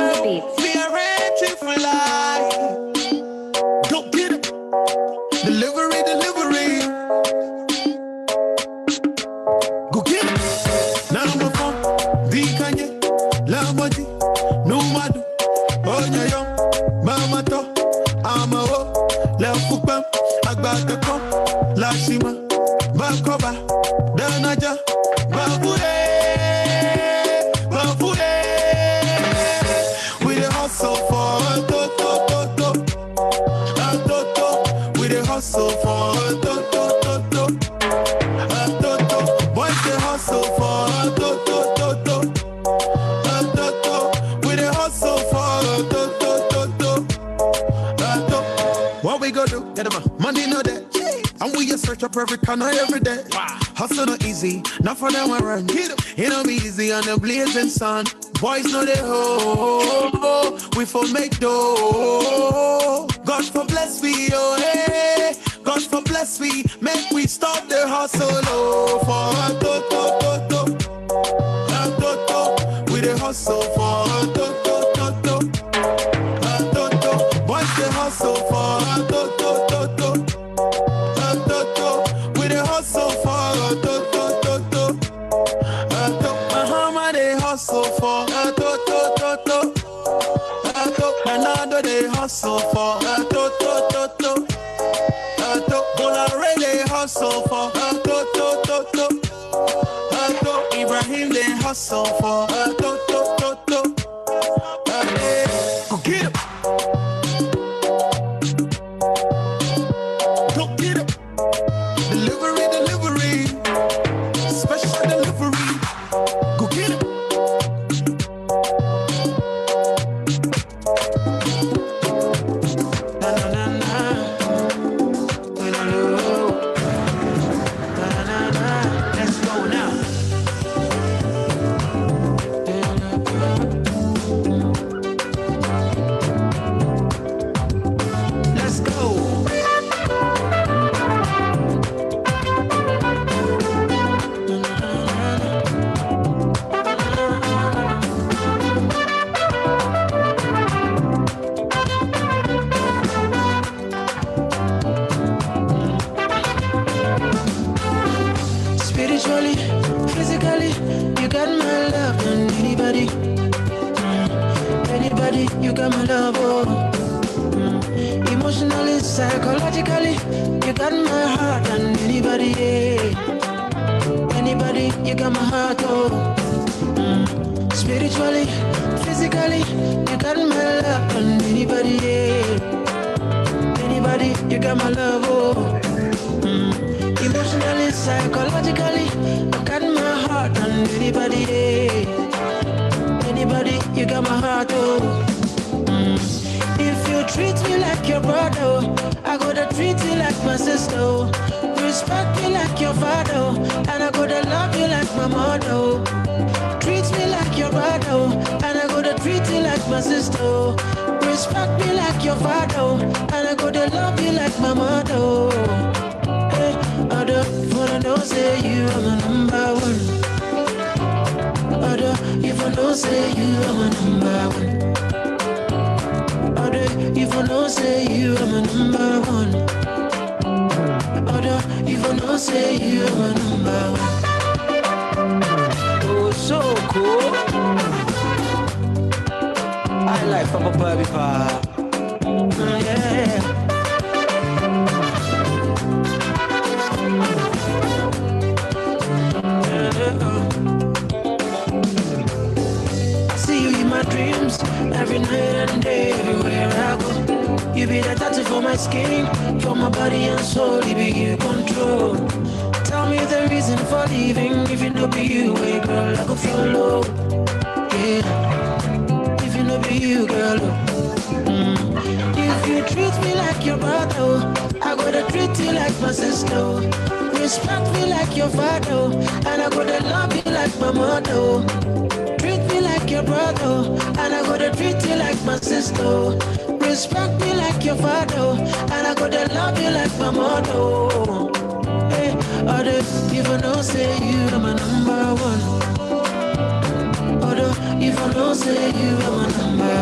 on the beat. We are ready for life. Go get it. Delivery. Go get it. Number 4. Dikanye. Lamadi. Numadu. Onyayon. Mama to. Ama o. La fukbam. Agbata ko. La shima. Bakoba. Danaja. Babude. We the hustle for to. We the hustle for to. Boys the hustle for to. We the hustle for to. What we go do? Get them money no that. And we just search up every corner every day. Wow. Hustle not easy, not for them I run. It don't be easy on the blazing sun. Boys know they ho, we for make dough. God for bless we, oh hey. God for bless we, make we stop the hustle, oh. For to. We the hustle for to. Boys the hustle for to. We the hustle for to. Mahama they hustle for to. Another they hustle for to. Bolare they hustle for to. Ibrahim they hustle for to. Go get him. Go get him. Delivery. Special delivery. Go get him. Let's go now. Let's go. Spiritually, physically, you got my love than anybody. Anybody, you got my love, oh. Emotionally, psychologically, you got my heart than anybody, yeah. Anybody, you got my heart, oh. Spiritually, physically, you got my love than anybody, yeah. Anybody, you got my love, oh. Emotionally, psychologically, I got my heart on anybody, yeah. Anybody, you got my heart, oh. If you treat me like your brother, I gotta treat you like my sister. Respect me like your father, and I gotta love you like my mother. Treat me like your brother, and I gotta treat you like my sister. Respect me like your father, and I gotta love you like my mother. Other, for I know say you are my number one. Other, if I know say you are my number one. Other, if I know say you are my number one. Other, if I know say you are my number one. Oh, so cool. I like from a baby pop. Yeah. I see you in my dreams, every night and day, everywhere I go. You be the tattoo for my skin, for my body and soul, you be you control. Tell me the reason for leaving, if it no be you, hey girl, I go feel low. Yeah, if it no be you, girl. If you treat me like your brother, I gotta treat you like my sister. Respect me like your father, and I gotta love you like my mother. Treat me like your brother, and I gotta treat you like my sister. Respect me like your father, and I gotta love you like my mother. Hey, other people don't say you are my number one. Other people don't say you are my number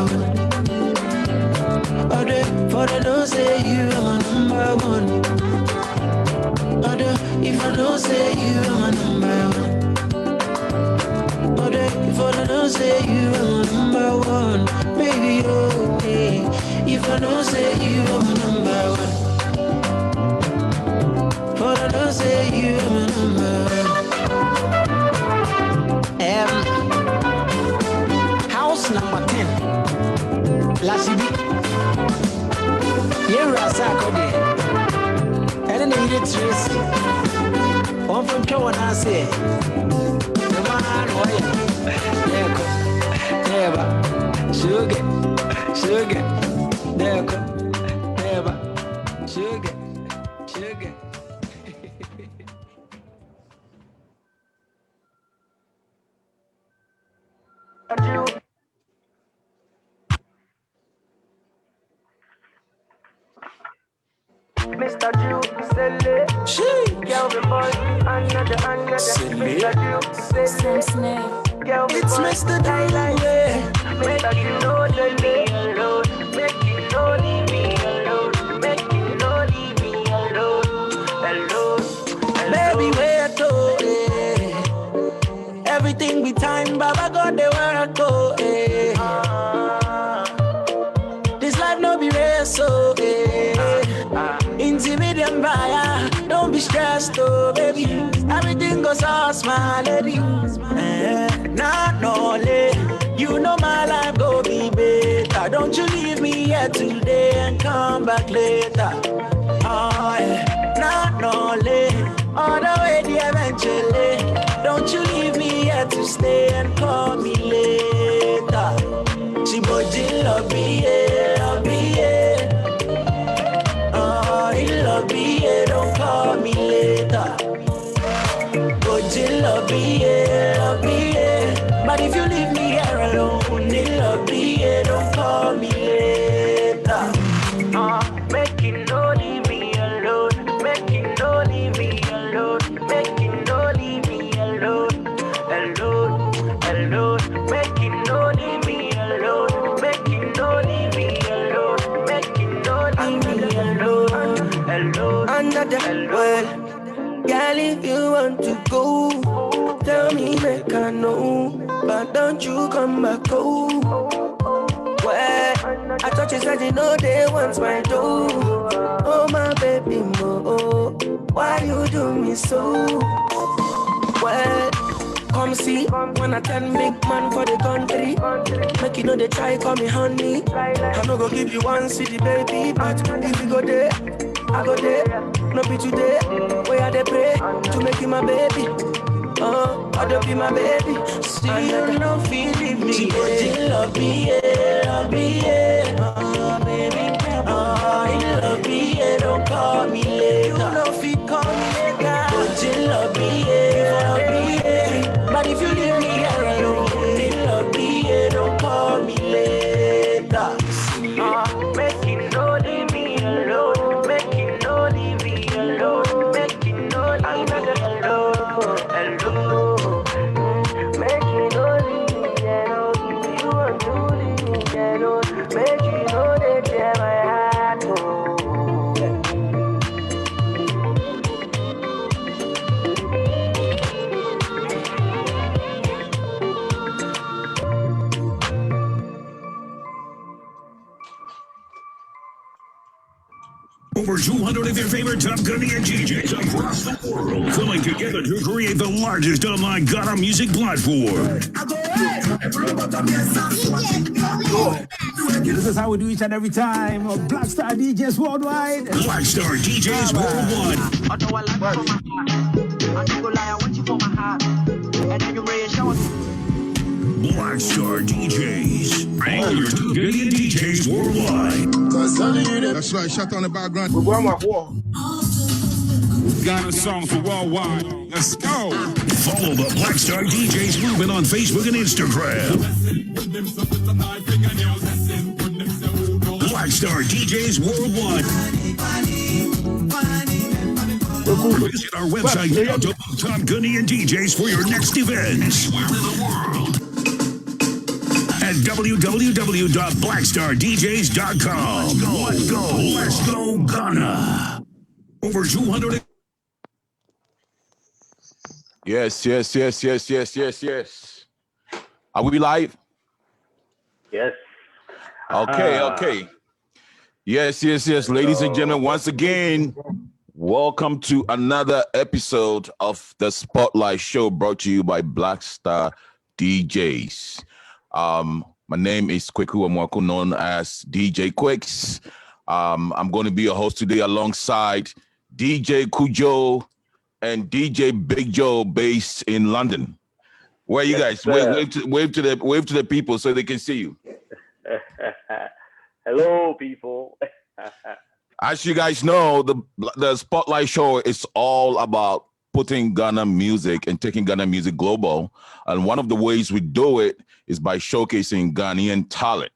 Martin, Lasibi, Yera Sakode, and then they did Tracy. One from Joe and I say, the man, never, sugar, never, sugar. Mr. Jew, sell it. Calvin boy, another. It's Mr. Daylight. Make you know leave me alone. Make you know leave me alone. Make you know leave me alone. Alone. Baby, where to? Everything be time, Baba God the work go. This life no be race, so intimidate buyer, don't be stressed, oh baby. Everything goes all smile, lady. Not only you know my life go be better. Don't you leave me here today and come back later. Oh yeah. Not only all the way the eventually. Don't you leave me here to stay and call me later. She body love me, oh, he love me, don't call me later. Body love me, but if you leave me here alone, he love me, don't call me later. Make you know leave me alone. Make you know leave me alone. Make you know leave me alone. Alone. Make you know leave me alone. Make you know leave me alone. Make you know leave me alone. Another well, girl, if you want to go, tell me make I know, but don't you come back home. Well, I thought you said you know they want my dough. Oh my baby mo, why you do me so? Well, come see, when I turn big man for the country. Make you know they try call me honey. I'm not gonna give you one city, baby, but if you go there, I go there. No be today, where they pray to make you my baby. Oh, I don't be my baby. Still no feeling me. She love me, oh baby. Oh, he love me, don't call me later. You know if you call me later. But you love me, but if you leave me here alone, he love me, don't call me later. Make you know leave me alone. Make you know leave me alone. Make you know leave me alone. Make you know leave me alone. You want to leave me alone. Make you know they tear my heart. Over 200 of your favorite top gunny and DJs across the world coming together to create the largest online Ghana music platform. This is how we do each and every time. Blackstar DJs worldwide. Blackstar DJs worldwide. Blackstar DJs. All your gunny and DJs worldwide. That's right, shut on the background. Ghana song for worldwide. Let's go. Follow the Blackstar DJs movement on Facebook and Instagram. Blackstar DJs worldwide. Visit our website now to book Top Gunny and DJs for your next events. At www.blackstardjs.com. Let's go, Ghana. Over 200. Yes. Are we live? Yes. Okay. Yes. Ladies and gentlemen, once again, welcome to another episode of the Spotlight Show brought to you by Blackstar DJs. My name is Kudjo, known as DJ Kweks. I'm going to be your host today alongside DJ Kudjo and DJ Bigjoe, based in London. Where are you guys? Wave to the people so they can see you. Hello, people. As you guys know, the Spotlight Show is all about putting Ghana music and taking Ghana music global. And one of the ways we do it is by showcasing Ghanaian talent.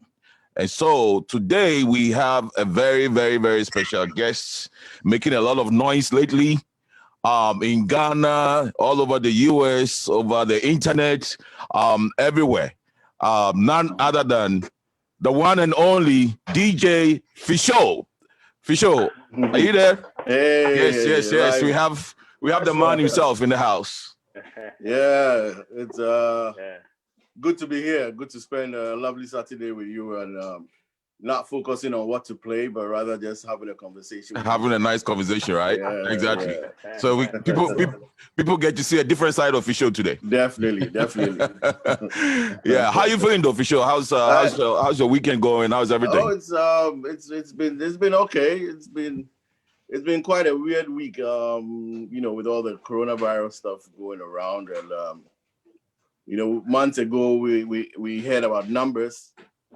And so today we have a very, very, very special guest making a lot of noise lately in Ghana, all over the US, over the internet, everywhere. None other than the one and only DJ Fisho. Fisho, are you there? Hey, yes. Right. We have the man himself in the house. Yeah, it's good to be here. Good to spend a lovely Saturday with you and not focusing on what to play, but rather just having a conversation. Having a nice conversation, right? Yeah, exactly. Yeah. So people get to see a different side of Fisho today. Definitely. Yeah. How you feeling though, Fisho? How's your weekend going? How's everything? Oh, it's been okay. It's been quite a weird week, with all the coronavirus stuff going around. And, months ago, we heard about numbers,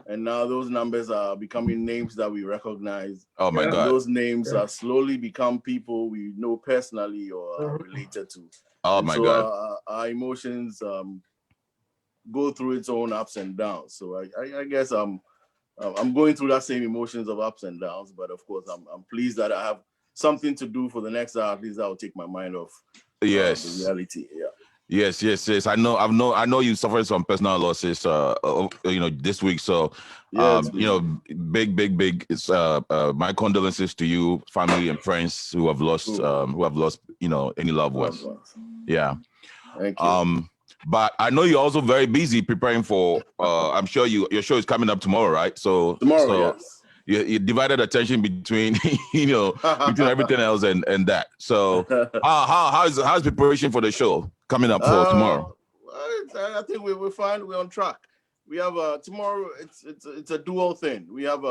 and now those numbers are becoming names that we recognize. Oh, my God. Those names are slowly become people we know personally or are related to. Oh, my God. Our emotions go through its own ups and downs. So I guess I'm going through that same emotions of ups and downs, but of course, I'm pleased that I have something to do for the next hour. At least I'll take my mind off the reality. Yeah. Yes. I know you suffered some personal losses this week. So big it's my condolences to you, family and friends who have lost any loved ones. Yeah. Thank you. But I know you're also very busy preparing for I'm sure your show is coming up tomorrow, right? So tomorrow, yes. You divided attention between between everything else and that. So how's preparation for the show coming up for tomorrow? I think we're fine. We're on track. We have tomorrow. It's a dual thing. We have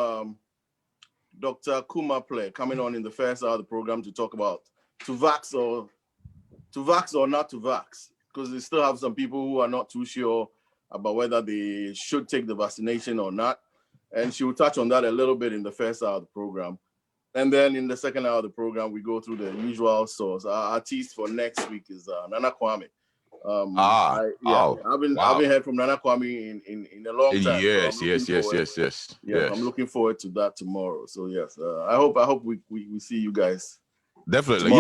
Dr. Kuma Play coming on in the first hour of the program to talk about to vax or not to vax, because they still have some people who are not too sure about whether they should take the vaccination or not. And she will touch on that a little bit in the first hour of the program. And then in the second hour of the program, we go through the usual source. Our artist for next week is Nana Kwame. I've been heard from Nana Kwame in a long time. Yes. Yeah, I'm looking forward to that tomorrow. So yes, I hope we see you guys. Definitely.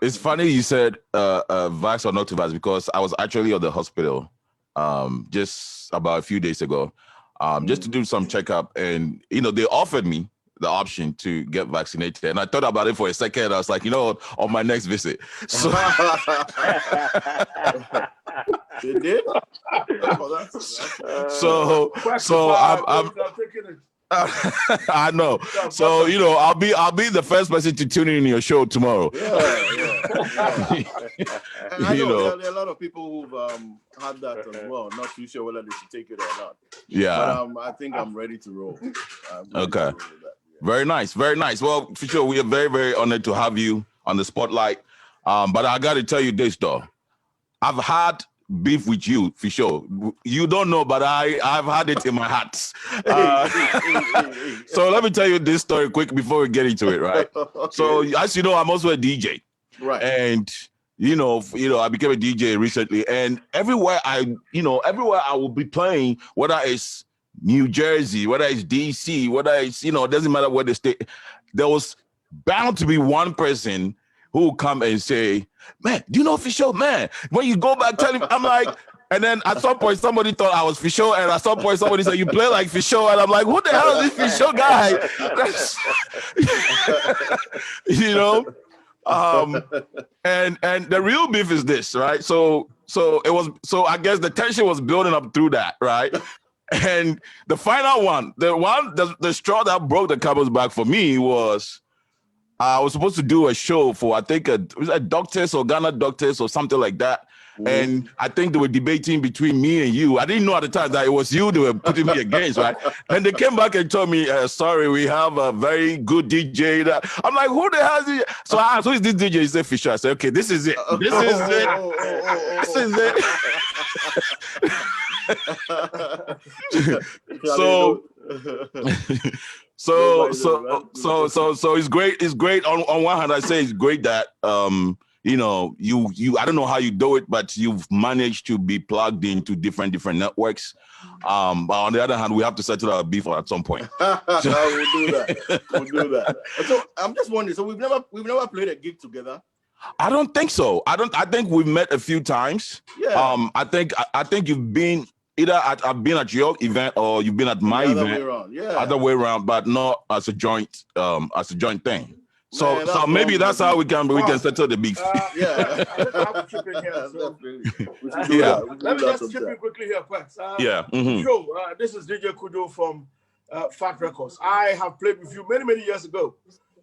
It's funny you said vax or not to vax, because I was actually at the hospital just about a few days ago. Just to do some checkup, and they offered me the option to get vaccinated, and I thought about it for a second. I was like, on my next visit. So They did. I'm I know. So I'll be the first person to tune in your show tomorrow. Yeah. And I know there are a lot of people who've had that as well. Not too sure whether they should take it or not. Yeah. But I think I'm ready to roll. Okay. Very nice. Well, for sure, we are very, very honored to have you on the spotlight. But I got to tell you this though, I've had beef with you, for sure. You don't know, but I've had it in my heart. So let me tell you this story quick before we get into it, right? Okay. So as you know, I'm also a DJ, right? And I became a DJ recently, and everywhere I will be playing, whether it's New Jersey, whether it's DC, whether it's it doesn't matter what the state, there was bound to be one person who will come and say, "Man, do you know Fisho? Man, when you go back, tell him." I'm like, and then at some point somebody thought I was Fisho, and at some point somebody said, "You play like Fisho," and I'm like, "Who the hell is this Fisho guy?" And the real beef is this, right? So I guess the tension was building up through that, right? And the final one, the straw that broke the camel's back for me was, I was supposed to do a show for, I think, was it Doctors or Ghana Doctors or something like that. And I think they were debating between me and you. I didn't know at the time that it was you they were putting me against, right? And they came back and told me, sorry, we have a very good DJ. I'm like, who the hell is he? So I asked, who is this DJ? He said, Fisho. I said, okay, this is it. This is it. This is it. So it's great. It's great. On one hand, I say it's great that you know, you I don't know how you do it, but you've managed to be plugged into different networks. But on the other hand, we have to settle our beef at some point. We'll do that. We'll do that. So I'm just wondering. So we've never played a gig together. I don't think so. I think we've met a few times. Yeah. I think you've been either I've been at your event or you've been at my event. Other way around. Yeah. Other way around, but not as a joint thing. Man, so maybe that's how we can settle the beef. Yeah. I have to chip in here. So. Yeah. Let me just chip in quickly here, Kweks. Joe, this is DJ Kudjo from Fat Records. I have played with you many years ago.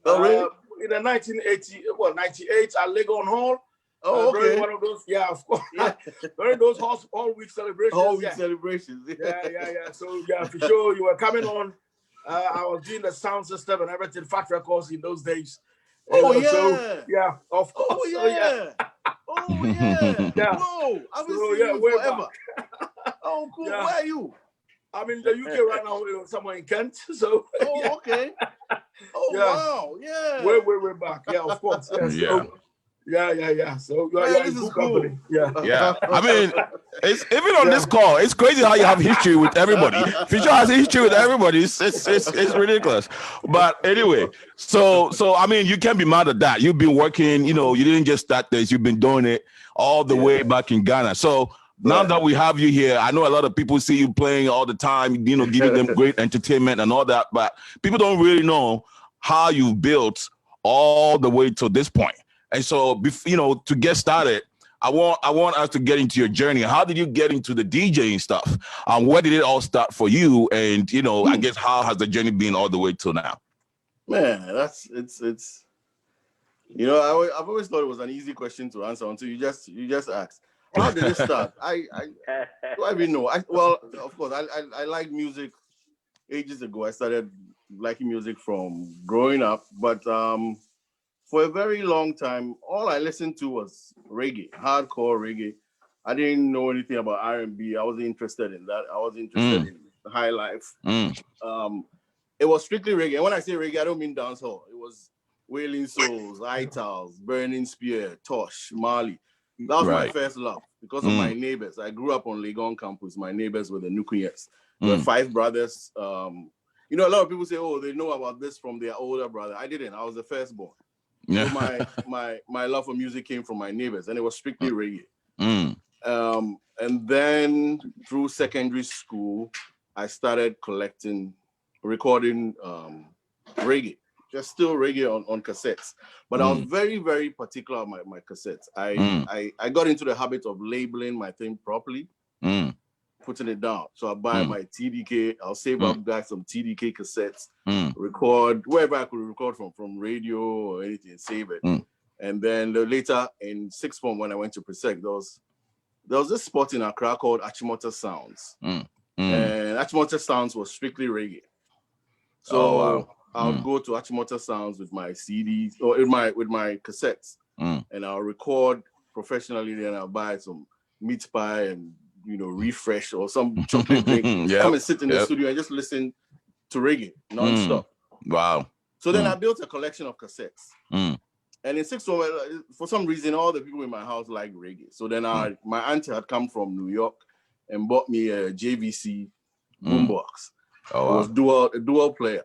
Oh, really? In the 98 at Legon Hall. Oh, okay. One of those, yeah, of course. Yeah. During those all week celebrations. All week celebrations. Yeah. So yeah, for sure, you were coming on. I was doing the sound system and everything, Fat Records in those days. Oh, yeah. So, yeah, of course. Oh, yeah. Oh, yeah. Yeah. Whoa, I've been seeing you forever. Oh, cool. Yeah. Where are you? I'm in the UK right now, somewhere in Kent. So, oh, okay. Oh, yeah. Wow. Yeah. We're back. Yeah, of course. Yeah. Yeah. So you're in good company. Yeah. I mean, it's even on this call. It's crazy how you have history with everybody. Fisho has history with everybody. It's ridiculous. But anyway, so I mean, you can't be mad at that. You've been working. You know, you didn't just start this. You've been doing it all the way back in Ghana. So now that we have you here, I know a lot of people see you playing all the time. You know, giving them great entertainment and all that. But people don't really know how you built all the way to this point. And so, you know, to get started, I want us to get into your journey. How did you get into the DJing stuff? Where did it all start for you? And, you know, I guess how has the journey been all the way till now? Man, it's you know, I've always thought it was an easy question to answer until you just asked. How did it start? I don't even know. Well, of course, I like music ages ago. I started liking music from growing up, but for a very long time, all I listened to was reggae, hardcore reggae. I didn't know anything about R&B. I wasn't interested in that. I was interested in high life. It was strictly reggae. And when I say reggae, I don't mean dancehall. It was Wailing Souls, Itals, Burning Spear, Tosh, Mali. That was my first love because of my neighbors. I grew up on Legon campus. My neighbors were the Nukuyets. There were 5 brothers. You know, a lot of people say, oh, they know about this from their older brother. I didn't. I was the firstborn. So my love for music came from my neighbors, and it was strictly reggae. And then through secondary school, I started recording reggae, just still reggae on cassettes. But I was very, very particular about my cassettes. I got into the habit of labeling my thing properly, putting it down. So I buy my TDK, I'll save up back some TDK cassettes, record wherever I could record from radio or anything, save it. And then later in 6th form when I went to Presec, there was this spot in Accra called Achimota Sounds. And Achimota Sounds was strictly reggae. So I would go to Achimota Sounds with my CDs or with my cassettes, and I'll record professionally. Then I'll buy some meat pie and, you know, refresh or some chocolate drink. Come and sit in the studio and just listen to reggae non-stop. Wow. So then I built a collection of cassettes. And in 6th form, for some reason, all the people in my house like reggae. So then my auntie had come from New York and bought me a JVC boombox. Oh, wow. It was a dual player.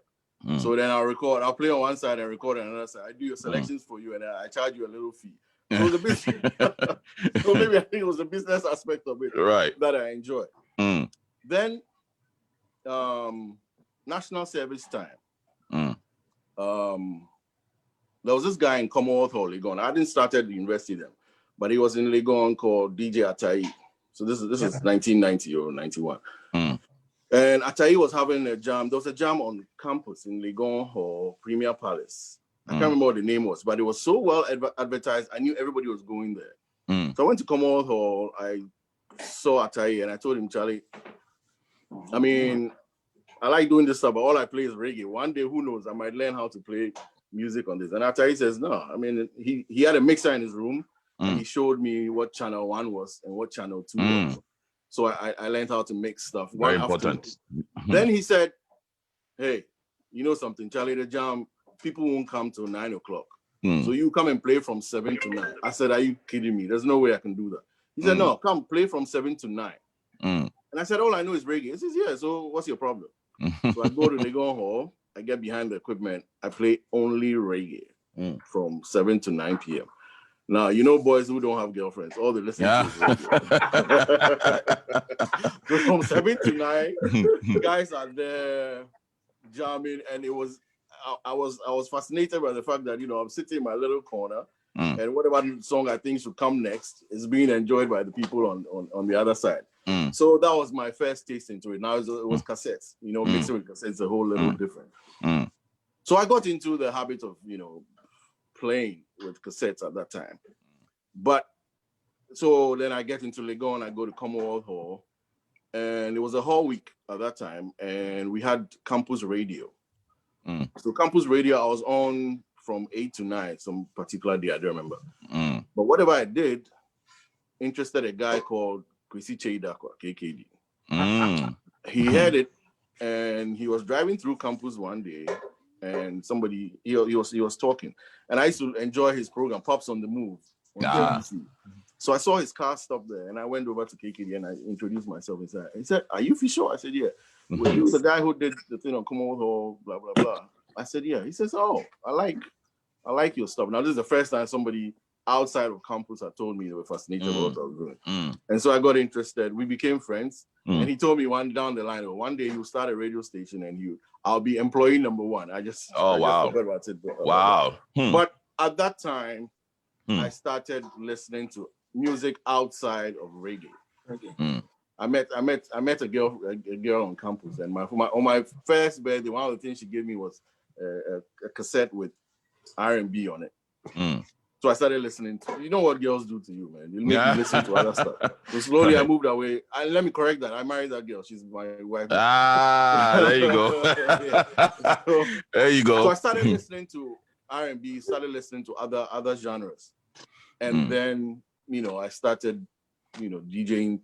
So then I'll play on one side and record on another side. I do your selections for you and I charge you a little fee. So it was a business. So maybe I think it was the business aspect of it that I enjoyed. Then National Service Time. There was this guy in Commonwealth Hall, Legon. I didn't start at the university then, but he was in Legon called DJ Atai. So this is 1990 or 91. And Atai was having a jam. There was a jam on campus in Legon Hall, Premier Palace. I can't remember what the name was, but it was so well advertised. I knew everybody was going there. So I went to Commonwealth Hall. I saw Atai and I told him, Charlie, I mean, I like doing this stuff, but all I play is reggae. One day, who knows, I might learn how to play music on this. And Atai says, no. I mean, he had a mixer in his room. And he showed me what channel 1 was and what channel 2 was. So I learned how to mix stuff. Very important. Then he said, hey, you know something, Charlie, the jam, people won't come till 9 o'clock. So you come and play from 7 to 9. I said, are you kidding me? There's no way I can do that. He said, no, come play from 7 to 9. And I said, all I know is reggae. He says, yeah, so what's your problem? So I go to Legon Hall, I get behind the equipment, I play only reggae from 7 to 9 p.m. Now, you know boys who don't have girlfriends, all they listen to is reggae. So from 7 to 9, guys are there jamming, and it was I was fascinated by the fact that, you know, I'm sitting in my little corner, and whatever song I think should come next is being enjoyed by the people on the other side. So that was my first taste into it. Now it was cassettes, you know, mixing with cassettes is a whole little different. So I got into the habit of, you know, playing with cassettes at that time. But so then I get into Legon, I go to Commonwealth Hall, and it was a hall week at that time, and we had campus radio. So campus radio, I was on from 8 to 9, some particular day, I don't remember. But whatever I did, interested a guy called Kwesi Cheidakwa, KKD. He had it, and he was driving through campus one day, and somebody, he was talking. And I used to enjoy his program, Pops on the Move, on BBC. So I saw his car stop there, and I went over to KKD and I introduced myself. He said, are you Fisho? I said, yeah. Well, he was the guy who did the thing on Commonwealth Hall, blah, blah, blah. I said, yeah. He says, oh, I like your stuff. Now, this is the first time somebody outside of campus had told me they were fascinated with what I was doing. And so I got interested. We became friends. And he told me down the line, one day he'll start a radio station and I'll be employee number 1. I just forgot about it. Wow. But at that time, I started listening to music outside of reggae. I met a girl on campus, and on my first birthday, one of the things she gave me was a cassette with R&B on it. So I started listening to, you know what girls do to you, man. You make me listen to other stuff. So slowly I moved away. And let me correct that. I married that girl. She's my wife. There you go. There you go. So I started listening to R&B, started listening to other genres. And then, you know, I started, you know, DJing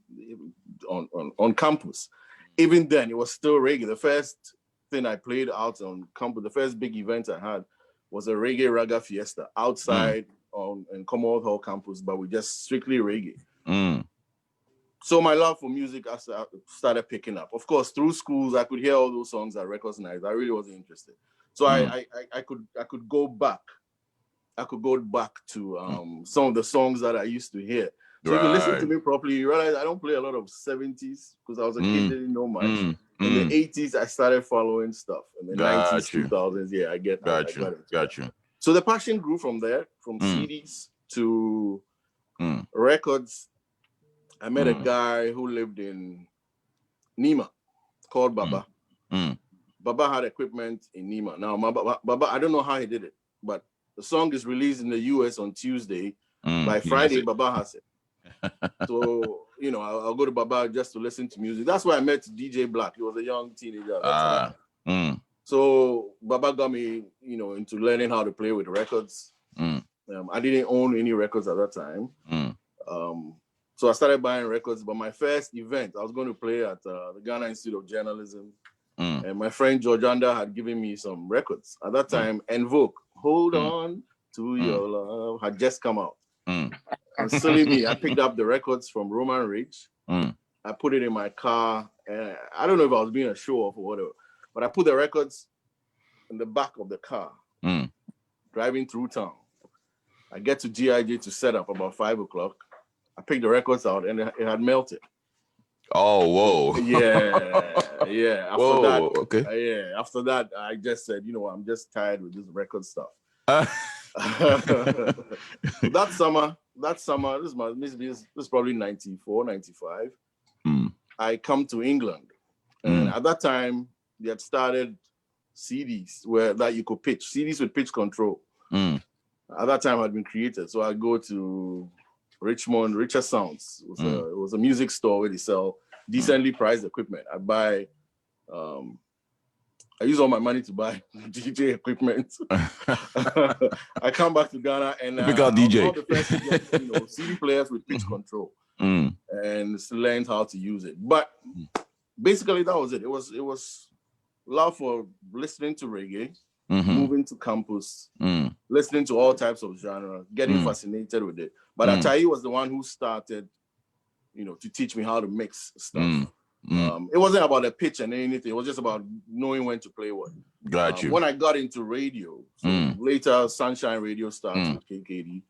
on campus. Even then, it was still reggae. The first thing I played out on campus, the first big event I had was a reggae raga fiesta outside in Commonwealth Hall campus, but we just strictly reggae. So my love for music started picking up. Of course, through schools, I could hear all those songs at Records Night. I really wasn't interested. So I could go back. I could go back to some of the songs that I used to hear. So if you listen to me properly, you realize I don't play a lot of 70s because I was a kid, didn't know much. In the 80s, I started following stuff. In the 90s, 2000s, yeah, I got you. So the passion grew from there, from CDs to records. I met a guy who lived in Nima called Baba. Baba had equipment in Nima. Now, Baba, I don't know how he did it, but the song is released in the US on Tuesday. By Friday, Baba has it. So, you know, I'll go to Baba just to listen to music. That's why I met DJ Black. He was a young teenager at that time. So Baba got me, you know, into learning how to play with records. I didn't own any records at that time. So I started buying records. But my first event, I was going to play at the Ghana Institute of Journalism. And my friend George Anda had given me some records. At that time, Invoke, Hold On to Your Love, had just come out. And silly me, I picked up the records from Roman Ridge. I put it in my car. And I don't know if I was being a show off or whatever, but I put the records in the back of the car, driving through town. I get to GIJ to set up about 5 o'clock. I picked the records out and it had melted. Oh, whoa. Yeah. After that, I just said, you know what, I'm just tired with this record stuff. That summer, this is probably 94, 95. I come to England. And at that time, they had started CDs that you could pitch, CDs with pitch control. At that time had been created. So I go to Richmond, Richer Sounds. It was a music store where they sell decently priced equipment. I use all my money to buy DJ equipment. I come back to Ghana and DJ. all the first to get, CD players with pitch control and learned how to use it. But basically, that was it. It was love for listening to reggae, moving to campus, listening to all types of genres, getting fascinated with it. But Atayi was the one who started, to teach me how to mix stuff. It wasn't about a pitch and anything. It was just about knowing when to play what. Got you. When I got into radio, later Sunshine Radio started with KKD.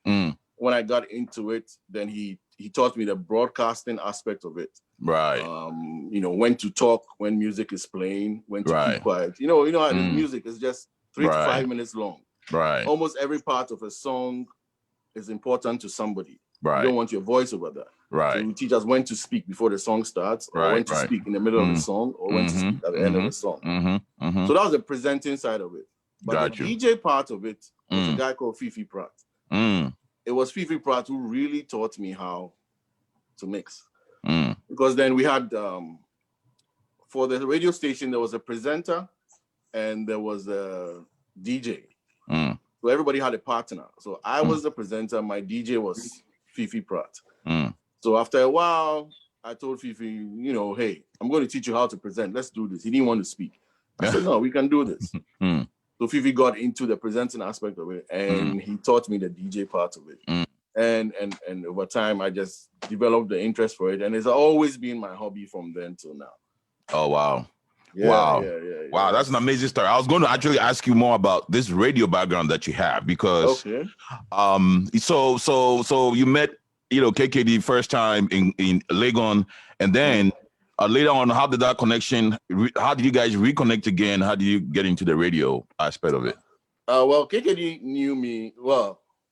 When I got into it, then he taught me the broadcasting aspect of it. Right. When to talk when music is playing, when to keep quiet. You know how music is just 3 to 5 minutes long. Right. Almost every part of a song is important to somebody. Right. You don't want your voice over that. Right. So you teach us when to speak before the song starts, or when to speak in the middle of the song, or when to speak at the end of the song. So that was the presenting side of it. But the DJ part of it was a guy called Fifi Pratt. It was Fifi Pratt who really taught me how to mix. Because then we had, for the radio station, there was a presenter and there was a DJ. So everybody had a partner. So I was the presenter, my DJ was Fifi Pratt. So after a while, I told Fifi, hey, I'm going to teach you how to present. Let's do this. He didn't want to speak. I said, no, we can do this. So Fifi got into the presenting aspect of it, and he taught me the DJ part of it. And over time, I just developed the interest for it, and it's always been my hobby from then till now. Oh, wow. Yeah, wow. Yeah. Wow, that's an amazing story. I was going to actually ask you more about this radio background that you have, because so you met KKD first time in Legon, and then later on, how did that connection, how did you guys reconnect again? How did you get into the radio aspect of it? Well, KKD knew me,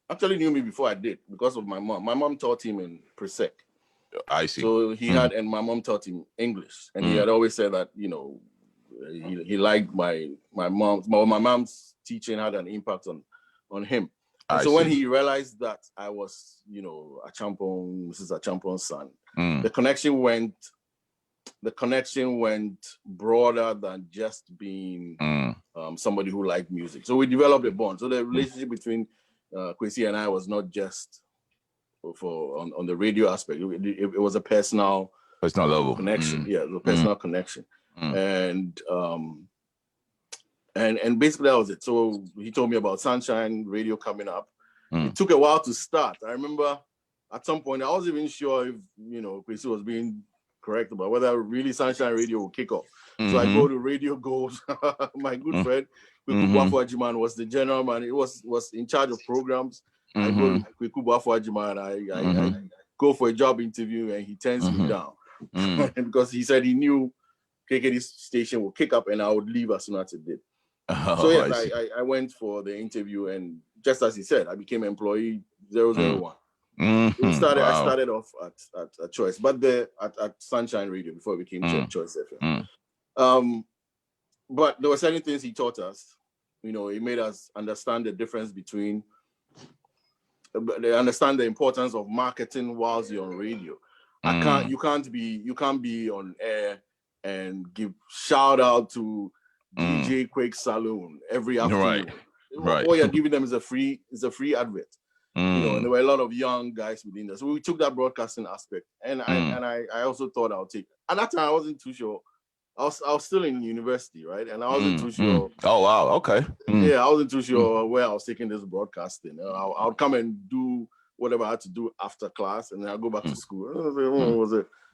actually knew me before I did, because of my mom. My mom taught him in Presec. I see. So he had, and my mom taught him English, and he had always said that, he liked my mom's teaching had an impact on him. And so when he realized that I was, Mrs. Achampon's son, the connection went broader than just being somebody who liked music. So we developed a bond. So the relationship between Kwesi and I was not just on the radio aspect. It was a personal level connection. Yeah, the personal connection. And basically that was it. So he told me about Sunshine Radio coming up. It took a while to start. I remember at some point I wasn't even sure if Kwesi was being correct about whether really Sunshine Radio will kick off. So I go to Radio Gold. My good friend Kweku Buafuajiman was the general man. He was in charge of programs. I go to Kweku Buafuajiman. I go for a job interview, and he turns me down because he said he knew KKD's station would kick up and I would leave as soon as it did. So yes, I went for the interview, and just as he said, I became employee 001. I started off at Choice, but at Sunshine Radio before it became Choice FM. But there were certain things he taught us. He made us understand the difference between. They understand the importance of marketing whilst you're on radio. You can't be on air and give shout out to DJ Kweks Saloon every afternoon. Right. All you're giving them is a free advert. And there were a lot of young guys within there. So we took that broadcasting aspect, and I also thought I'll take. At that time, I wasn't too sure. I was still in university, right? And I wasn't too sure. Oh wow, okay. Yeah, I wasn't too sure where I was taking this broadcasting. I would come and do whatever I had to do after class, and then I'll go back to school. It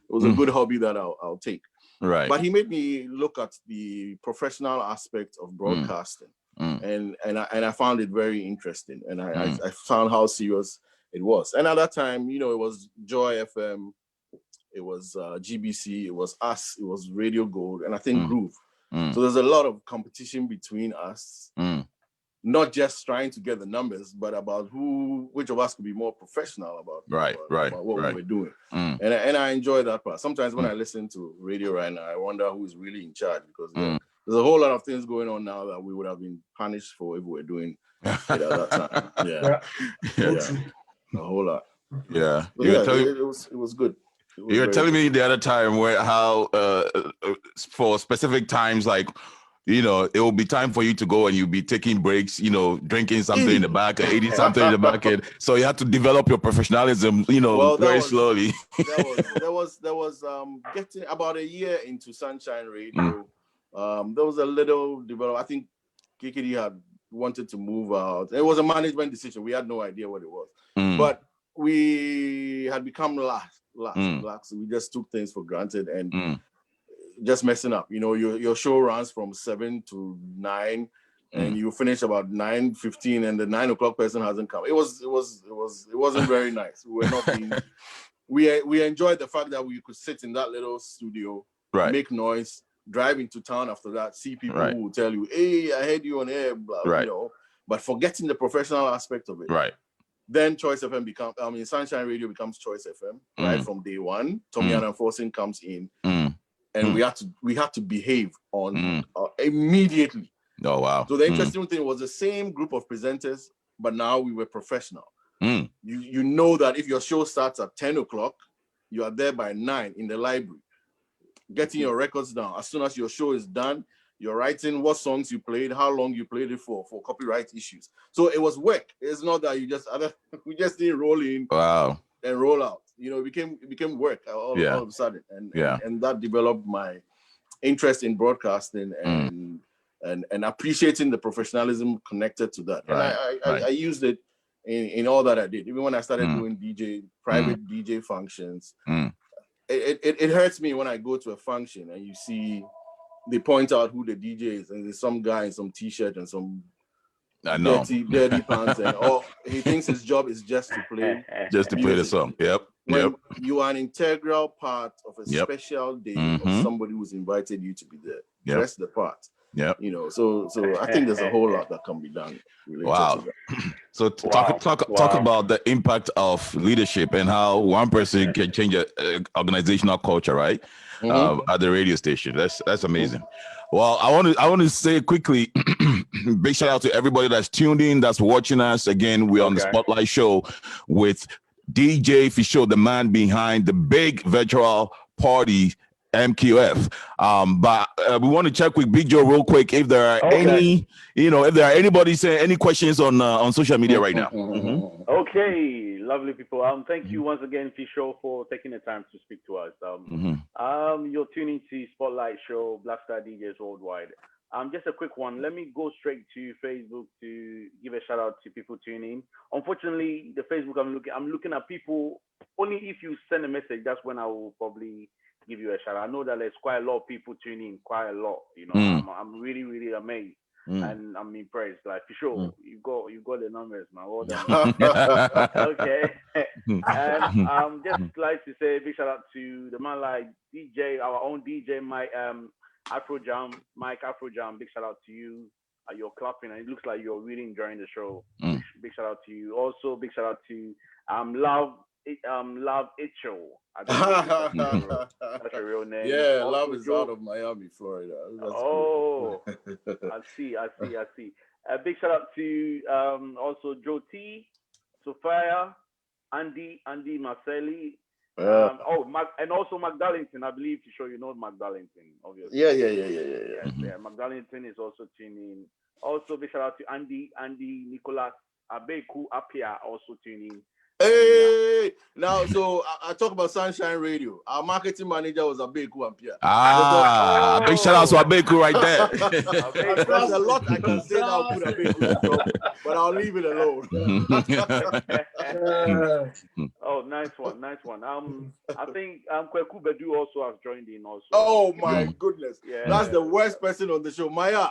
was a good hobby that I'll take. Right. But he made me look at the professional aspect of broadcasting. And I found it very interesting, and I found how serious it was. And at that time, it was Joy FM, it was GBC, it was us, it was Radio Gold, and I think Groove. So there's a lot of competition between us, not just trying to get the numbers, but about which of us could be more professional about what we were doing. And I enjoy that part. Sometimes when I listen to radio right now, I wonder who's really in charge, because there's a whole lot of things going on now that we would have been punished for if we were doing it at that time. Yeah. A whole lot. Yeah. It was good. You were telling me the other time how for specific times, like, you know, it will be time for you to go and you'll be taking breaks, you know, drinking something in the back, or eating something in the back end. So you have to develop your professionalism, you know, very slowly. There was getting about a year into Sunshine Radio. There was a little development. I think Kikidi had wanted to move out. It was a management decision. We had no idea what it was. But we had become lax. We just took things for granted and just messing up. You know, your show runs from 7 to 9 and you finish about 9:15 and the 9 o'clock person hasn't come. It wasn't very nice. We were not being, we enjoyed the fact that we could sit in that little studio, make noise, drive into town after that, see people who will tell you, hey, I heard you on air, blah, you know, but forgetting the professional aspect of it. Then Choice FM Sunshine Radio becomes Choice FM right from day one. Tommy and Enforcing comes in, and we had to behave on immediately. Oh wow! So the interesting thing was the same group of presenters, but now we were professional. You know that if your show starts at 10 o'clock, you are there by 9 in the library, getting your records down. As soon as your show is done, you're writing what songs you played, how long you played it for copyright issues. So it was work. It's not that we just didn't roll in and roll out. You know, it became work all of a sudden. And that developed my interest in broadcasting and appreciating the professionalism connected to that. And I used it in all that I did. Even when I started doing private DJ functions, it hurts me when I go to a function and you see they point out who the DJ is, and there's some guy in some t-shirt and some dirty pants, and he thinks his job is just to play the song. When you are an integral part of a special day of somebody who's invited you to be there. Dress the part. You know, so I think there's a whole lot that can be done. Wow. So talk about the impact of leadership and how one person can change a organizational culture, right? At the radio station. That's amazing. Well, I want to say quickly, big shout out to everybody that's tuned in, that's watching us. Again, we're on the Spotlight Show with DJ Fisho, the man behind the big virtual party MQF. But we want to check with Bigjoe real quick if there are anybody saying any questions on social media right now. Okay, lovely people. Thank you once again, Fisho, for taking the time to speak to us. You're tuning to Spotlight Show, Blackstar DJs Worldwide. Just a quick one. Let me go straight to Facebook to give a shout out to people tuning. Unfortunately, the Facebook I'm looking at people only if you send a message. That's when I will probably give you a shout out. I know that there's quite a lot of people tuning, quite a lot. You know, I'm really, really amazed. And I'm impressed. Like, for sure, you got the numbers, man. Well done. Okay. And just like to say a big shout out to the man like DJ, our own DJ, Mike Afrojam. Big shout out to you. You're clapping, and it looks like you're really enjoying the show. Big shout out to you. Also, big shout out to Love It Show. That's a real name. Yeah, also, Love is out of Miami, Florida. That's cool. I see. A big shout out to also Joe T, Sophia, Andy Marcelli. And also Magdalington. I believe to show you know Magdalington, obviously. Yeah. Magdalington is also tuning. Also, big shout out to Andy Nicholas Abeku Apia also tuning. Hey, now so I talk about Sunshine Radio. Our marketing manager was Abeku Apia. Big shout out to Abeku right there. There's a lot I can say now put Abeku, but I'll leave it alone. Oh, nice one. I think Kweku Bedu also has joined in also. Oh my goodness. Yeah. That's the worst person on the show. Maya.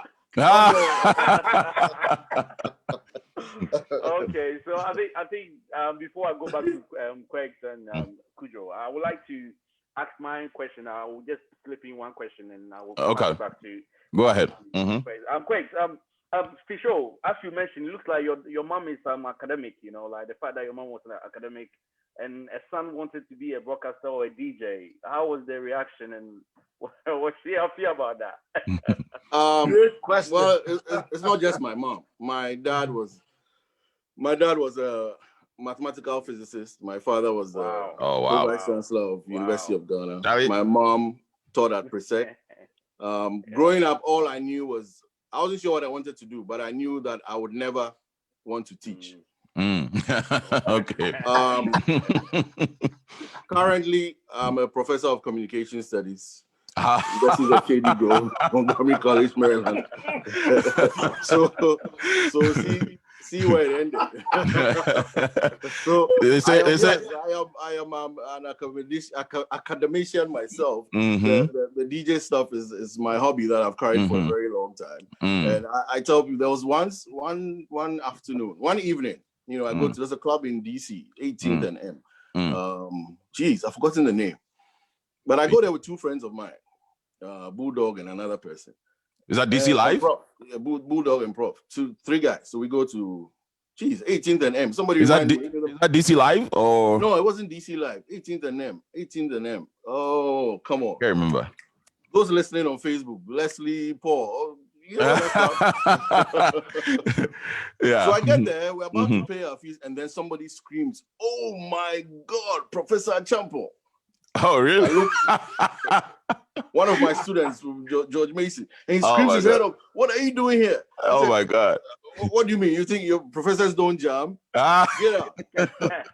Okay, so I think before I go back to Kweks and Kudjo, I would like to ask my question. I will just slip in one question and I will come back to. Go ahead. Kweks, Fisho, as you mentioned, it looks like your mom is academic. You know, like the fact that your mom was an academic and a son wanted to be a broadcaster or a DJ. How was the reaction and what's she happy about that? Great question. Well, it's not just my mom. My dad was mathematical physicist. My father was the wow. Vice Chancellor of University of Ghana. David. My mom taught at Presec. Growing up, all I knew was, I wasn't sure what I wanted to do, but I knew that I would never want to teach. Okay. Currently, I'm a professor of communication studies. This is a Shady Grove, Montgomery College, Maryland. so see where it ended. So I am an academician myself. The DJ stuff is my hobby that I've carried for a very long time. And I tell people, there was one afternoon, one evening, you know, I go to, there's a club in DC, 18th and M. I've forgotten the name. But I go there with two friends of mine, Bulldog and another person. Is that DC Live? Yeah, Bulldog and Prof. 3 guys. So we go to, 18th and M. Somebody is that DC Live or? No, it wasn't DC Live. 18th and M. 18th and M. Oh, come on. Can't remember. Those listening on Facebook, Leslie, Paul. You know yeah. So I get there, we're about to pay our fees, and then somebody screams, "Oh my God, Professor Champo!" Oh, really? One of my students, George Mason, and he screams his head up, "What are you doing here?" I said, my God. What do you mean? You think your professors don't jam? Get out.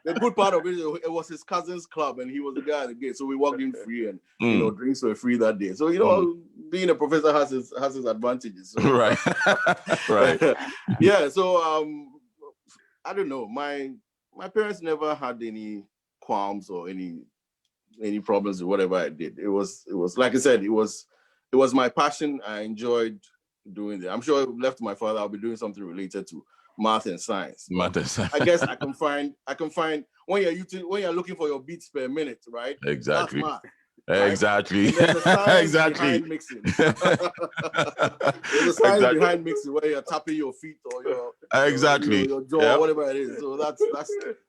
The good part of it was his cousin's club, and he was the guy at the gate. So we walked in free, and you know, drinks were free that day. So you know, being a professor has his advantages. So. Right. Right. Yeah. So I don't know. My parents never had any qualms or any problems with whatever I did. It was like I said, it was my passion. I enjoyed doing it. I'm sure left my father, I'll be doing something related to math and science. Math and science. I guess I can find when you're looking for your beats per minute, right? Exactly. That's math. Exactly. Exactly. There's a science behind mixing where you're tapping your feet or your your jaw, whatever it is. So that's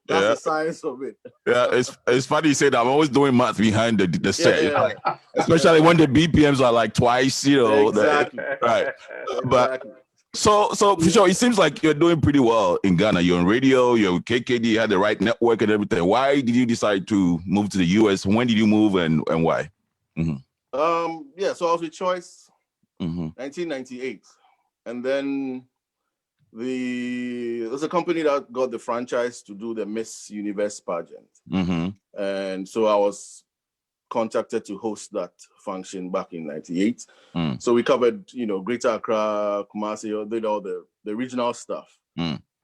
the science of it. Yeah, it's funny you say that. I'm always doing math behind the set. Yeah. Especially when the BPMs are like twice, you know. Exactly. Right. But so for sure, it seems like you're doing pretty well in Ghana. You're on radio, you're with KKD, you had the right network and everything. Why did you decide to move to the US? When did you move and why? So I was with Choice 1998. And then there's a company that got the franchise to do the Miss Universe pageant. And so I was contacted to host that function back in 98. So we covered, Greater Accra, Kumasi, did all the regional stuff.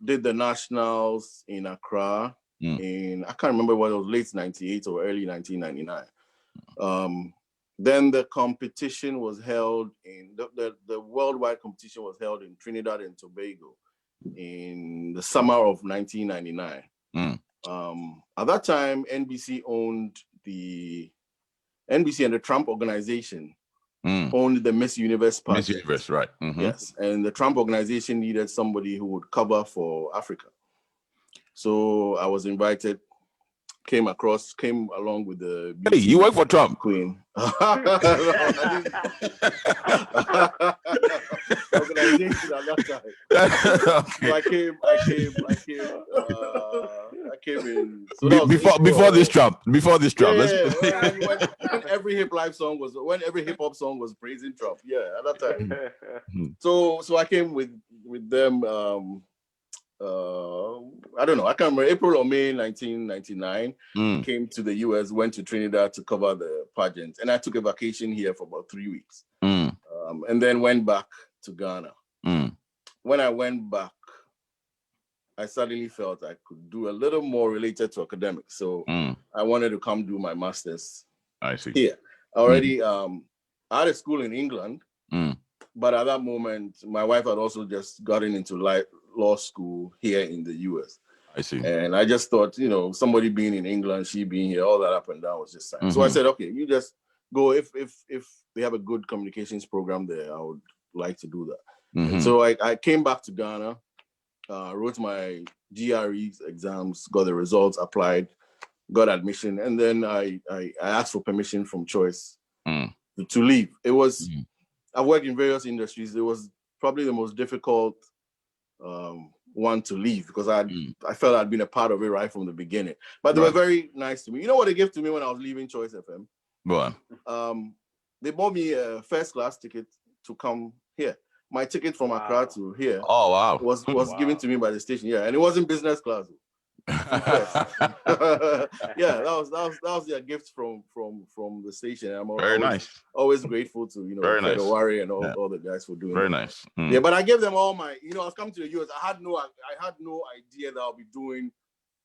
Did the nationals in Accra in, I can't remember whether it was late 98 or early 1999. Then the competition was held in, the worldwide competition was held in Trinidad and Tobago in the summer of 1999. At that time, NBC and the Trump organization owned the Miss Universe pageant. Miss Universe, right. Yes, and the Trump organization needed somebody who would cover for Africa. So I was invited, came along with the... Hey, you work for Trump? Queen. Organization at that time. So I came in. So before this Trump. When every hip hop song was praising Trump. Yeah, at that time. So I came with them. I don't know. I can't remember, April or May 1999. Came to the US, went to Trinidad to cover the pageant, and I took a vacation here for about 3 weeks, and then went back to Ghana. When I went back, I suddenly felt I could do a little more related to academics, so I wanted to come do my master's. I see. Here, already, I had a school in England, but at that moment, my wife had also just gotten into law school here in the US. I see. And I just thought, somebody being in England, she being here, all that up and down was just fine. So I said, okay, you just go. If they have a good communications program there, I would like to do that. And so I came back to Ghana, wrote my GRE exams, got the results, applied, got admission, and then I asked for permission from Choice to leave. It was, I've worked in various industries. It was probably the most difficult want to leave because I felt I'd been a part of it right from the beginning. But they were very nice to me. You know what they gave to me when I was leaving Choice FM? What? They bought me a first class ticket to come here. My ticket from Accra to here was given to me by the station. Yeah, and it wasn't business class. Yeah, that was their gift from the station. I'm always grateful to Fedowari and all the guys for doing very that. Nice. Yeah, but I gave them all my. I was coming to the US. I had no idea that I'll be doing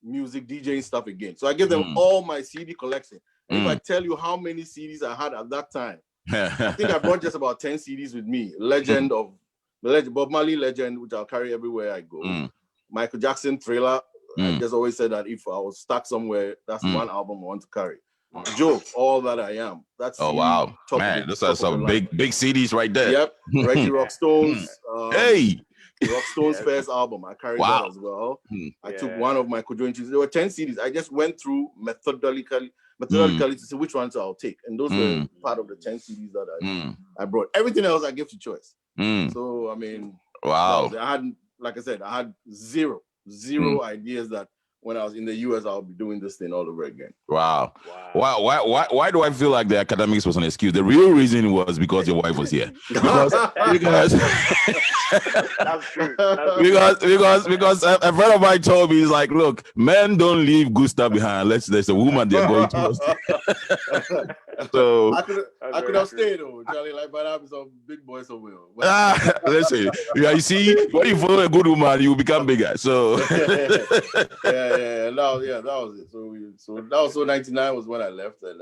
music DJing stuff again. So I gave them all my CD collection. And if I tell you how many CDs I had at that time, I think I brought just about 10 CDs with me. Bob Marley Legend, which I'll carry everywhere I go. Michael Jackson Thriller. I just always said that if I was stuck somewhere, that's one album I want to carry. Joe, All That I Am. That's man, those are some big CDs right there. Yep. Reggie Rockstone's Rockstone's first album. I carried that as well. I took one of my Kudjo and DJ. There were 10 CDs. I just went through methodically to see which ones I'll take. And those were part of the 10 CDs that I brought. Everything else I gave to Choice. So I mean, I had zero ideas that when I was in the US I'll be doing this thing all over again. Why do I feel like the academics was an excuse? The real reason was because your wife was here. Because that's true. Because a friend of mine told me, he's like, look, men don't leave good stuff behind unless there's a woman they're going to. So I could have stayed though, Charlie, but I'm some big boy somewhere. Listen, you see, when you follow a good woman, you become bigger. So that was it. So that was 99 was when I left, and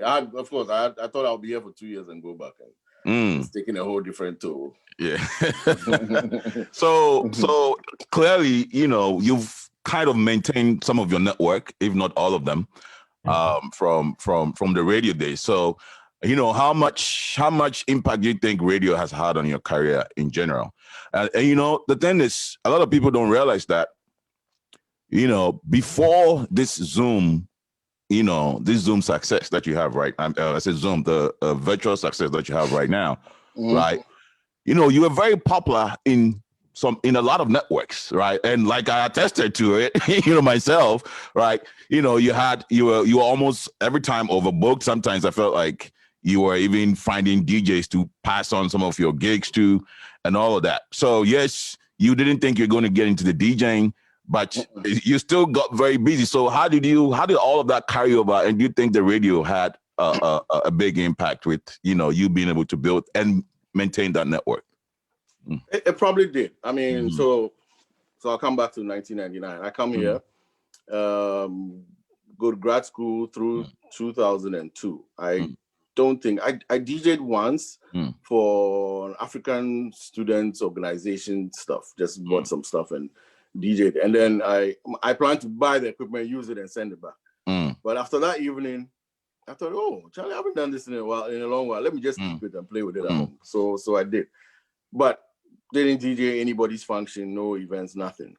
I thought I'll be here for 2 years and go back, and it's taking a whole different toll. Yeah. So clearly, you've kind of maintained some of your network, if not all of them, from the radio days. So, how much impact do you think radio has had on your career in general? And the thing is, a lot of people don't realize that, before this Zoom success that you have right now, I said Zoom, the virtual success that you have right now, right? You were very popular in a lot of networks, right? And like I attested to it, myself, right? You were almost every time overbooked. Sometimes I felt like you were even finding DJs to pass on some of your gigs to and all of that. So yes, you didn't think you're going to get into the DJing, but you still got very busy. So how did all of that carry over? And do you think the radio had a big impact with, you being able to build and maintain that network? It probably did. I mean, so I'll come back to 1999. I come here, go to grad school through 2002. I don't think I DJ'd once for an African students organization stuff. Just bought some stuff and DJ'd, and then I planned to buy the equipment, use it, and send it back. But after that evening, I thought, oh, Charlie, I haven't done this in a long while. Let me just keep it and play with it at home. So I did, but didn't DJ anybody's function, no events, nothing.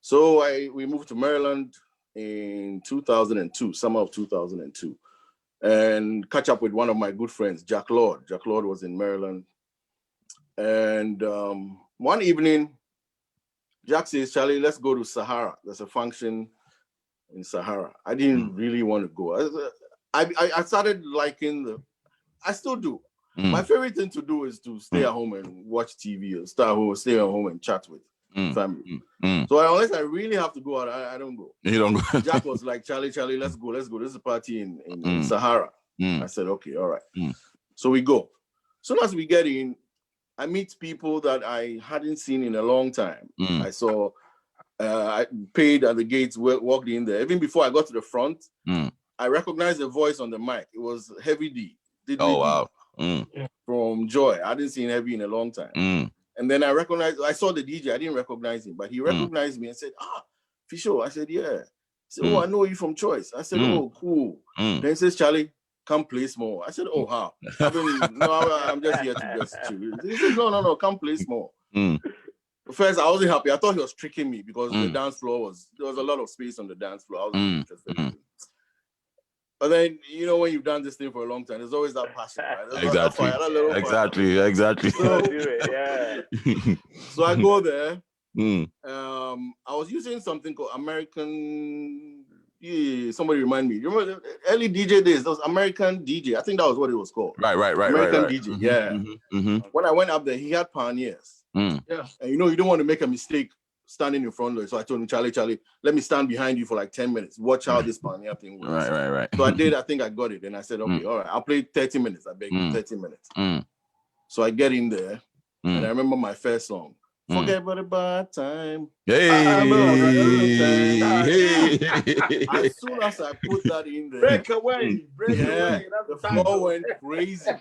So we moved to Maryland in 2002, summer of 2002, and catch up with one of my good friends, Jack Lord. Jack Lord was in Maryland, and one evening, Jack says, Charlie, let's go to Sahara. There's a function in Sahara. I didn't really want to go. I started liking I still do. My favorite thing to do is to stay at home and watch TV, or stay at home and chat with family. So unless I really have to go out, I don't go. You don't go. Jack was like, Charlie, let's go. This is a party in Sahara. I said, okay, all right. So we go. Soon as we get in, I meet people that I hadn't seen in a long time. I saw, I paid at the gates, walked in there. Even before I got to the front, I recognized the voice on the mic. It was Heavy D. Wow. From Joy. I didn't see Heavy in a long time. And then I saw the DJ. I didn't recognize him, but he recognized me and said, Fisho. I said, yeah. He said, I know you from Choice. I said, oh, cool. Then he says, Charlie, come play small. I said, oh, how? I'm just here to just chill. He said, no, come play small. First, I wasn't happy. I thought he was tricking me because the dance floor there was a lot of space on the dance floor. I wasn't interested. But then, when you've done this thing for a long time, there's always that passion, right? Exactly. So I go there. I was using something called American. Yeah, somebody remind me. You remember the early DJ days? Those American DJ. I think that was what it was called. Right. American DJ. Yeah. When I went up there, he had pioneers. Yeah. And you don't want to make a mistake standing in front of it. So I told him, Charlie, let me stand behind you for like 10 minutes. Watch how this pioneer thing works. Right. So I did. I think I got it. And I said, okay, all right, I'll play 30 minutes. I beg you, 30 minutes. So I get in there, and I remember my first song. Forget about the bad time. Hey. As soon as I put that in there, break away. The floor went crazy.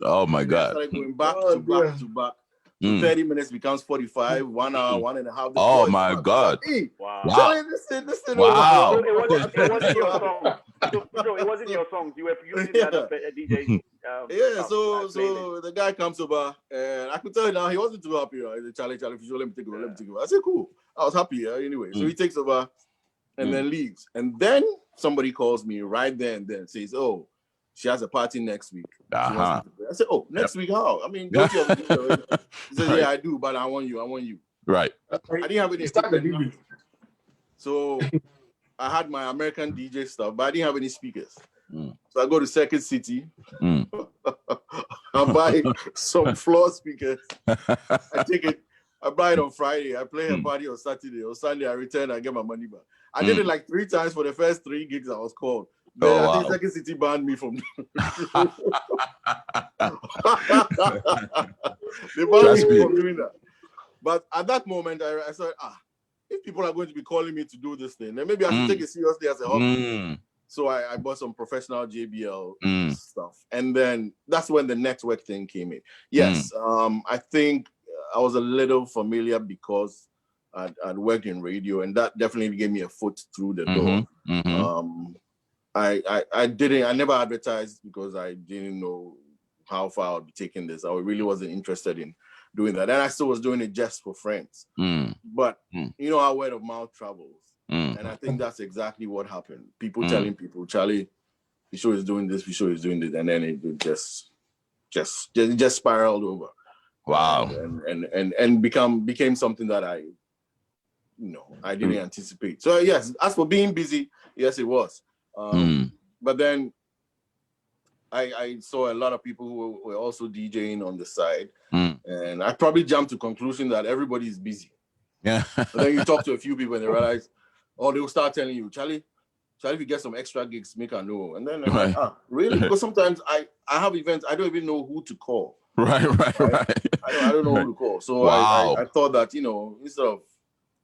Oh my God! I started going back to back. 30 minutes becomes 45, 1 hour, 1.5. Oh my God! Wow! Listen. Wow! It wasn't your song. It wasn't your songs. You were using the other DJ. So the guy comes over, and I could tell you now he wasn't too happy. He said, Charlie, Fisho, let me take over. I said, cool. I was happy anyway. So he takes over and then leaves. And then somebody calls me right there and then says, oh, she has a party next week. I said, oh, next week how? I mean, don't you have He said, yeah, I do, but I want you. Right. I didn't have any speakers. So I had my American DJ stuff, but I didn't have any speakers. So I go to Second City. I buy some floor speakers. I take it. I buy it on Friday. I play a party on Saturday. On Sunday, I return. I get my money back. I did it like 3 times for the first 3 gigs I was called. Then I think Second City banned me from. They banned me from doing that. But at that moment, I said, if people are going to be calling me to do this thing, then maybe I should take it seriously as a hobby. So I bought some professional JBL stuff. And then that's when the network thing came in. Yes, I think I was a little familiar because I'd worked in radio, and that definitely gave me a foot through the door. I never advertised because I didn't know how far I'd be taking this. I really wasn't interested in doing that. And I still was doing it just for friends. But you know how word of mouth travels. And I think that's exactly what happened. People telling people, Charlie, Fisho is doing this, Fisho is doing this, and then it just spiraled over. Wow. And became something that I didn't anticipate. So yes, as for being busy, yes, it was. But then I saw a lot of people who were also DJing on the side, and I probably jumped to conclusion that everybody is busy. Yeah. But then you talk to a few people and they realize, they'll start telling you, Charlie, if you get some extra gigs, make a know. And then I'm like, really? Because sometimes I have events, I don't even know who to call. Right. I don't know who to call. So I thought that, instead of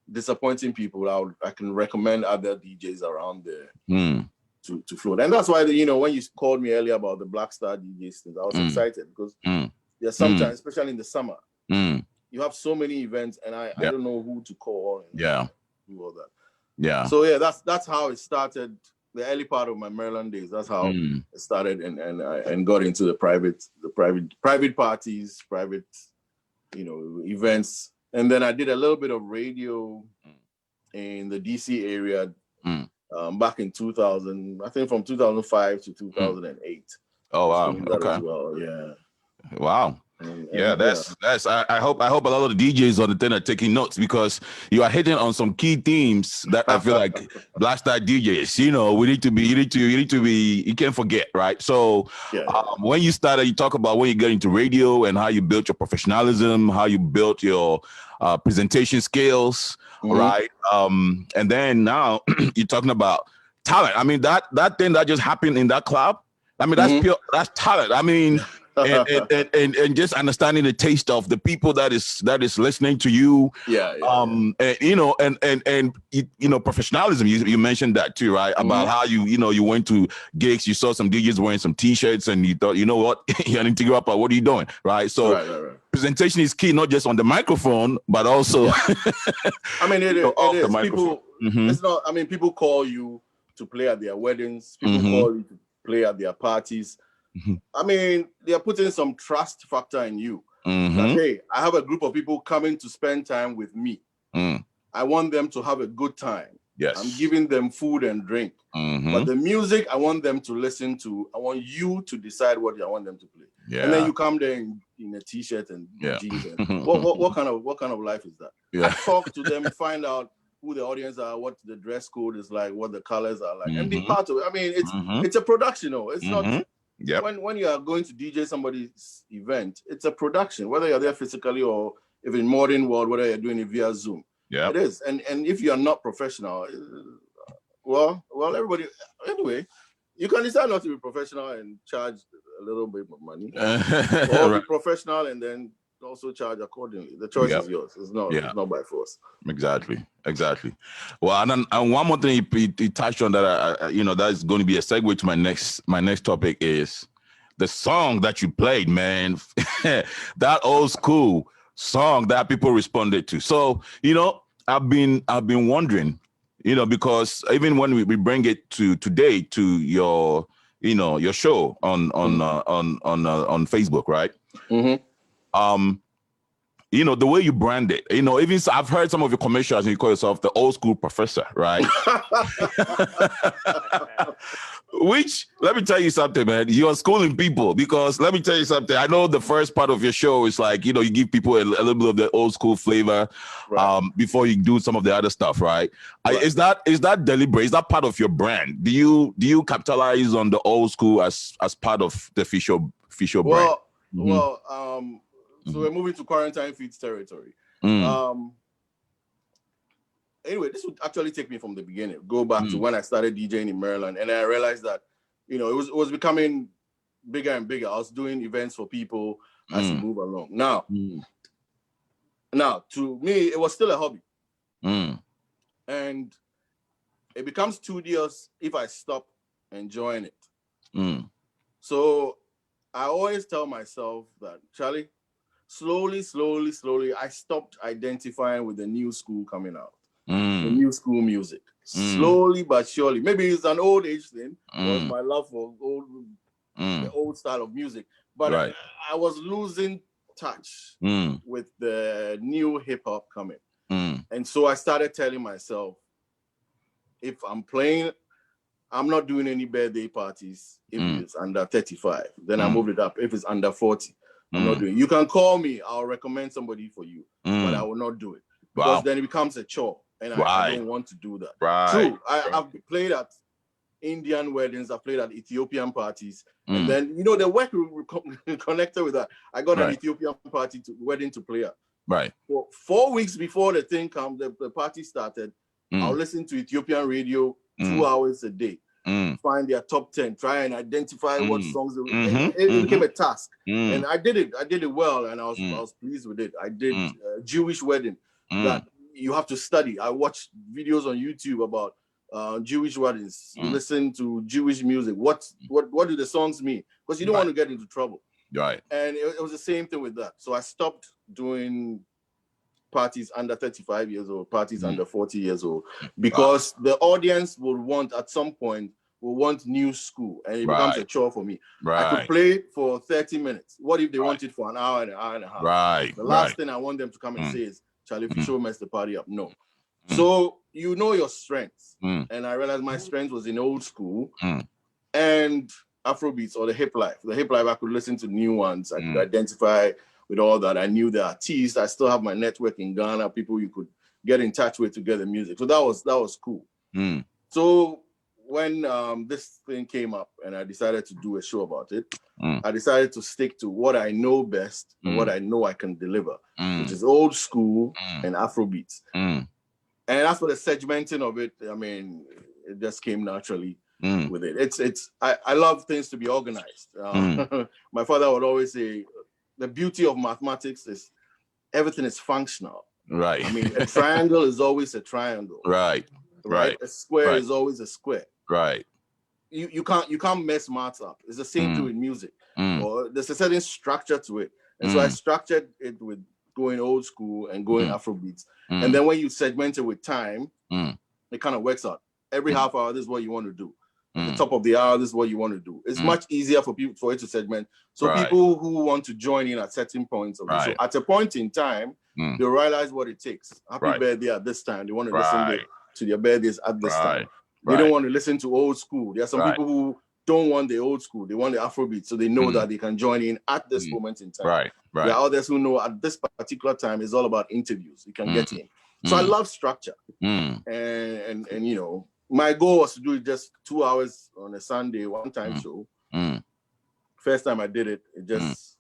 disappointing people, I can recommend other DJs around there to float. And that's why, when you called me earlier about the Blackstar DJ things, I was excited because sometimes, especially in the summer, you have so many events and I don't know who to call. And do all that. Yeah. So that's how it started. The early part of my Maryland days. That's how it started, and got into the private parties, private, events, and then I did a little bit of radio in the DC area back in 2000. I think from 2005 to 2008. Oh wow! Okay. As well. Yeah. Wow. That's. I hope a lot of the DJs on the thing are taking notes, because you are hitting on some key themes that I feel like Blackstar DJs. We need to be. You can't forget, right? So when you started, you talk about when you get into radio and how you built your professionalism, how you built your presentation skills, right? And then now you're talking about talent. I mean that thing that just happened in that club. I mean that's pure. That's talent. I mean. And just understanding the taste of the people that is listening to you, and professionalism. You mentioned that too, right? About how you went to gigs, you saw some DJs wearing some T-shirts, and you thought, you know what, you need to go up. What are you doing, right? So presentation is key, not just on the microphone, but also. I mean, it is. People, it's not. I mean, people call you to play at their weddings. People call you to play at their parties. I mean, they're putting some trust factor in you. That, hey, I have a group of people coming to spend time with me. I want them to have a good time. Yes. I'm giving them food and drink. But the music I want them to listen to, I want you to decide what I want them to play. Yeah. And then you come there in a t-shirt and jeans. And what kind of life is that? Yeah. I talk to them, find out who the audience are, what the dress code is like, what the colors are like, and be part of it. I mean, it's a production, it's not. Yep. When you are going to DJ somebody's event, it's a production, whether you're there physically or if in modern world, whether you're doing it via Zoom. Yeah, it is. And if you are not professional, well, everybody, anyway, you can decide not to be professional and charge a little bit more money, or be professional and then also charge accordingly. The choice is yours. It's not by force. Exactly. Well, and one more thing he touched on that that is going to be a segue to my next topic is the song that you played, man. That old school song that people responded to. So I've been wondering, because even when we bring it to today to your your show on Facebook, right? The way you brand it, even I've heard some of your commercials and you call yourself the old school professor, right? Which, let me tell you something, man, you're schooling people, because let me tell you something. I know the first part of your show is like, you give people a little bit of the old school flavor before you do some of the other stuff, right? Is that deliberate? Is that part of your brand? Do you capitalize on the old school as part of the Fisho brand? So we're moving to quarantine feeds territory. Anyway, this would actually take me from the beginning. Go back to when I started DJing in Maryland, and I realized that it was becoming bigger and bigger. I was doing events for people as we move along. Now, to me, it was still a hobby, and it becomes tedious if I stop enjoying it. So I always tell myself that, Charlie, slowly, I stopped identifying with the new school coming out. The new school music. Slowly but surely. Maybe it's an old age thing. It was my love for the old style of music. But I was losing touch with the new hip-hop coming. And so I started telling myself, if I'm playing, I'm not doing any birthday parties if it's under 35. Then I moved it up. If it's under 40, I'm not doing it. You can call me. I'll recommend somebody for you. But I will not do it. Because then it becomes a chore. And I don't want to do that. True. I've played at Indian weddings. I've played at Ethiopian parties. And then, the work connected with that. I got an Ethiopian wedding to play at. Right. For 4 weeks before the thing comes, the party started, I'll listen to Ethiopian radio 2 hours a day. Find their top 10, try and identify what songs it became a task. And I did it well, and I was pleased with it. I did a Jewish wedding that you have to study. I watched videos on YouTube about Jewish weddings. You listen to Jewish music. What do the songs mean? Because you don't want to get into trouble. Right. And it was the same thing with that. So I stopped doing parties under 35 years old, parties under 40 years old, because the audience will want, at some point, new school, and it becomes a chore for me. I could play for 30 minutes. What if they want it for an hour and a half? The last thing I want them to come and say is, Charlie Fisho messed the party up. No. So you know your strengths. And I realized my strength was in old school and Afrobeats, or the hiplife. The hiplife, I could listen to new ones. I could identify with all that. I knew the artists. I still have my network in Ghana, people you could get in touch with to get the music. So that was cool. So when this thing came up and I decided to do a show about it, I decided to stick to what I know best and what I know I can deliver, which is old school and Afrobeats. And as for the segmenting of it, I mean, it just came naturally with it. I love things to be organized. My father would always say, the beauty of mathematics is everything is functional. Right. I mean, a triangle is always a triangle. Right. A square is always a square. Right. You can't mess maths up. It's the same thing with music. Or there's a certain structure to it. And so I structured it with going old school and going Afrobeats. And then when you segment it with time, it kind of works out. Every half hour, this is what you want to do. At the top of the hour, this is what you want to do. It's much easier for it to segment. So people who want to join in at certain points of the show, at a point in time, they'll realize what it takes. Happy birthday at this time. They want to listen to their birthdays at this time. They don't want to listen to old school. There are some people who don't want the old school. They want the Afrobeat, so they know that they can join in at this moment in time. There are others who know at this particular time it's all about interviews. You can get in. So I love structure. And you know, my goal was to do just 2 hours on a Sunday, one-time show. First time I did it, it just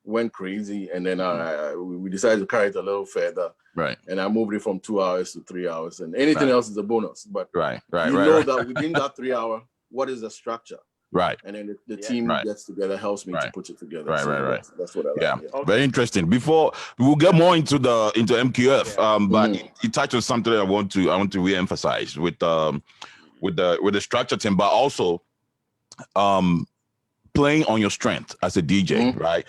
went crazy, and then we decided to carry it a little further. And I moved it from 2 hours to 3 hours, and anything else is a bonus. But you know that within that 3 hour, what is the structure? And then the team gets together, helps me to put it together. That's what I like. Very interesting. Before we'll get more into MQF, but you touched on something that I want to re-emphasize with the structure team, but also playing on your strength as a DJ, right?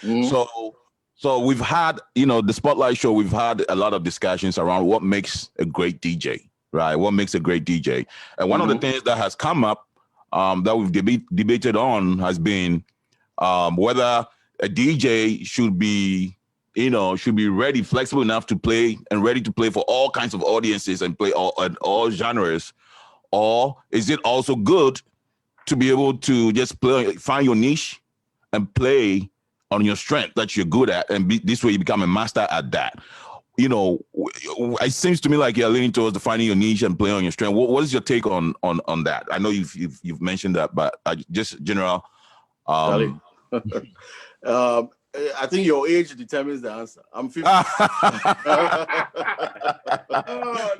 So we've had, you know, the Spotlight Show, we've had a lot of discussions around what makes a great DJ, right? What makes a great DJ? And one of the things that has come up that we've debated on has been whether a DJ should be ready, flexible enough to play and ready to play for all kinds of audiences and play all genres, or is it also good to be able to just find your niche and play on your strength that you're good at, and this way you become a master at that? You know, it seems to me like you're leaning towards finding your niche and playing on your strength. What is your take on that? I know you've mentioned that, but just general. I think your age determines the answer. I'm 50.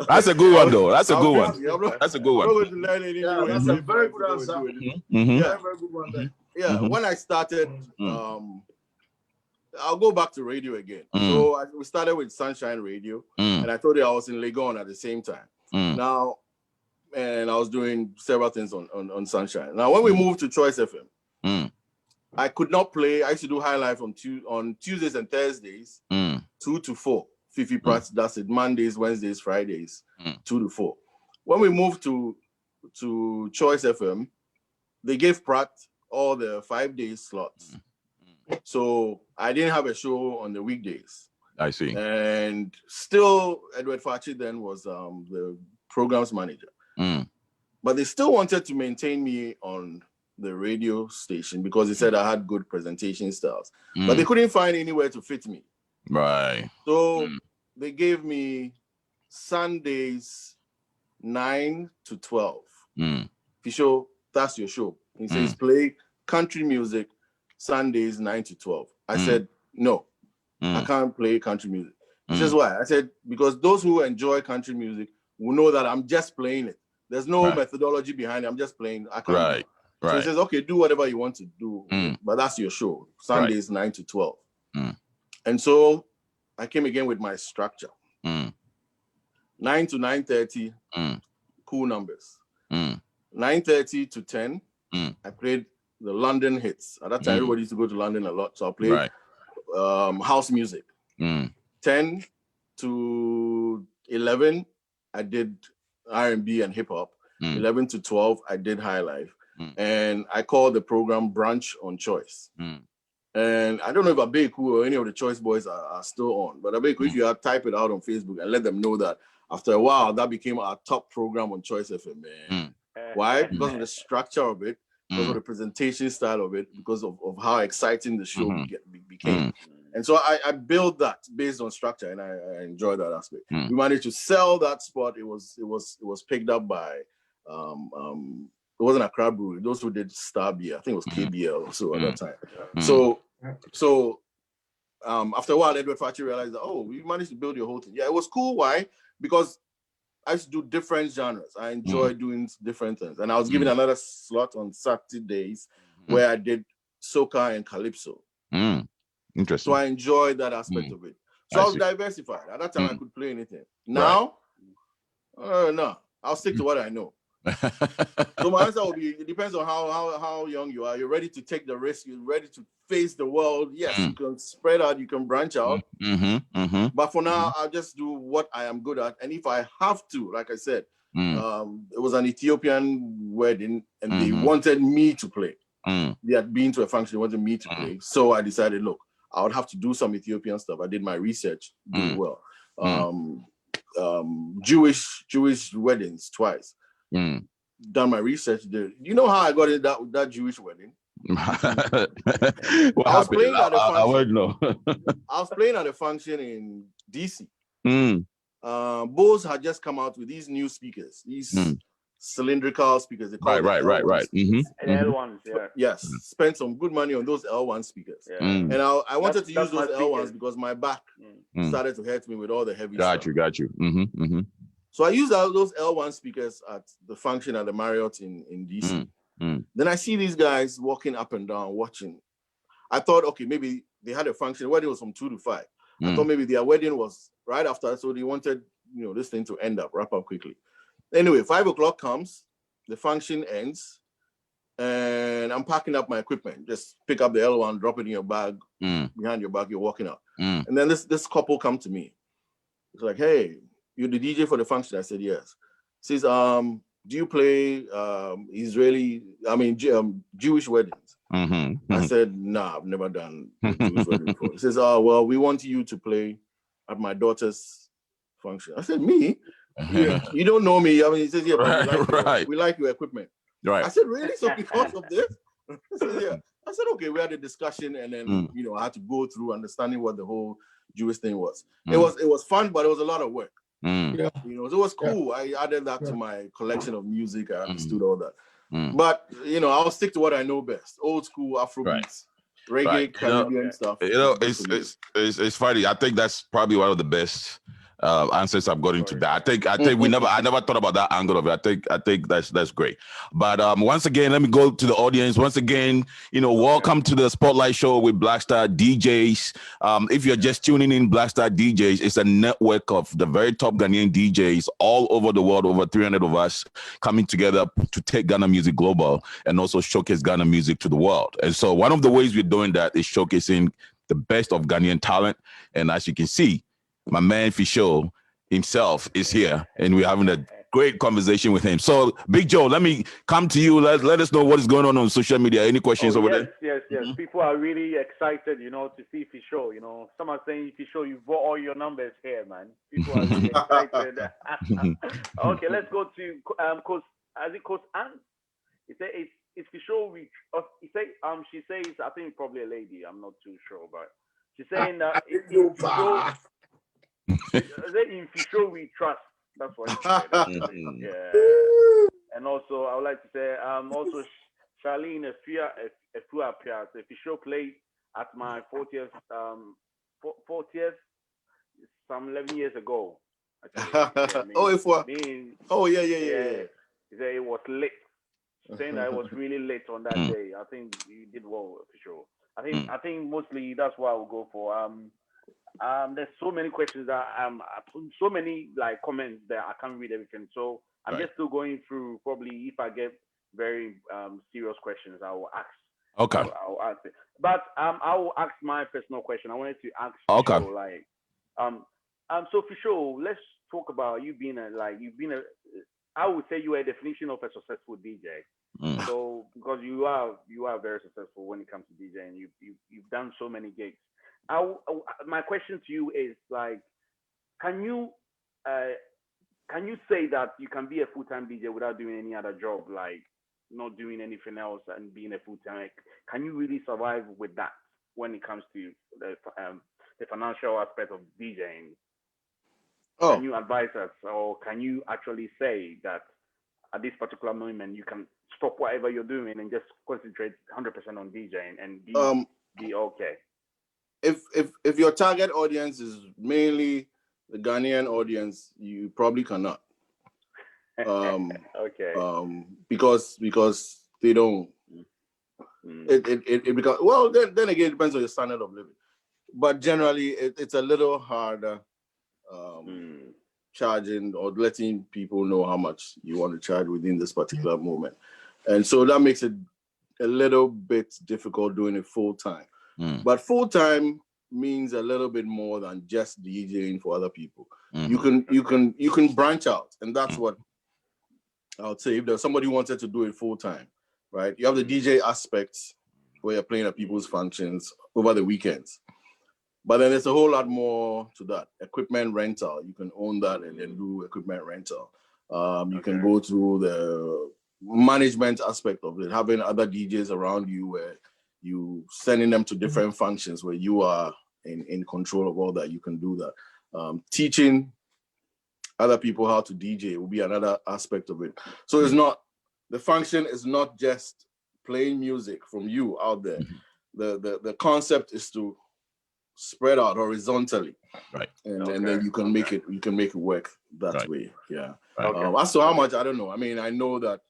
That's a good one, though. That's a good one. That's a good one. I'm going to learn it anyway. That's a very good answer. Very good one. When I started, I'll go back to radio again. So we started with Sunshine Radio, and I told you I was in Legon at the same time. Now, and I was doing several things on Sunshine. Now, when we moved to Choice FM, I could not play. I used to do High Life on Tuesdays and Thursdays, 2 to 4. Fifi Pratt, that's it. Mondays, Wednesdays, Fridays, 2 to 4. When we moved to Choice FM, they gave Pratt all the 5-day slots. So I didn't have a show on the weekdays. I see. And still, Edward Fachi then was the programs manager. But they still wanted to maintain me on the radio station because they said I had good presentation styles. But they couldn't find anywhere to fit me. So they gave me Sundays 9 to 12. Fisho, that's your show. He says play country music Sundays 9 to 12. I said, no, I can't play country music. He says, why? I said, because those who enjoy country music will know that I'm just playing it. There's no methodology behind it. I'm just playing. I can't. So he says, okay, do whatever you want to do, but that's your show. Sundays 9 to 12. And so I came again with my structure. 9 to 9:30, cool numbers. 9:30 to 10, I played the London hits. At that time, everybody used to go to London a lot, so I played house music. 10 to 11, I did R&B and hip hop. 11 to 12, I did High Life. And I called the program Brunch on Choice. And I don't know if Abeku or any of the Choice boys are still on, but Abeku, if you type it out on Facebook and let them know that after a while, that became our top program on Choice FM, man. Why? Because of the structure of it, because of the presentation style of it, because of how exciting the show became. And so I built that based on structure, and I enjoyed that aspect. We managed to sell that spot. It was picked up by it wasn't a crab brewery. Those who did Star Beer, I think it was KBL also at that time. So after a while, Edward Fachi realized that, oh, you managed to build your whole thing. Yeah, it was cool. Why? Because I used to do different genres. I enjoy doing different things. And I was given another slot on Saturdays where I did soca and calypso. Interesting. So I enjoyed that aspect of it. So I was diversified. At that time, I could play anything. Now, no, I'll stick to what I know. So my answer will be, it depends on how young you are. You're ready to take the risk. You're ready to face the world. Yes, you can spread out. You can branch out. But for now, I'll just do what I am good at. And if I have to, like I said, it was an Ethiopian wedding and they wanted me to play. They had been to a function. They wanted me to play. So I decided, look, I would have to do some Ethiopian stuff. I did my research, do well. Jewish weddings twice. Done my research. You know how I got in that Jewish wedding? I was playing at a function. I was playing at a function in DC. Bose had just come out with these new speakers, these cylindrical speakers. They call right. L1s, yeah. Yes, spent some good money on those L1 speakers. Yeah. And I wanted to use those L1s because my back started to hurt me with all the heavy stuff. Got you. So I used those L1 speakers at the function at the Marriott in DC. Then I see these guys walking up and down watching. I thought, okay, maybe they had a function. The wedding was from 2 to 5. I thought maybe their wedding was right after, so they wanted, this thing to wrap up quickly. Anyway, 5 o'clock comes, the function ends, and I'm packing up my equipment. Just pick up the L1, drop it in your bag, behind your back, you're walking out. And then this couple come to me. It's like, hey, you're the DJ for the function? I said, yes. Says, do you play Jewish weddings? I said, nah, I've never done Jewish wedding before. He says, well, we want you to play at my daughter's function. I said, me? Yeah, you don't know me. I mean, he says, yeah, but we like your equipment. Right. I said, really? So because of this? He said, yeah. I said, okay, we had a discussion, and then I had to go through understanding what the whole Jewish thing was. It was fun, but it was a lot of work. Yeah. So it was cool. I added that to my collection of music. I understood all that. But I'll stick to what I know best: old school afrobeats, reggae, Caribbean stuff. It's funny. I think that's probably one of the best answers I've got into that. I think I never thought about that angle of it. I think that's great. But once again, let me go to the audience. Once again, welcome to the Spotlight Show with Blackstar DJs. If you're just tuning in, Blackstar DJs is a network of the very top Ghanaian DJs all over the world, over 300 of us coming together to take Ghana music global and also showcase Ghana music to the world. And so one of the ways we're doing that is showcasing the best of Ghanaian talent. And as you can see, my man Fisho himself is here, and we're having a great conversation with him. So, Bigjoe, let me come to you. Let us know what is going on social media. Any questions over there? Yes. People are really excited, to see Fisho. Some are saying, Fisho, you bought all your numbers here, man. People are really excited. Okay, let's go to Coach Ann. He said it's Fisho. She says, I think probably a lady. I'm not too sure, but she's saying that in Fisho we trust. That's what she said. Yeah. And also, I would like to say, also Charlene Efua Piaz, Fisho played at my 40th, some 11 years ago. Efua. Yeah. He said it was late. Saying that it was really late on that day. I think you did well, Fisho. I think mostly that's what I will go for. There's so many questions that so many comments that I can't read everything. So I'm just still going through. Probably if I get very serious questions, I will ask. Okay. I'll ask it. But I will ask my personal question. I wanted to ask. Okay. Fisho, so Fisho, let's talk about you being I would say you are a definition of a successful DJ. So because you are very successful when it comes to DJing, you've done so many gigs. My question to you is can you say that you can be a full-time DJ without doing any other job, not doing anything else and being a full-time? Can you really survive with that when it comes to the financial aspect of DJing? Can you advise us, or can you actually say that at this particular moment you can stop whatever you're doing and just concentrate 100% on DJing and be okay? If your target audience is mainly the Ghanaian audience, you probably cannot. Okay. Because they don't. It becomes, well. Then again, it depends on your standard of living. But generally, it's a little harder charging or letting people know how much you want to charge within this particular moment, and so that makes it a little bit difficult doing it full time. But full time means a little bit more than just DJing for other people. You can branch out, and that's what I would say. If there's somebody who wanted to do it full time, right? You have the DJ aspects where you're playing at people's functions over the weekends. But then there's a whole lot more to that. Equipment rental, you can own that and then do equipment rental. You can go through the management aspect of it, having other DJs around you where you sending them to different functions where you are in control of all that. You can do that. Teaching other people how to DJ will be another aspect of it. So it's not, the function is not just playing music from you out there. The concept is to spread out horizontally, right? And then you can make it work that way. Yeah. As to how much, I don't know. I mean, I know that.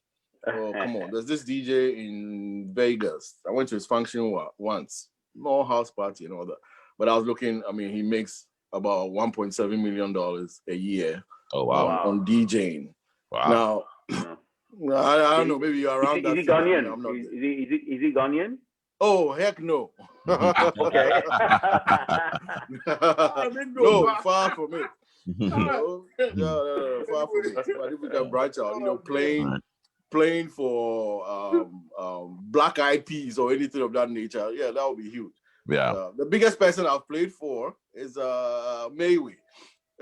Oh, come on! There's this DJ in Vegas. I went to his function once, small house party and all that. But I was looking. I mean, he makes about $1.7 million a year. Oh wow! On DJing. Wow. Now, I don't know. Maybe you're around that. Is he Ghanaian? Is he Ghanaian? Oh, heck no. Okay. No, far from it. No, far from it. But if we can branch out, playing for Black Eyed Peas or anything of that nature, yeah, that would be huge. Yeah. The biggest person I've played for is Mayway.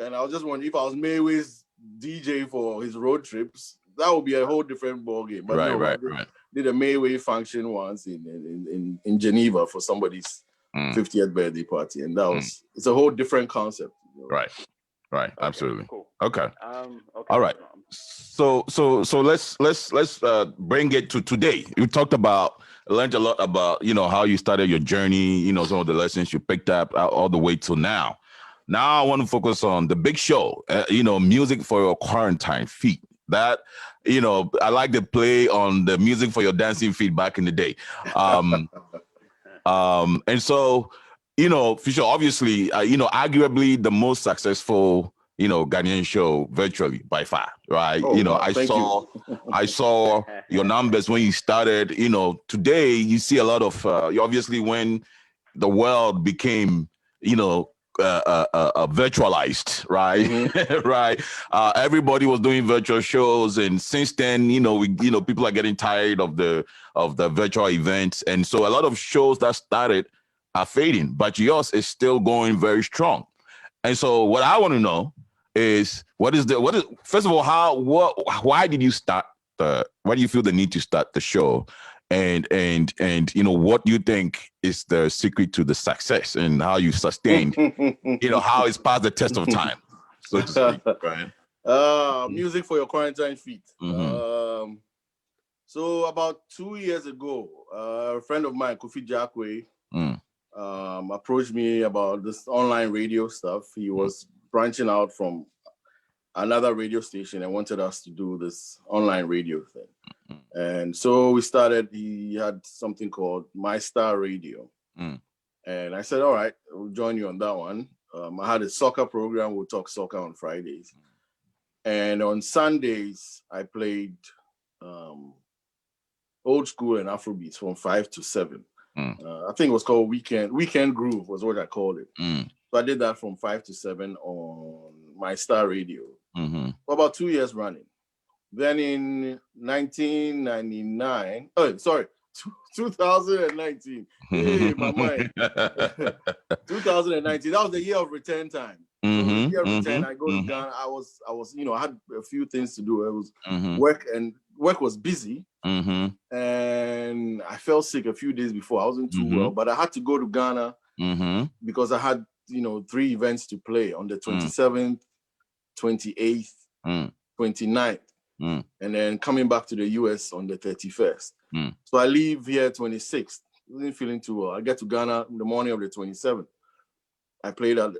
And I was just wondering if I was Mayway's DJ for his road trips, that would be a whole different ballgame. But right. Did a Mayway function once in Geneva for somebody's 50th birthday party, and that was it's a whole different concept. Right, absolutely. Cool. Okay. All right. So let's bring it to today. You learned a lot about how you started your journey. Some of the lessons you picked up all the way to now. Now I want to focus on the big show. Music for your quarantine feet. That, I like the play on the music for your dancing feet back in the day. And so, Fisho, obviously, arguably the most successful, Ghanaian show virtually by far, right? I saw your numbers when you started. Today you see a lot of, obviously when the world became, virtualized, right? Right. Everybody was doing virtual shows, and since then, people are getting tired of the virtual events, and so a lot of shows that started are fading, but yours is still going very strong. And so, what I want to know is first of all, why did you start why do you feel the need to start the show? And what do you think is the secret to the success and how you sustained, how it's passed the test of time, so to speak, right? Music for your quarantine feet. So about 2 years ago, a friend of mine, Kofi Jakwe, approached me about this online radio stuff. He was branching out from another radio station and wanted us to do this online radio thing. And so we started, he had something called My Star Radio. And I said, all right, we'll join you on that one. I had a soccer program. We'll talk soccer on Fridays. And on Sundays, I played old school and afrobeats from 5 to 7. I think it was called Weekend Groove was what I called it. So I did that from 5 to 7 on My Star Radio for about 2 years running. Then in 2019, hey, my mind. 2019, that was the year of return time. So the year of return, I go to Ghana. I was, I had a few things to do. It was work, and work was busy. And I fell sick a few days before. I wasn't too well, but I had to go to Ghana because I had, 3 events to play on the 27th, 28th, 29th. And then coming back to the US on the 31st. So I leave here 26th. Wasn't feeling too well. I get to Ghana in the morning of the 27th. I played at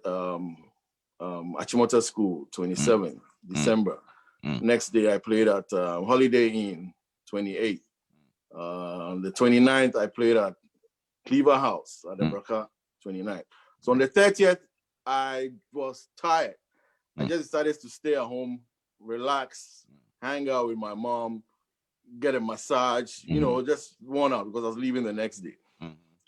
Achimota School, 27th December. Next day I played at Holiday Inn, 28th. On the 29th, I played at Cleaver House at the Braka, 29th. So on the 30th, I was tired. I just decided to stay at home, relax, hang out with my mom, get a massage, just worn out because I was leaving the next day.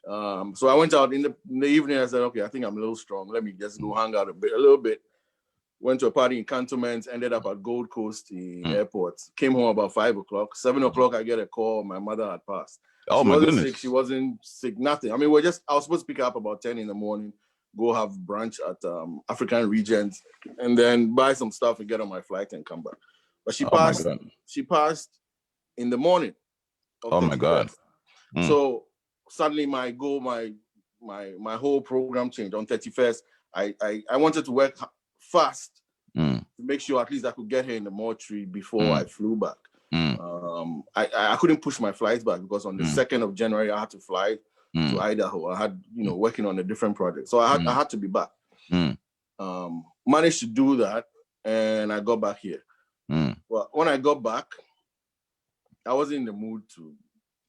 So I went out in the evening. I said, okay, I think I'm a little strong. Let me just go hang out a little bit. Went to a party in Cantonment, ended up at Gold Coast in airport. Came home about 5 o'clock. 7 o'clock, I get a call. My mother had passed. Oh, she my wasn't goodness. sick. She wasn't sick, nothing. I mean, I was supposed to pick her up about 10 in the morning, go have brunch at African Regents, and then buy some stuff and get on my flight and come back. But she passed. She passed in the morning. Oh my God! So suddenly my whole program changed on 31st. I wanted to work fast to make sure at least I could get her in the mortuary before I flew back. I couldn't push my flights back because on the 2nd of January I had to fly to Idaho. I had working on a different project, so I had to be back. Managed to do that, and I got back here. Well, when I got back, I wasn't in the mood to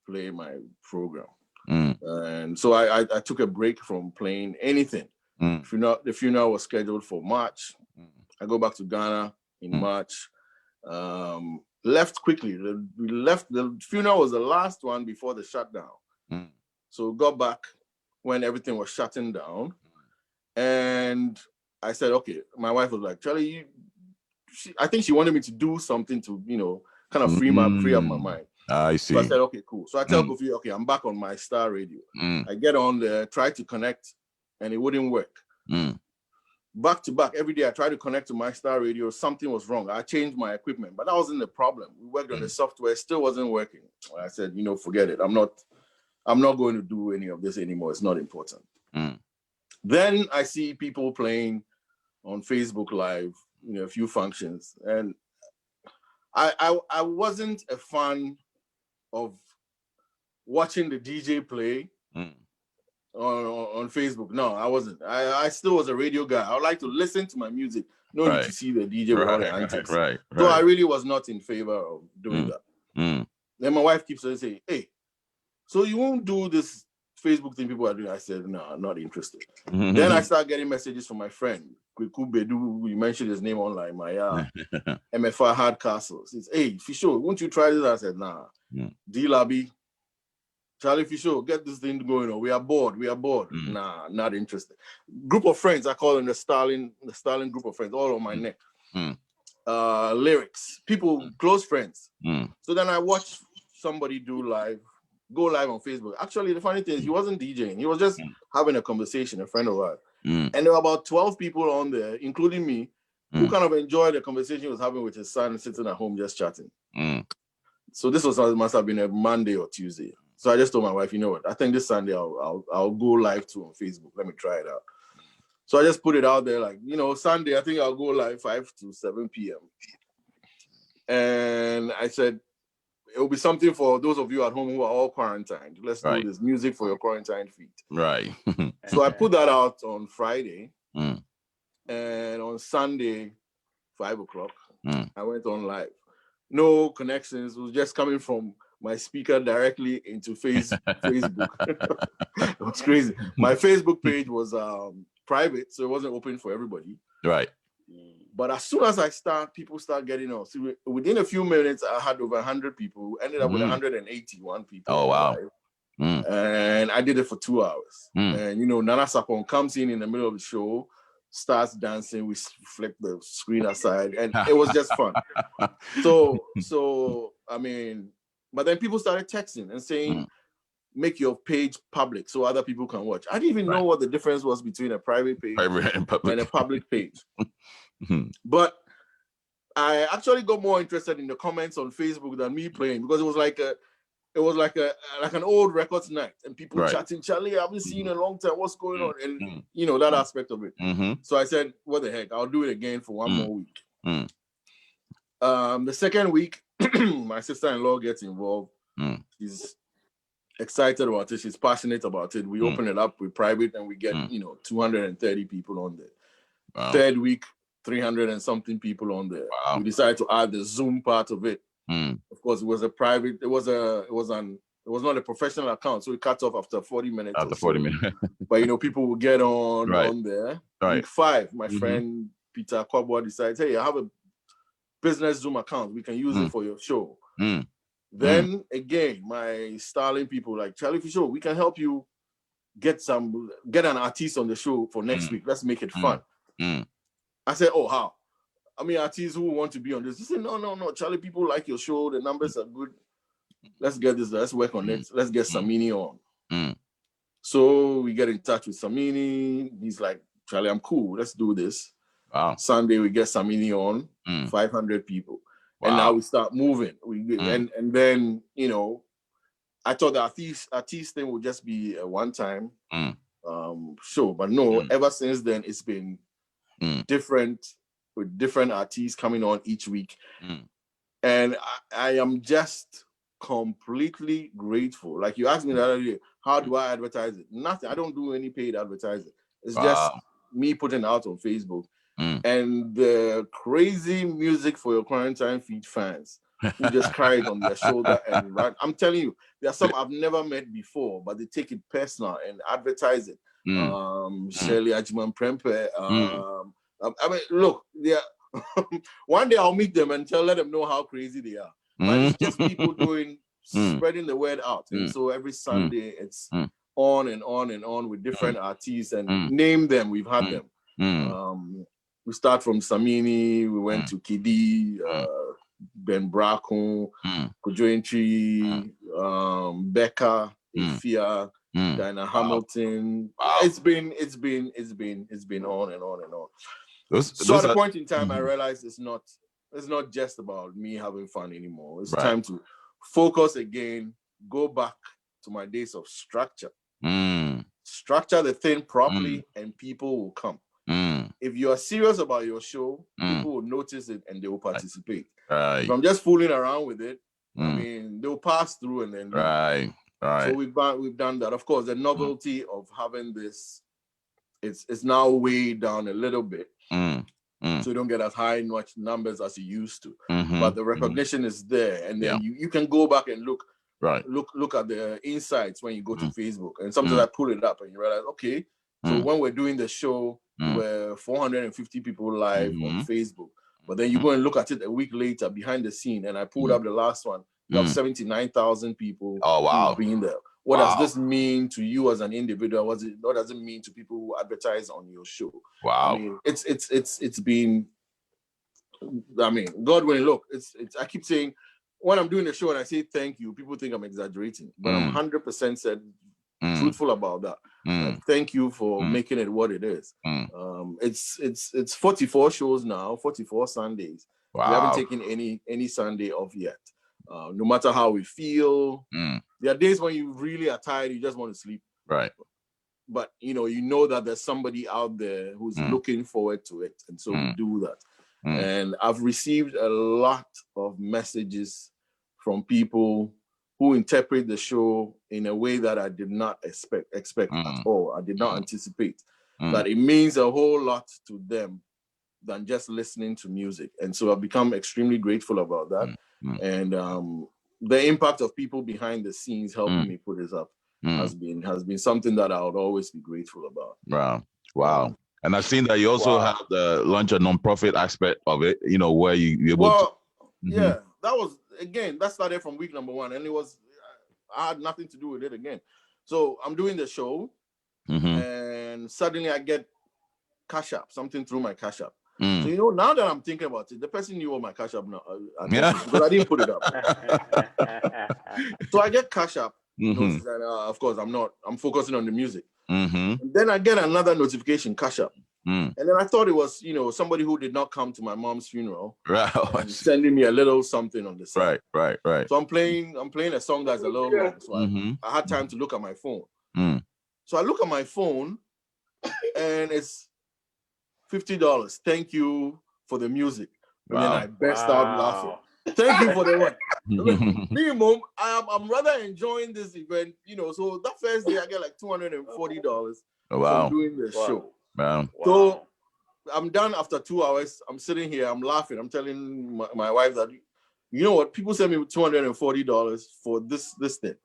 play my program, and so I took a break from playing anything. The funeral was scheduled for March. I go back to Ghana in March. Left quickly. We left. The funeral was the last one before the shutdown. So got back when everything was shutting down, and I said, okay. My wife was like, Charlie, I think she wanted me to do something to kind of free up my mind. I see. So I said, okay, cool. So I tell Kofi, okay, I'm back on my Star Radio. I get on there, try to connect, and it wouldn't work. Back to back, every day I tried to connect to my Star Radio. Something was wrong. I changed my equipment, but that wasn't the problem. We worked on the software, still wasn't working. I said, forget it. I'm not going to do any of this anymore. It's not important. Then I see people playing on Facebook Live, a few functions, and I wasn't a fan of watching the DJ play on Facebook. No, I wasn't. I still was a radio guy. I would like to listen to my music. No need to see the DJ with all the antics. So I really was not in favor of doing that. Then my wife keeps on saying, hey, so you won't do this Facebook thing people are doing? I said, no, I'm not interested. Then I started getting messages from my friend, Kweku Bedu, you mentioned his name online, my MFR Hardcastle. He says, hey, Fisho, won't you try this? I said, nah. D-Labi, Charlie Fisho, get this thing going on. We are bored. Nah, not interested. Group of friends, I call them the Stalin group of friends, all on my neck. Lyrics, people, close friends. So then I watched somebody go live on Facebook. Actually, the funny thing is he wasn't DJing. He was just having a conversation, a friend of ours. And there were about 12 people on there, including me, who kind of enjoyed the conversation he was having with his son, sitting at home just chatting. So this must have been a Monday or Tuesday. So I just told my wife, you know what? I think this Sunday I'll go live too on Facebook. Let me try it out. So I just put it out there like, Sunday, I think I'll go live 5 to 7 p.m. And I said, it will be something for those of you at home who are all quarantined. Let's do this music for your quarantine feet. Right. So I put that out on Friday. And on Sunday, 5 o'clock, I went on live. No connections. It was just coming from my speaker directly into Facebook. It was crazy. My Facebook page was private, so it wasn't open for everybody. Right. But as soon as people start getting on. So within a few minutes, I had over 100 people. Ended up with 181 people. Oh, wow. And I did it for 2 hours. And, Nana Sapon comes in the middle of the show, starts dancing. We flip the screen aside. And it was just fun. So, I mean, but then people started texting and saying, make your page public so other people can watch. I didn't even know what the difference was between a private page and a public page. But I actually got more interested in the comments on Facebook than me playing, because it was like an old records night and people chatting, Charlie, I haven't seen you in a long time, what's going on? And that aspect of it. So I said, what the heck, I'll do it again for one more week. The second week, my sister-in-law gets involved. She's excited about it, she's passionate about it. We open it up with private and we get 230 people on there. Third week, 300 and something people on there. We decided to add the Zoom part of it. Of course, it was a private. It was not a professional account, so it cut off after 40 minutes. After 40 minutes, but people will get on there. Week 5, my friend Peter Kwabwa decides, hey, I have a business Zoom account. We can use it for your show. Then again, my styling people like Charlie Fisho, we can help you get an artist on the show for next week. Let's make it fun. I said, oh, how? I mean, artists who want to be on this. He said, no, Charlie, people like your show. The numbers are good. Let's get this. Let's work on it. Let's get Samini on. So we get in touch with Samini. He's like, Charlie, I'm cool. Let's do this. Wow. Sunday we get Samini on, 500 people. Wow. And now we start moving. And then, you know, I thought the artist thing would just be a one-time show. But no, ever since then, it's been different, with different artists coming on each week. And I am just completely grateful. Like you asked me the other day, how do I advertise it? Nothing. I don't do any paid advertising. It's just me putting out on Facebook. And the crazy music for your quarantine feed fans who just carry it on their shoulder and run. I'm telling you, there are some I've never met before, but they take it personal and advertise it. Shirley Ajiman Prempe. I mean, look, one day I'll meet them and let them know how crazy they are. But it's just people spreading the word out. And so every Sunday it's on and on and on with different artists, and name them, we've had them. We start from Samini, we went to Kidi, Ben Braco, Kudjo and DJ, Becca, Ifia, Diana Hamilton. Wow. It's been on and on and on. So at a point in time, I realized it's not just about me having fun anymore. It's time to focus again, go back to my days of structure. Structure the thing properly, and people will come. If you are serious about your show, people will notice it and they will participate. If I'm just fooling around with it, I mean, they'll pass through and then Right. So we've done that. Of course, the novelty of having this, it's now way down a little bit. So you don't get as high much numbers as you used to. But the recognition is there, and then you can go back and look at the insights when you go to Facebook. And sometimes I pull it up and you realize, okay, so when we're doing the show, we're 450 people live on Facebook. But then you go and look at it a week later behind the scene, and I pulled up the last one. You have 79,000 people being there. What does this mean to you as an individual? What does it mean to people who advertise on your show? Wow. I mean, it's been, I mean, God willing, look, I keep saying, when I'm doing the show and I say thank you, people think I'm exaggerating, but I'm 100% said truthful about that. Thank you for making it what it is. It's 44 shows now, 44 Sundays. Wow. We haven't taken any Sunday off yet. No matter how we feel, there are days when you really are tired, you just want to sleep. Right. But you know that there's somebody out there who's looking forward to it, and so we do that. And I've received a lot of messages from people who interpret the show in a way that I did not expect at all. I did not anticipate that it means a whole lot to them than just listening to music. And so I've become extremely grateful about that. And the impact of people behind the scenes helping me put this up has been something that I would always be grateful about. Wow. And I've seen that you also have the launch a non-profit aspect of it, where you're able to. Yeah, that started from week number 1, and I had nothing to do with it again. So I'm doing the show, and suddenly I get Cash App, something through my Cash App. So, now that I'm thinking about it, the person knew what my Cash App now, because I didn't put it up. So I get Cash App, notice that, of course, I'm focusing on the music. And then I get another notification, Cash App. And then I thought it was, somebody who did not come to my mom's funeral, sending me a little something on the side. Right. So I'm playing a song that's a little long, so I had time to look at my phone. So I look at my phone, and it's $50. Thank you for the music. And then I burst out laughing. Thank you for the one. Minimum, I'm rather enjoying this event, so that first day I get like $240 from doing the show. Wow. So I'm done after 2 hours. I'm sitting here, I'm laughing. I'm telling my wife that, you know what, people send me $240 for this thing.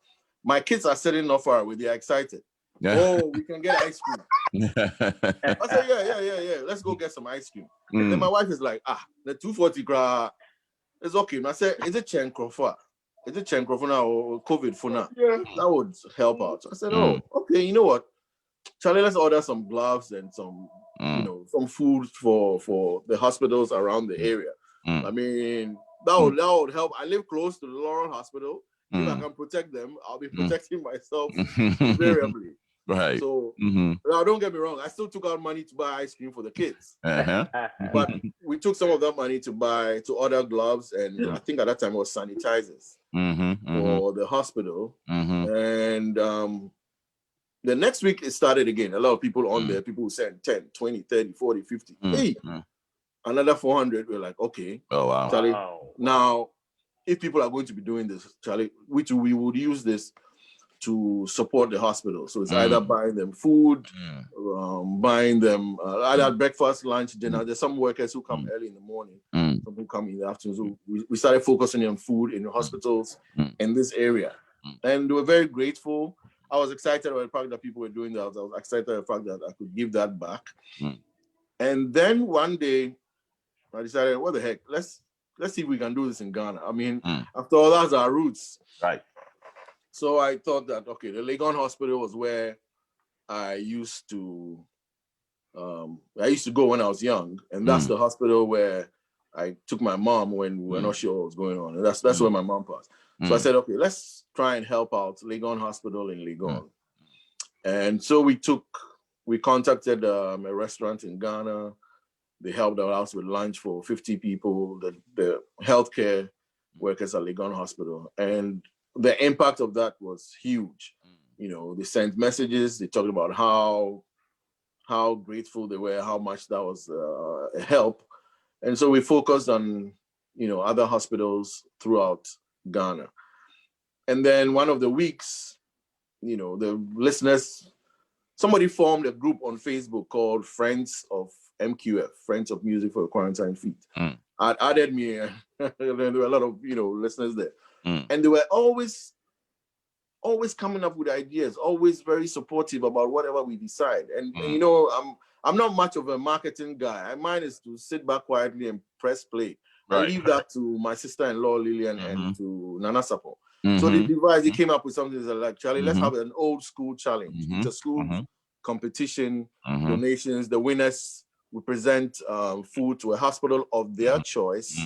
My kids are sitting not far away. They're excited. Oh, we can get ice cream. I said, yeah. Let's go get some ice cream. Then my wife is like, the 240 gra, it's okay. And I said, is it Chenkro for? Is it Chenkro for now or COVID for now? Yeah. That would help out. So I said, oh, okay, you know what? Charlie, let's order some gloves and some, some food for the hospitals around the area. I mean, that would help. I live close to the Laurel Hospital. If I can protect them, I'll be protecting myself invariably. Right. So now, don't get me wrong. I still took out money to buy ice cream for the kids. But we took some of that money to order gloves, and I think at that time it was sanitizers for the hospital. And the next week it started again. A lot of people on there, people who sent 10, 20, 30, 40, 50. Hey, another 400. We're like, okay. Oh, wow. Charlie, now, if people are going to be doing this, Charlie, we would use this to support the hospital. So it's either buying them food, buying them either breakfast, lunch, dinner. There's some workers who come early in the morning, some who come in the afternoon. So we started focusing on food in the hospitals in this area. And they were very grateful. I was excited about the fact that people were doing that. I was excited about the fact that I could give that back. And then one day, I decided, what the heck, let's see if we can do this in Ghana. I mean, after all, that's our roots. Right. So I thought that, okay, the Legon Hospital was where I used to go when I was young. And that's the hospital where I took my mom when we were not sure what was going on. And that's where my mom passed. So I said, okay, let's try and help out Legon Hospital in Legon. And so we contacted a restaurant in Ghana. They helped us with lunch for 50 people, the healthcare workers at Legon Hospital. And the impact of that was huge. You know, they sent messages, they talked about how grateful they were, how much that was a help. And so we focused on, you know, other hospitals throughout Ghana. And then one of the weeks, you know, the listeners, somebody formed a group on Facebook called Friends of MQF, Friends of Music for Quarantine Feet. Added me, and there were a lot of, you know, listeners there. And they were always coming up with ideas, always very supportive about whatever we decide. And you know, I'm not much of a marketing guy. Mine is to sit back quietly and press play. I leave that to my sister-in-law Lillian and to Nana Sapo. So they came up with something that's like, Charlie, let's have an old school challenge. It's a school competition, donations. The winners will present food to a hospital of their choice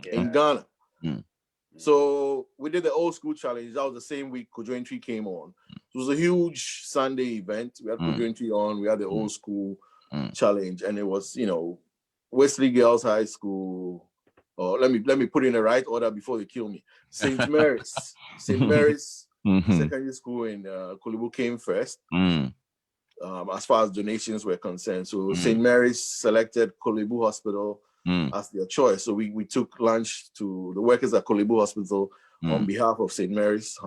in Ghana. So we did the old school challenge. That was the same week Kudjo and DJ came on. It was a huge Sunday event. We had Kudjo and DJ on. We had the old school challenge, and it was, you know, Wesley Girls High School. Or let me put in the right order before they kill me. St. Mary's Secondary School in Kolebu came first. As far as donations were concerned. So St. Mary's selected Kolebu Hospital as their choice. So we took lunch to the workers at Kolebu Hospital on behalf of St. Mary's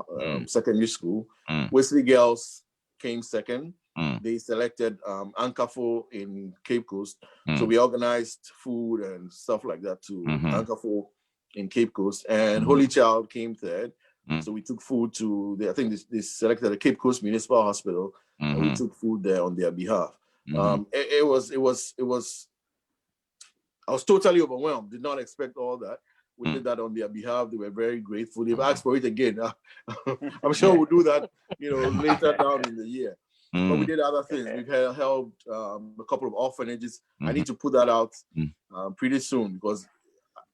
Secondary School. Wesley Girls came second. They selected Ankafo in Cape Coast. So we organized food and stuff like that to Ankafo in Cape Coast. And Holy Child came third. So we took food to, I think they selected the Cape Coast Municipal Hospital. And we took food there on their behalf. It was, I was totally overwhelmed. Did not expect all that. We did that on their behalf. They were very grateful. They've asked for it again. I'm sure we'll do that, you know, later down in the year. But we did other things. We've helped a couple of orphanages. I need to put that out pretty soon because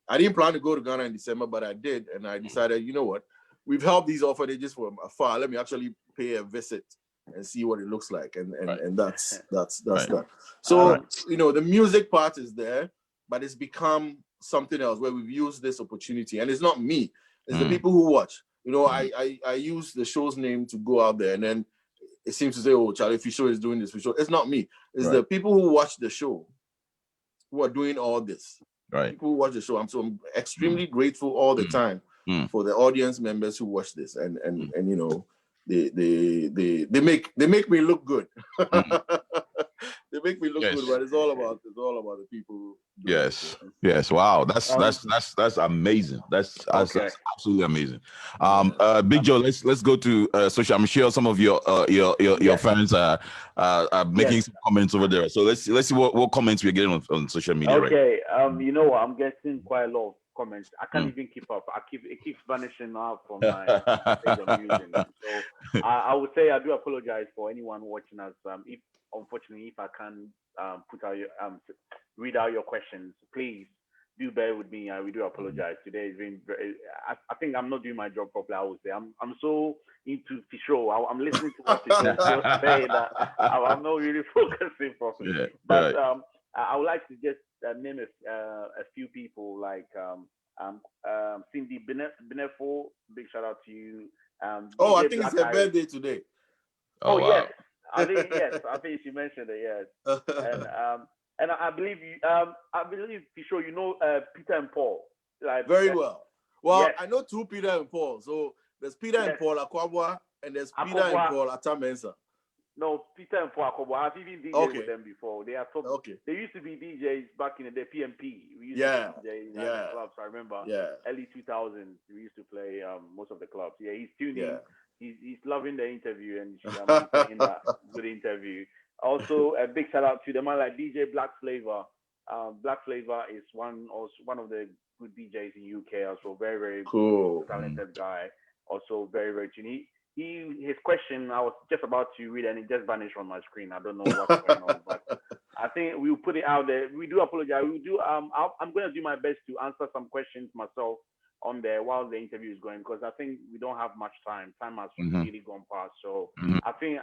I didn't plan to go to Ghana in December, but I did. And I decided, you know what? We've helped these orphanages from afar. Let me actually pay a visit and see what it looks like. And that's that. So, you know, the music part is there, but it's become something else where we've used this opportunity. And it's not me. It's the people who watch. You know, I use the show's name to go out there and then it seems to say, oh, Charlie Fisho is doing this. It's not me. It's the people who watch the show who are doing all this. People who watch the show. I'm extremely grateful all the time for the audience members who watch this. And you know, they make me look good. They make me look good, but it's all about the people. Yes. Wow, that's amazing. That's absolutely amazing. Bigjoe, let's go to social. I'm sure some of your fans are making some comments over there. So let's see what comments we're getting on social media. Okay, you know what? I'm getting quite a lot of comments. I can't even keep up. It keeps vanishing out from my page I'm using. So I would say I do apologize for anyone watching us. If I can put out your read out your questions, please do bear with me. We do apologize. Today has been. I think I'm not doing my job properly. I would say I'm so into Fisho. I'm listening to what Fisho is saying that I'm not really focusing properly. Yeah, but right. I would like to just name a few people like Cindy Benefo. Big shout out to you. Oh, DJ I think it's her birthday today. Oh, wow. yes. I think she mentioned it. Yes. And I believe Fisho, you know Peter and Paul. Like, very well. Well, yes. I know two Peter and Paul. So there's Peter and Paul Akwabwa, and there's Peter and Paul Atamensa. No, Peter and Paul Akwabwa. I've even DJed with them before. They are They used to be DJs back in the day, PMP. We used to DJ in the clubs. I remember early 2000s. We used to play most of the clubs. Yeah, he's tuning. Yeah. He's loving the interview and in that good interview. Also, a big shout out to the man like DJ Black Flavor. Black Flavor is one of the good DJs in UK. Also, very very cool, talented guy. Also, very very unique. His question I was just about to read and it just vanished on my screen. I don't know what's going on, but I think we'll put it out there. We do apologize. We do. I'm going to do my best to answer some questions myself on there while the interview is going, because I think we don't have much time. Time has really gone past. So I think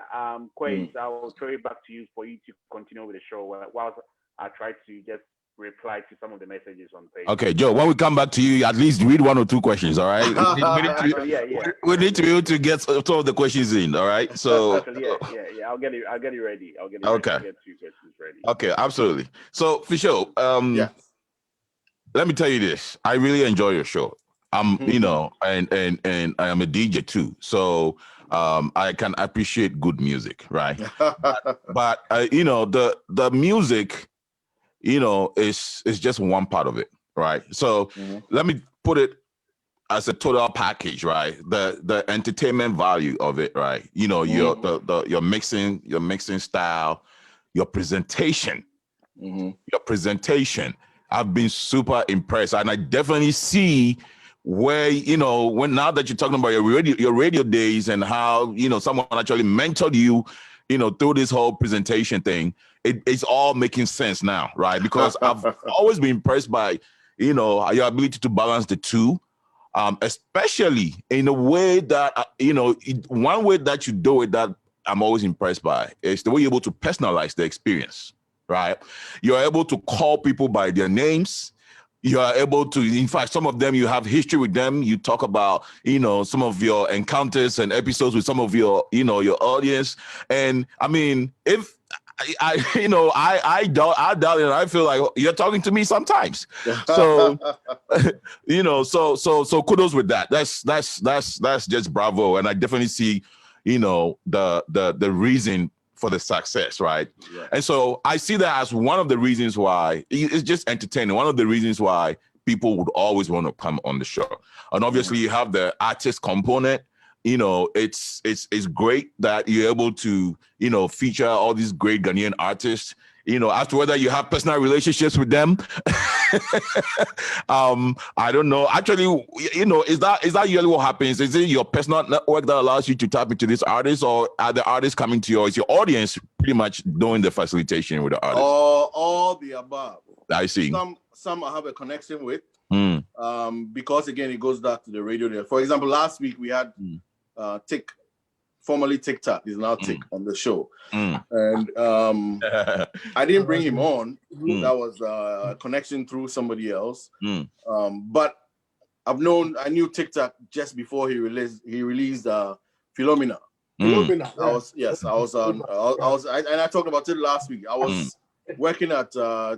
Kweks, I will throw it back to you for you to continue with the show while I try to just reply to some of the messages on Facebook. Okay, Joe, when we come back to you, at least read one or two questions, all right? We need to be able to get some of the questions in, all right? So I'll get it ready. I'll get two questions ready. Okay, absolutely. So Fisho, let me tell you this. I really enjoy your show. You know, and I am a DJ too. So I can appreciate good music, right? but you know, the music, you know, is just one part of it, right? So let me put it as a total package, right? The entertainment value of it, right? You know, your mixing style, your presentation, I've been super impressed, and I definitely see where, you know, now that you're talking about your radio days and how, you know, someone actually mentored you, you know, through this whole presentation thing, it's all making sense now, right? Because I've always been impressed by, you know, your ability to balance the two, especially in a way that, you know, one way that you do it that I'm always impressed by is the way you're able to personalize the experience, right? You're able to call people by their names. You are able to, in fact, some of them, you have history with them. You talk about, you know, some of your encounters and episodes with some of your, you know, your audience. And I mean, if I doubt it. I feel like you're talking to me sometimes. So, you know, so kudos with that. That's just bravo. And I definitely see, you know, the reason for the success, right? Yeah. And so I see that as one of the reasons why it's just entertaining. One of the reasons why people would always want to come on the show. And obviously you have the artist component. You know, it's great that you're able to, you know, feature all these great Ghanaian artists. You know, as to whether you have personal relationships with them, I don't know. Actually, you know, is that usually what happens? Is it your personal network that allows you to tap into these artists, or are the artists coming to you? Or is your audience pretty much doing the facilitation with the artists? All the above. I see. Some I have a connection with, because again, it goes back to the radio there. For example, last week we had Tick, formerly TikTok, is now Tick on the show. And I didn't bring him on. That was a connection through somebody else. But I knew TikTok just before he released Philomena. Philomena. I talked about it last week. I was working at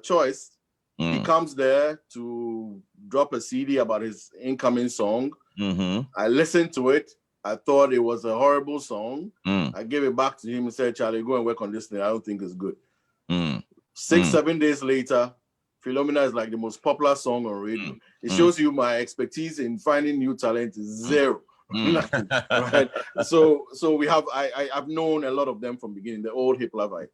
Choice. He comes there to drop a CD about his incoming song. I listened to it. I thought it was a horrible song. I gave it back to him and said, Charlie, go and work on this thing. I don't think it's good. 6-7 days later, Philomena is like the most popular song on radio. It shows you my expertise in finding new talent is zero. Right? So I've known a lot of them from the beginning, the old hiplife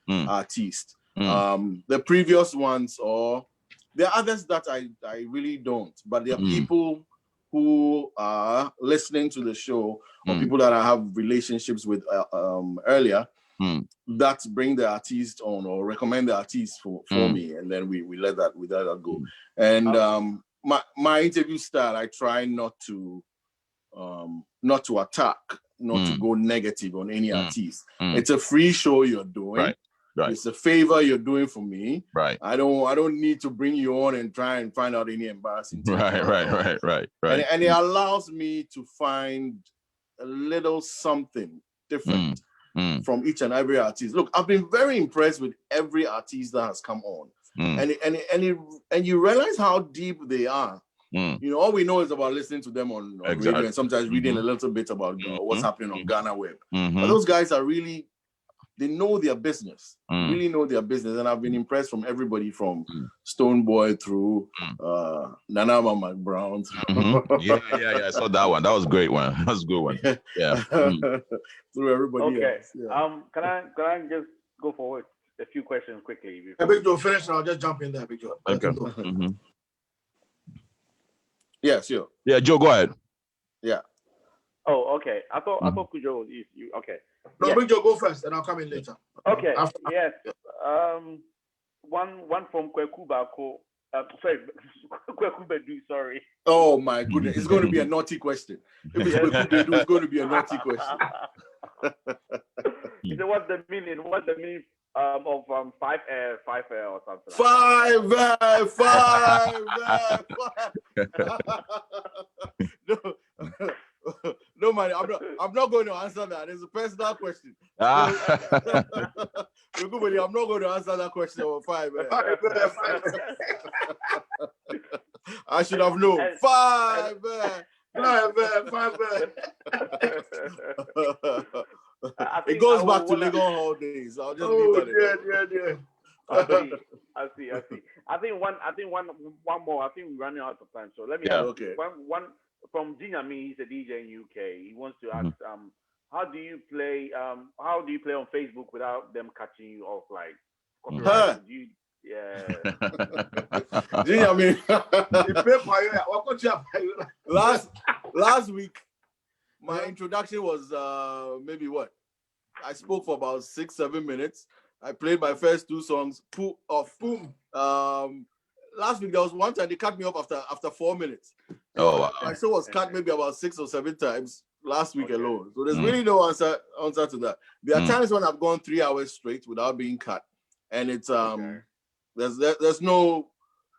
artists. The previous ones, or there are others that I really don't, but there are people who are listening to the show, or people that I have relationships with earlier, that bring the artist on or recommend the artist for me, and then we let that go. And my interview style, I try not to attack, not to go negative on any artist. It's a free show you're doing. Right. It's a favor you're doing for me. Right. I don't need to bring you on and try and find out any embarrassing things. Right. And it allows me to find a little something different from each and every artist. Look, I've been very impressed with every artist that has come on. And you realize how deep they are. You know, all we know is about listening to them on radio and sometimes reading a little bit about what's happening on Ghana Web. But those guys are really, they know their business, really know their business. And I've been impressed from everybody from Stone Boy through Nana Mama Brown. Yeah, I saw that one. That was a great one. That was a good one. Yeah. Through everybody else. Yeah. Can I just go forward a few questions quickly? Bigjoe, finish and I'll just jump in there, Bigjoe. Okay. Yeah, sure. Yeah, Joe, go ahead. Yeah. Oh, okay. I thought Kudjo, you okay. No, yes. Bigjoe, go first, and I'll come in later. Okay. Yes. One from Kwekubako. Sorry, Kwekubedu. Sorry. Oh my goodness, it's going to be a naughty question. If it's Kwekubedu, it's going to be a naughty question. So what's the meaning? What's the meaning of 5 air or something? 5 No, man, I'm not going to answer that. It's a personal question. I'm not going to answer that question about 5. I should have known. 5. It goes back to Legon Hall days. I'll just leave that. I see. I think one more. I think we're running out of time. So let me ask one from Jinyami. He's a DJ in UK. He wants to ask, how do you play on Facebook without them catching you off, like copyright? Jinyami. Last week, my introduction was maybe what? I spoke for about 6-7 minutes. I played my first 2 songs. Boom. Last week there was one time they cut me off after 4 minutes. Oh, wow. My show was cut maybe about 6 or 7 times last week alone. So there's really no answer to that. There are times when I've gone 3 hours straight without being cut, and it's there's no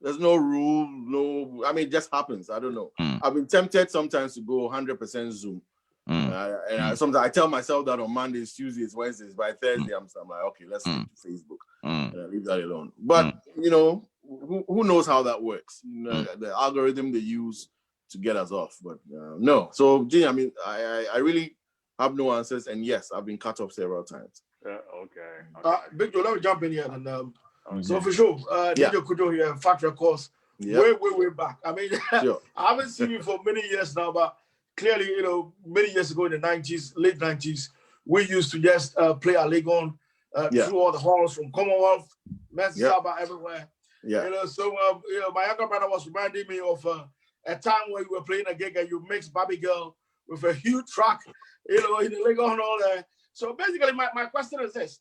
rule, no. I mean, it just happens. I don't know. I've been tempted sometimes to go 100% Zoom. Sometimes I tell myself that on Mondays, Tuesdays, Wednesdays. By Thursday, I'm like, okay, let's stick to Facebook and leave that alone. But you know, who knows how that works? You know, the algorithm they use to get us off. But no. So, Gene, I mean, I really have no answers. And yes, I've been cut off several times. Okay. Bigjoe, let me jump in here. And so for sure, DJ Kudjo here, Fat Records, way back. I mean, I haven't seen you for many years now, but clearly, you know, many years ago in the 90s, late 90s, we used to just play our Legon through all the halls from Commonwealth, Messaba, everywhere. Yeah. You know, so you know, my younger brother was reminding me of a time where you were playing a gig and you mixed Barbie Girl with a huge track, you know, in the Legon and all that. So basically, my question is this: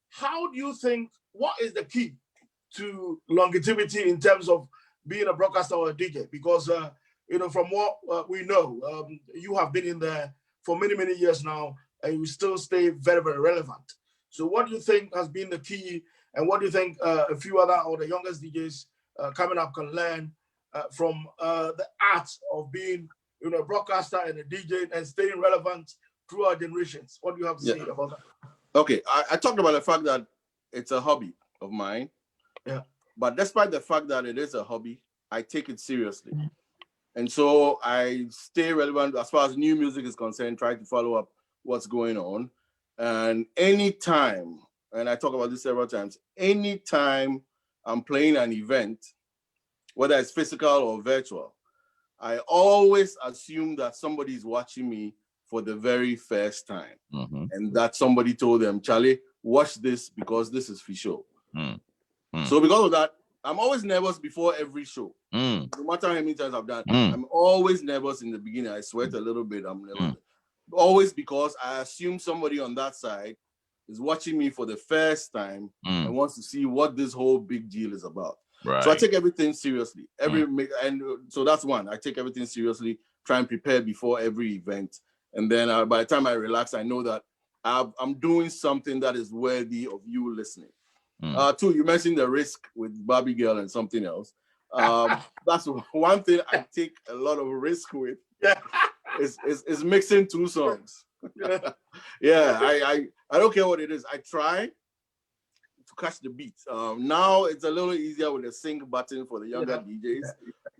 how do you think? What is the key to longevity in terms of being a broadcaster or a DJ? Because you know, from what we know, you have been in there for many years now, and you still stay very relevant. So, what do you think has been the key, and what do you think a few other or the youngest DJs coming up can learn from the art of being, you know, a broadcaster and a DJ and staying relevant throughout generations? What do you have to say about that? Okay, I talked about the fact that it's a hobby of mine. Yeah. But despite the fact that it is a hobby, I take it seriously. And so I stay relevant as far as new music is concerned, try to follow up what's going on. And anytime, and I talk about this several times, anytime I'm playing an event, whether it's physical or virtual, I always assume that somebody is watching me for the very first time. And that somebody told them, Charlie, watch this because this is Fisho. So because of that, I'm always nervous before every show. No matter how many times I've done, I'm always nervous in the beginning. I sweat a little bit. I'm nervous. Always because I assume somebody on that side is watching me for the first time and wants to see what this whole big deal is about. Right. So I take everything seriously. And so that's one. I take everything seriously, try and prepare before every event. And then by the time I relax, I know that I'm doing something that is worthy of you listening. Two, you mentioned the risk with Barbie Girl and something else. That's one thing I take a lot of risk with. Is mixing two songs. I don't care what it is. I try to catch the beat. Now it's a little easier with the sync button for the younger DJs,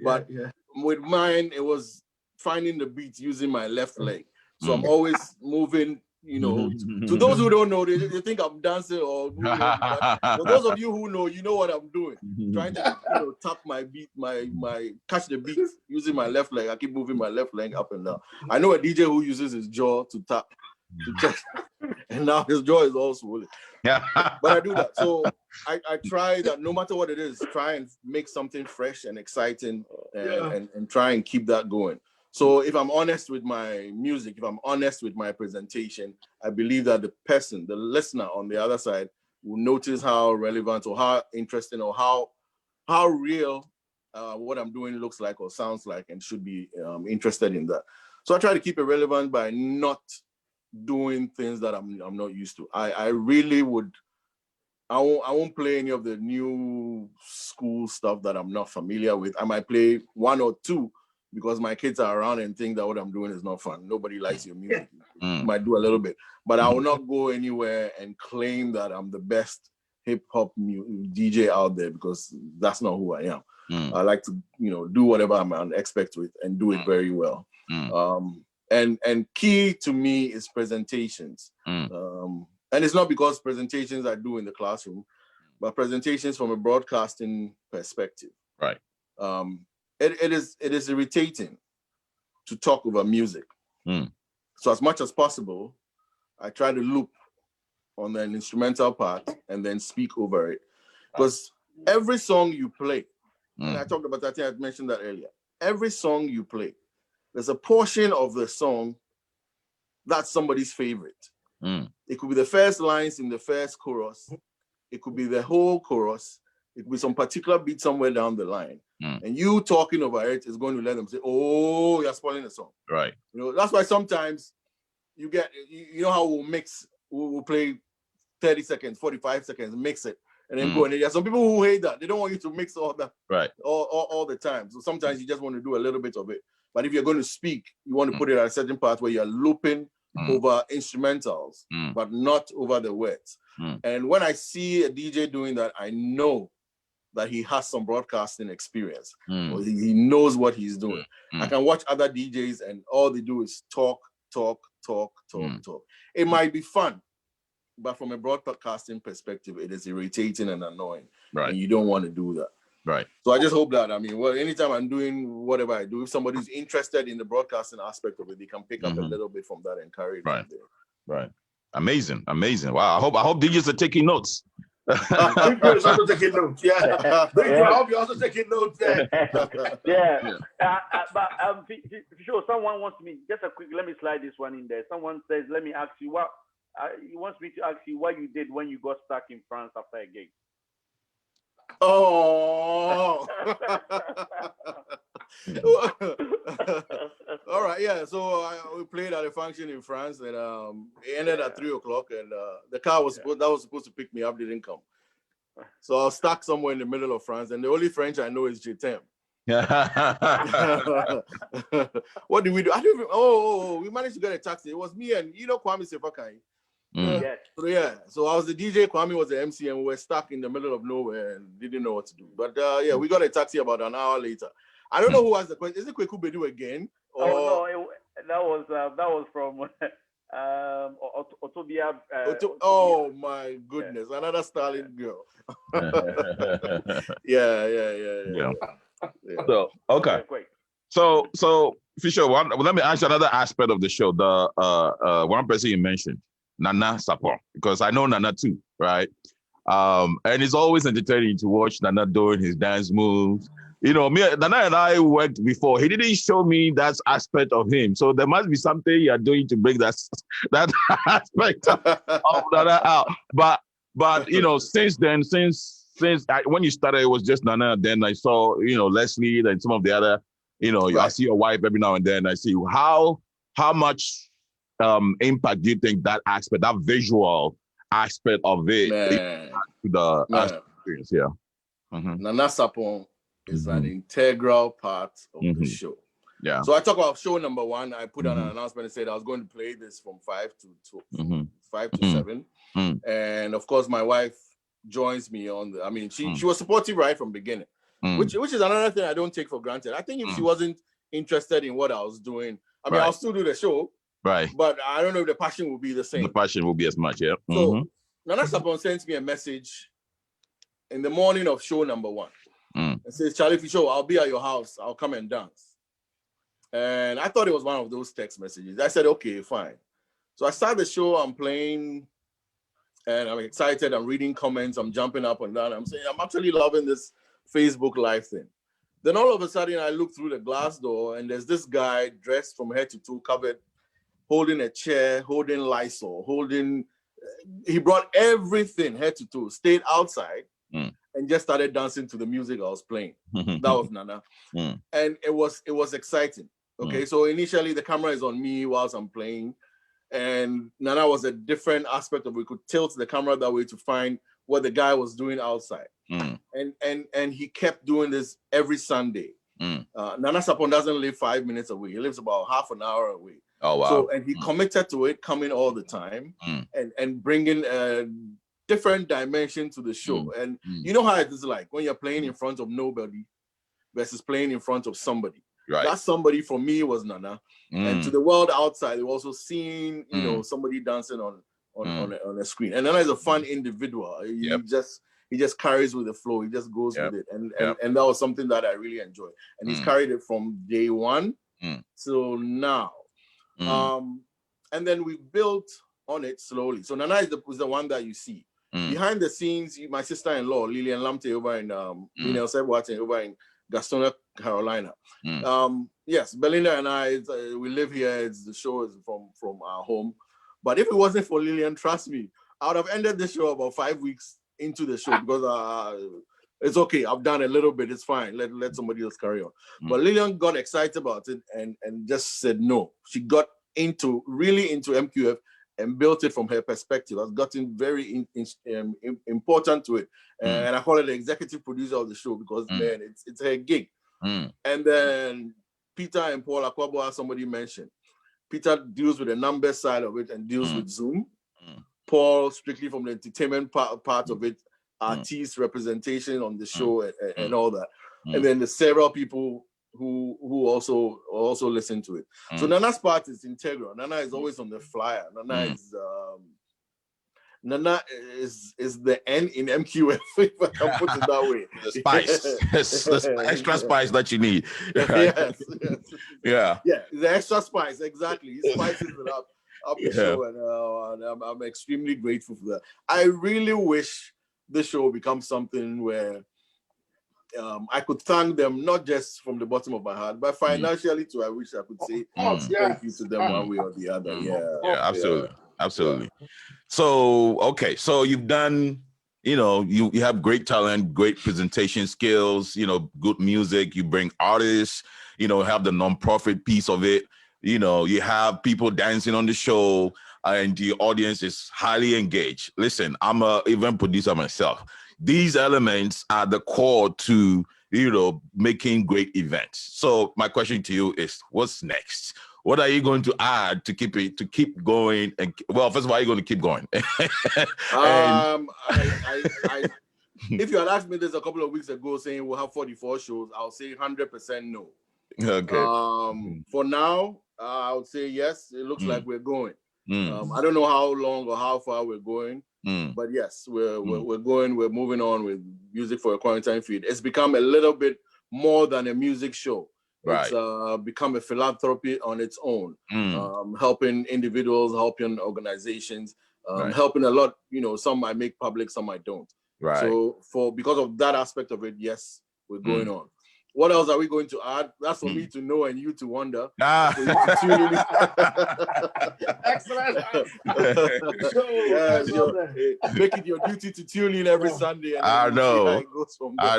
but with mine it was finding the beat using my left leg. So I'm always moving. You know, to those who don't know, they think I'm dancing or moving. But for those of you who know, you know what I'm doing. Trying to tap my beat, my catch the beat using my left leg. I keep moving my left leg up and down. I know a DJ who uses his jaw to tap, and now his jaw is all swollen. But I do that. So I try that no matter what it is, try and make something fresh and exciting and try and keep that going. So if I'm honest with my music, if I'm honest with my presentation, I believe that the person, the listener on the other side will notice how relevant or how interesting or how real what I'm doing looks like or sounds like and should be interested in that. So I try to keep it relevant by not doing things that I'm not used to. I really would, I won't play any of the new school stuff that I'm not familiar with. I might play one or two because my kids are around and think that what I'm doing is not fun. Nobody likes your music. Might do a little bit, but I will not go anywhere and claim that I'm the best hip hop DJ out there because that's not who I am. I like to, do whatever I'm on expect with and do it very well. And key to me is presentations. And it's not because presentations I do in the classroom, but presentations from a broadcasting perspective. Right. It is irritating to talk over music. So as much as possible, I try to loop on an instrumental part and then speak over it. Because every song you play, and I talked about that, I mentioned that earlier, every song you play, there's a portion of the song that's somebody's favorite. It could be the first lines in the first chorus. It could be the whole chorus. It could be some particular beat somewhere down the line. And you talking over it is going to let them say, oh, you're spoiling the song. Right. That's why sometimes you get, how we'll mix, we'll play 30 seconds, 45 seconds, mix it, and then go. And there are some people who hate that. They don't want you to mix all that all the time. So sometimes you just want to do a little bit of it. But if you're going to speak, you want to put it at a certain part where you're looping over instrumentals, but not over the words. And when I see a DJ doing that, I know that he has some broadcasting experience. Or he knows what he's doing. I can watch other DJs and all they do is talk. It might be fun, but from a broadcasting perspective, it is irritating and annoying. Right. And you don't want to do that. Right. So I just hope that, anytime I'm doing whatever I do, if somebody's interested in the broadcasting aspect of it, they can pick up a little bit from that and carry it from there. Right. Amazing. Wow. I hope DJs are taking notes. Bigjoe is also taking notes. I hope you're also taking notes there. But sure, someone wants me, just a quick, let me slide this one in there. Someone says, let me ask you he wants me to ask you what you did when you got stuck in France after a gig. Oh. All right, yeah. So we played at a function in France, and it ended at 3:00, and the car was supposed to pick me up didn't come. So I was stuck somewhere in the middle of France, and the only French I know is Je t'aime. What did we do? I don't even. We managed to get a taxi. It was me and Kwame Sefakai. So I was the DJ, Kwame was the MC, and we were stuck in the middle of nowhere and didn't know what to do. But we got a taxi about an hour later. I don't know who asked the question. Is it Kweku Bedu again? Or... Oh no, that was from Otobia. Oh my goodness, another Stalin girl. Yeah. So okay. So Fisho, let me ask you another aspect of the show. The one person you mentioned, Nana Sapon, because I know Nana too, right? And it's always entertaining to watch Nana doing his dance moves. you know, Nana and I worked before. He didn't show me that aspect of him. So there must be something you are doing to bring that aspect of Nana out. But you know, since then, when you started, it was just Nana. Then I saw, you know, Leslie and some of the other, you know, I see your wife every now and then. I see how much impact do you think that aspect, that visual aspect of it, to the experience? Yeah. Nana Sapon is an integral part of the show. Yeah. So I talk about show number 1. I put out an announcement and said I was going to play this from 5 to 7. And of course, my wife joins me on the. I mean, she was supportive right from beginning, which is another thing I don't take for granted. I think if she wasn't interested in what I was doing, I mean, I'll still do the show, right? But I don't know if the passion will be the same. The passion will be as much, yeah. So Nana Sapon sends me a message in the morning of show number 1. It says, Charlie Fisho, I'll be at your house. I'll come and dance. And I thought it was one of those text messages. I said, okay, fine. So I start the show, I'm playing, and I'm excited. I'm reading comments. I'm jumping up and down. I'm saying, I'm actually loving this Facebook Live thing. Then all of a sudden, I look through the glass door, and there's this guy dressed from head to toe, covered, holding a chair, holding Lysol, he brought everything head to toe, stayed outside, and just started dancing to the music I was playing. That was Nana. And it was exciting. Okay, so initially the camera is on me whilst I'm playing, and Nana was a different aspect of it. We could tilt the camera that way to find what the guy was doing outside. And he kept doing this every Sunday. Nana Sapon doesn't live 5 minutes away. He lives about half an hour away. Oh, wow. So, and he committed to it, coming all the time and bringing a different dimension to the show. And you know how it is like when you're playing in front of nobody versus playing in front of somebody. Right. That somebody for me was Nana. And to the world outside, they were also seeing, you know, somebody dancing on a screen. And Nana is a fun individual. He just carries with the flow. He just goes with it. And that was something that I really enjoyed. And he's carried it from day 1 till now. And then we built on it slowly. So Nana is the one that you see. Behind the scenes, my sister-in-law, Lillian Lamte, over in Minel Sebwate, over in Gastonia, Carolina. Yes, Belinda and I, we live here. The show is from our home. But if it wasn't for Lillian, trust me, I would have ended the show about 5 weeks into the show because it's okay. I've done a little bit. It's fine. Let somebody else carry on. But Lillian got excited about it and just said no. She got really into MQF and built it from her perspective. Has gotten very important to it. And I call her the executive producer of the show because, man, it's her gig. And then Peter and Paul Akwabo, as somebody mentioned. Peter deals with the number side of it and deals with Zoom. Paul, strictly from the entertainment part of it, artist representation on the show and all that. And then there's several people who also listen to it. So Nana's part is integral. Nana is always on the flyer. Nana is the N in MQF, if I can put it that way. The spice. the extra spice that you need. Yes. Yeah. Yeah, the extra spice, exactly. He spices it up the show, and I'm extremely grateful for that. I really wish the show becomes something where I could thank them, not just from the bottom of my heart, but financially too. I wish I could say thank you to them one way or the other. Absolutely. So, okay. So you've done, you have great talent, great presentation skills, good music. You bring artists, have the nonprofit piece of it. You have people dancing on the show and the audience is highly engaged. Listen, I'm an event producer myself. These elements are the core to, making great events. So my question to you is, what's next? What are you going to add to keep going? And well, first of all, are you going to keep going? If you had asked me this a couple of weeks ago saying we'll have 44 shows, I'll say 100% no. Okay. For now, I would say yes. It looks like we're going. I don't know how long or how far we're going, but yes, we're going. We're moving on with Music for a Quarantine Feed. It's become a little bit more than a music show. Right. It's become a philanthropy on its own, helping individuals, helping organizations, helping a lot. Some I make public, some I don't. Right. So because of that aspect of it, yes, we're going on. What else are we going to add? That's for me to know and you to wonder. Ah. For you to tune in. Excellent. Yes, make it your duty to tune in every Sunday. And I know. See how it goes from there.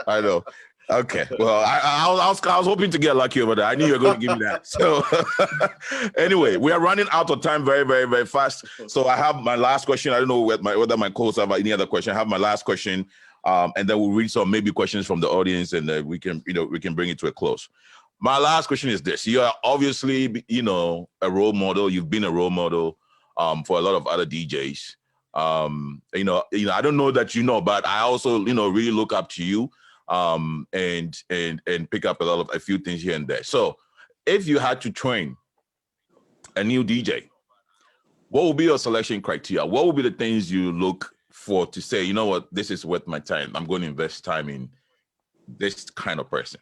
I know. Okay. Well, I was hoping to get lucky over there. I knew you were going to give me that. So anyway, we are running out of time very, very, very fast. So I have my last question. I don't know whether my co-hosts have any other question. I have my last question. And then we'll read some maybe questions from the audience, and we can bring it to a close. My last question is this: you are obviously, a role model. You've been a role model for a lot of other DJs. I don't know that but I also, really look up to you, and pick up a few things here and there. So, if you had to train a new DJ, what would be your selection criteria? What would be the things you look for to say, you know what, this is worth my time. I'm going to invest time in this kind of person,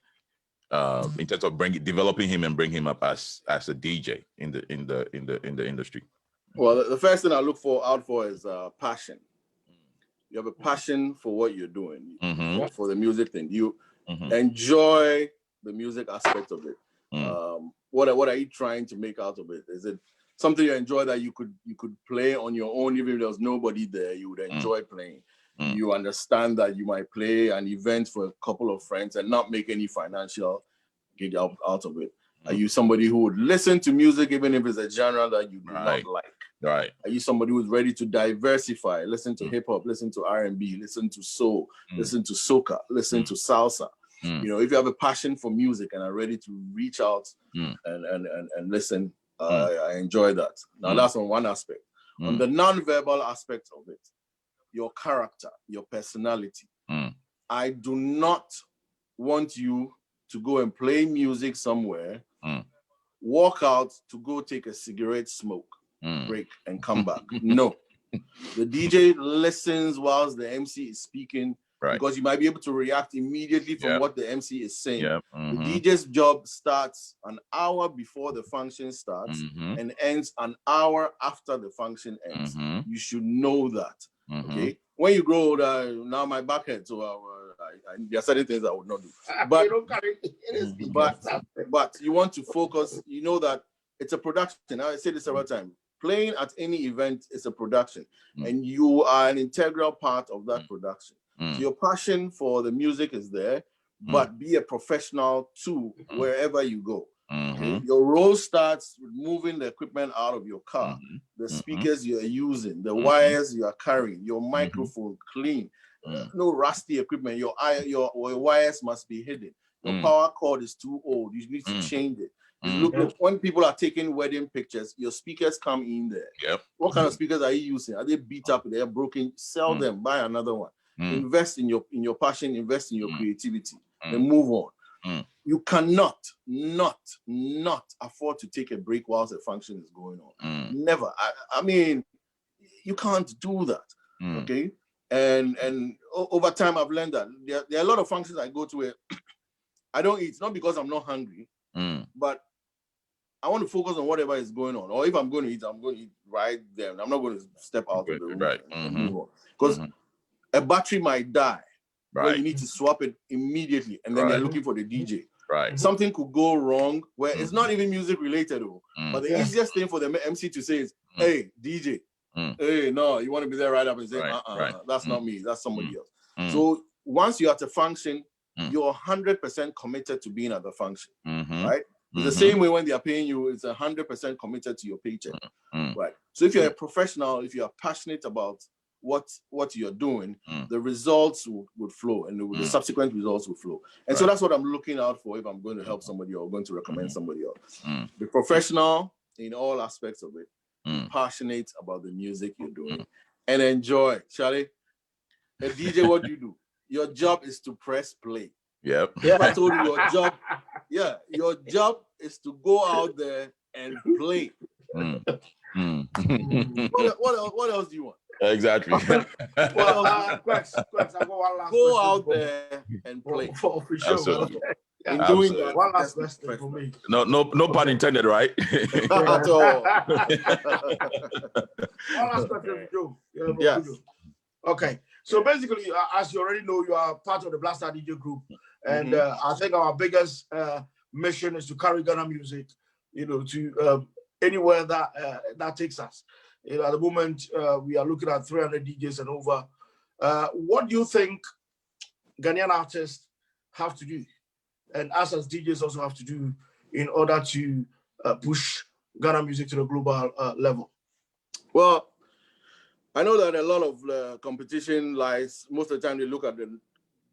in terms of developing him and bring him up as a DJ in the industry. Well, the first thing I look out for is passion. You have a passion for what you're doing, for the music thing. You enjoy the music aspect of it. What are you trying to make out of it? Is it something you enjoy that you could play on your own, even if there was nobody there, you would enjoy playing? You understand that you might play an event for a couple of friends and not make any financial gig out of it. Are you somebody who would listen to music even if it's a genre that you do not like? Right. Are you somebody who's ready to diversify? Listen to hip hop, listen to R&B, listen to soul, listen to soca, listen to salsa. If you have a passion for music and are ready to reach out and listen, I enjoy that. Now that's on one aspect. On the non-verbal aspect of it, your character, your personality. I do not want you to go and play music somewhere, walk out to go take a cigarette smoke, break, and come back. No. The DJ listens whilst the MC is speaking, because you might be able to react immediately from what the MC is saying. The DJ's job starts an hour before the function starts and ends an hour after the function ends. You should know that. Okay. When you grow older, now my back hurts, so there are certain things I would not do. But you want to focus. You know that it's a production. I say this several times. Playing at any event is a production, and you are an integral part of that production. So your passion for the music is there, but be a professional too wherever you go. Okay? Your role starts with moving the equipment out of your car, the speakers you are using, the wires you are carrying, your microphone clean, no rusty equipment. Your wires must be hidden. Your power cord is too old. You need to change it. Look, when people are taking wedding pictures, your speakers come in there. What kind of speakers are you using? Are they beat up? They're broken? Sell them. Buy another one. Invest in your passion. Invest in your creativity. And move on. You cannot not afford to take a break whilst a function is going on. Never. I mean, you can't do that. Okay. And over time, I've learned that there are a lot of functions I go to where I don't eat. It's not because I'm not hungry, but I want to focus on whatever is going on. Or if I'm going to eat, I'm going to eat right there. I'm not going to step out of the room and move on. Because a battery might die. Where you need to swap it immediately, and then they're looking for the DJ. Something could go wrong where it's not even music related, but the easiest thing for the MC to say is, "Hey, DJ, hey, no, you want to be there right up and say, that's not me, that's somebody else." So once you're at a function, you're 100% committed to being at the function, right? The same way when they are paying you, it's 100% committed to your paycheck, right? So if you're a professional, if you are passionate about what you're doing, the results would flow, and the subsequent results will flow. And so that's what I'm looking out for if I'm going to help somebody or going to recommend somebody else. Be professional in all aspects of it, passionate about the music you're doing, and enjoy. Charlie, a DJ, what do you do? Your job is to press play. If I told you your job is to go out there and play. What else do you want? Exactly. Kweks, I go one last go out there and play. For sure. In doing that, one last question for me. No pun intended, right? At all. One last question for you. Okay. So basically, as you already know, you are part of the Blackstar DJ group. And I think our biggest mission is to carry Ghana music, to anywhere that takes us. At the moment, we are looking at 300 DJs and over. What do you think Ghanaian artists have to do, and us as DJs also have to do, in order to push Ghana music to the global level? Well, I know that a lot of competition lies, most of the time they look at the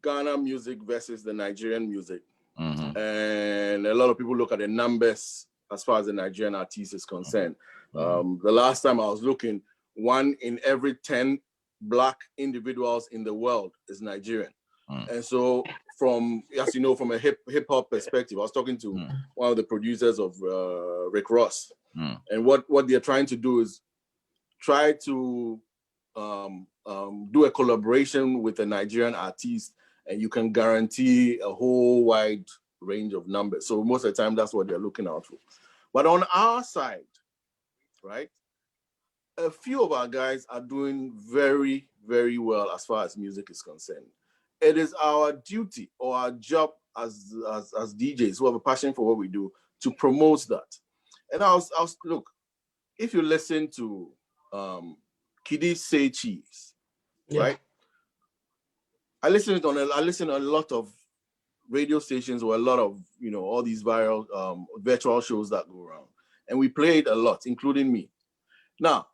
Ghana music versus the Nigerian music. And a lot of people look at the numbers as far as the Nigerian artist is concerned. The last time I was looking, 1 in every 10 Black individuals in the world is Nigerian. And so from, as you know, from a hip-hop perspective, I was talking to one of the producers of Rick Ross. And what they're trying to do is try to do a collaboration with a Nigerian artist, and you can guarantee a whole wide range of numbers. So most of the time, that's what they're looking out for. But on our side, right, a few of our guys are doing very, very well as far as music is concerned. It is our duty or our job as DJs who have a passion for what we do to promote that. And I was look, if you listen to Kiddy Say Cheese, right? I listen to a lot of radio stations or a lot of, all these viral virtual shows that go around, and we played a lot, including me. Now,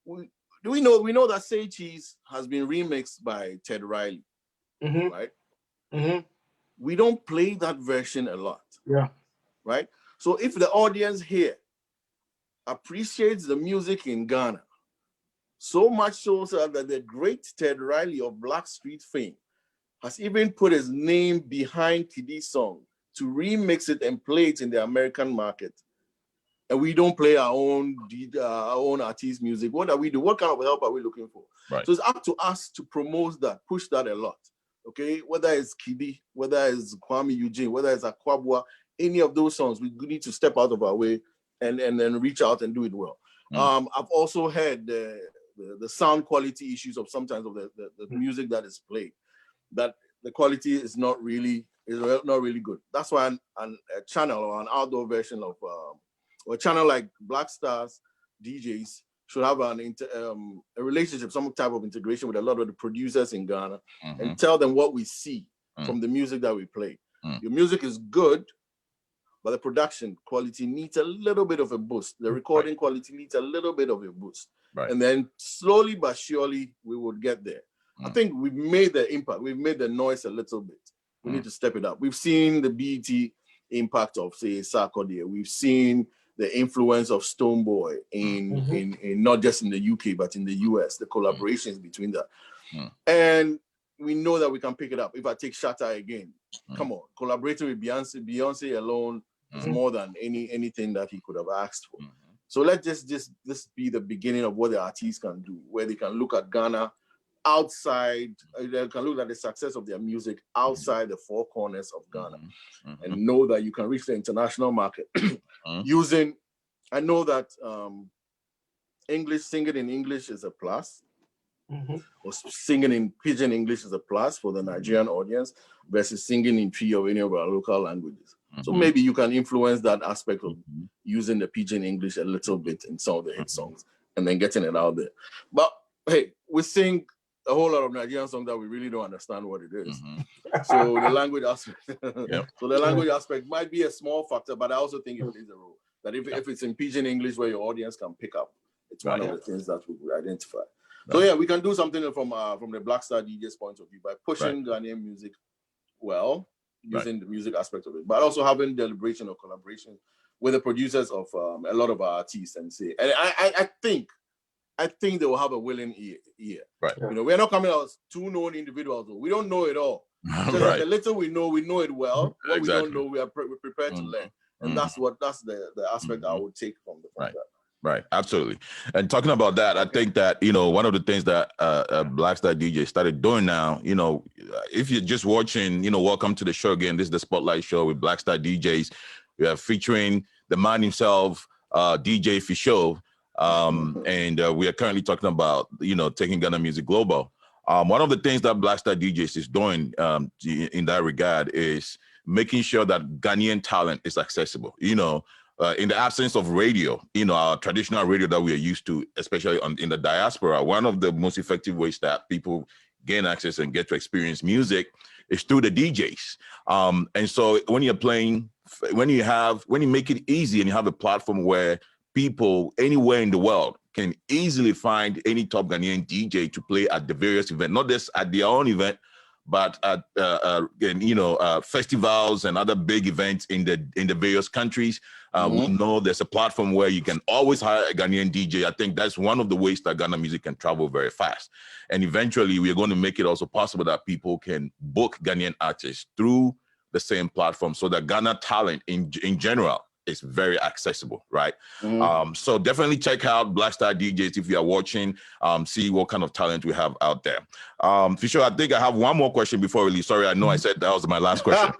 we know that Say Cheese has been remixed by Ted Riley, right? We don't play that version a lot, right? So if the audience here appreciates the music in Ghana, so much so that the great Ted Riley of Black Street fame has even put his name behind Kiddy's song to remix it and play it in the American market, and we don't play our own artist music, what do we do? What kind of help are we looking for? So it's up to us to promote that, push that a lot, okay? Whether it's Kiddy, whether it's Kwame Eugene, whether it's Akwabua, any of those songs, we need to step out of our way and then reach out and do it well. I've also heard the sound quality issues of sometimes of the music that is played, that the quality is not really good. That's why a channel or an outdoor version of or a channel like Blackstar DJs should have a relationship, some type of integration with a lot of the producers in Ghana, and tell them what we see from the music that we play. Your music is good, but the production quality needs a little bit of a boost. The recording quality needs a little bit of a boost. And then slowly but surely, we would get there. I think we've made the impact. We've made the noise a little bit. We need to step it up. We've seen the BET impact of, say, Sarkodie. We've seen the influence of Stonebwoy in not just in the UK, but in the US, the collaborations between that. And we know that we can pick it up. If I take Shatta again, come on, collaborating with Beyonce alone is more than anything that he could have asked for. So let's just this be the beginning of what the artists can do, where they can look at Ghana outside, they can look at the success of their music outside the four corners of Ghana, and know that you can reach the international market using, I know that singing in English is a plus, or singing in Pidgin English is a plus for the Nigerian audience versus singing in Twi or any of our local languages. So maybe you can influence that aspect of using the Pidgin English a little bit in some of the hit songs and then getting it out there. But hey, we sing a whole lot of Nigerian songs that we really don't understand what it is. So the language aspect, so the language aspect might be a small factor, but I also think it plays a role. That if it's in Pidgin English where your audience can pick up, it's one of the things that we identify. So yeah, we can do something from the Blackstar DJ's point of view by pushing Ghanaian music well, using the music aspect of it, but also having deliberation or collaboration with the producers of a lot of our artists and say, and I think they will have a willing ear. You know, we're not coming out as two known individuals. We don't know it all. The little we know it well. What we don't know, we're prepared to learn. And that's the aspect I would take from that. Right, absolutely. And talking about that, I think that, you know, one of the things that Blackstar DJ started doing now, you know, if you're just watching, you know, welcome to the show again. This is the Spotlight Show with Blackstar DJs. We are featuring the man himself, DJ Fisho. And we are currently talking about, you know, taking Ghana music global. One of the things that Blackstar DJs is doing in that regard is making sure that Ghanaian talent is accessible. In the absence of radio, our traditional radio that we are used to, especially in the diaspora, one of the most effective ways that people gain access and get to experience music is through the DJs. And so when you're playing, when you make it easy and you have a platform where people anywhere in the world can easily find any top Ghanaian DJ to play at the various events, not just at their own event, but at festivals and other big events in the various countries. We know there's a platform where you can always hire a Ghanaian DJ. I think that's one of the ways that Ghana music can travel very fast. And eventually, we're going to make it also possible that people can book Ghanaian artists through the same platform, so that Ghana talent in general is very accessible, right? So definitely check out Blackstar DJs if you are watching, see what kind of talent we have out there. Fisho, I think I have one more question before we leave. Sorry, I know I said that was my last question.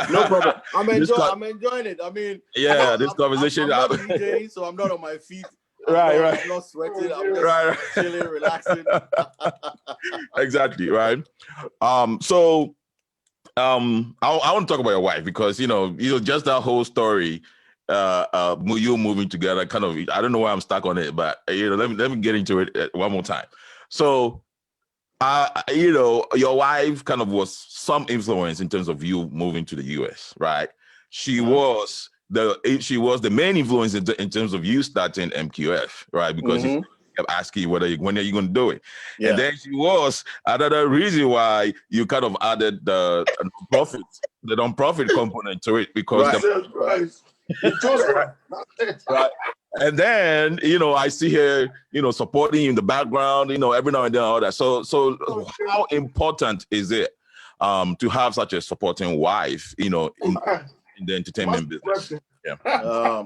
No problem. I'm enjoying it. I mean, this conversation. I'm not DJ, so I'm not on my feet. Right. I'm not sweating. I'm just chilling, relaxing. Exactly, right? So I want to talk about your wife, because just that whole story, you moving together, kind of, I don't know why I'm stuck on it, but let me get into it one more time. So your wife kind of was some influence in terms of you moving to the US, right? She was the main influence in terms of you starting MQF, right? Because she kept asking you when are you going to do it. Yeah. And then she was another reason why you kind of added the non-profit component to it, because right. And then I see her supporting you in the background, every now and then, all that. So how important is it to have such a supporting wife in the entertainment business? Yeah.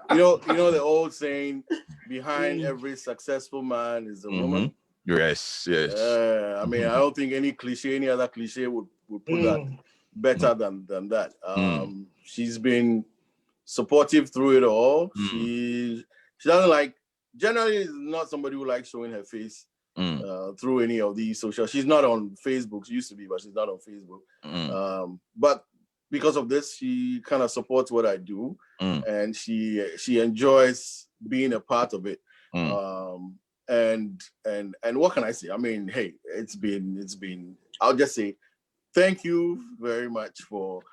The old saying, behind every successful man is a woman. Yes. I mean, I don't think any other cliche would put that better than that. She's been supportive through it all. She doesn't generally is not somebody who likes showing her face through any of these social. She's not on Facebook. She used to be, but she's not on Facebook. But because of this, she kind of supports what I do, and she enjoys being a part of it. And what can I say? I mean, hey, it's been. I'll just say, thank you very much for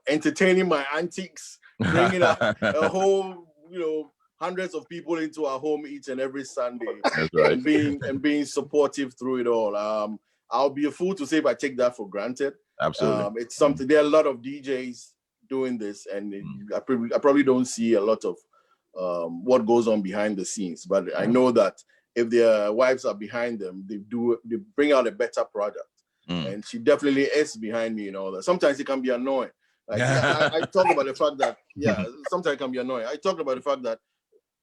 entertaining my antics, bringing a whole hundreds of people into our home each and every Sunday. That's right. and being supportive through it all. I'll be a fool to say if I take that for granted. Absolutely. It's something. There are a lot of DJs doing this, and I probably don't see a lot of what goes on behind the scenes. But I know that if their wives are behind them, they bring out a better product. And she definitely is behind me and all that. Sometimes it can be annoying. I talk about the fact that sometimes it can be annoying. I talk about the fact that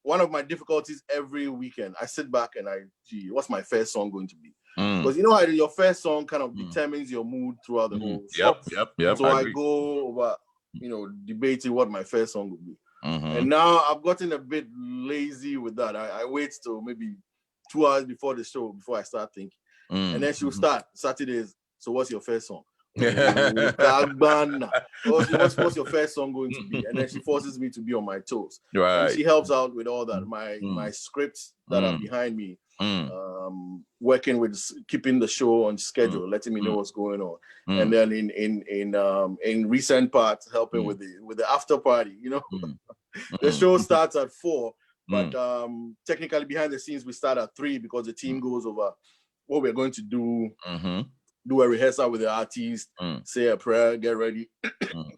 one of my difficulties every weekend, I sit back and what's my first song going to be? Because how your first song kind of determines your mood throughout the whole song. Yep. So I go over, debating what my first song would be. And now I've gotten a bit lazy with that. I wait till maybe 2 hours before the show before I start thinking. And then she'll start Saturdays. So what's your first song? What's your first song going to be? And then she forces me to be on my toes. Right. And she helps out with all that. My scripts that are behind me, working with keeping the show on schedule, letting me know what's going on. And then in recent parts, helping with the after party. The show starts at 4, but technically behind the scenes we start at 3 because the team goes over what we're going to do. Do a rehearsal with the artist, say a prayer, get ready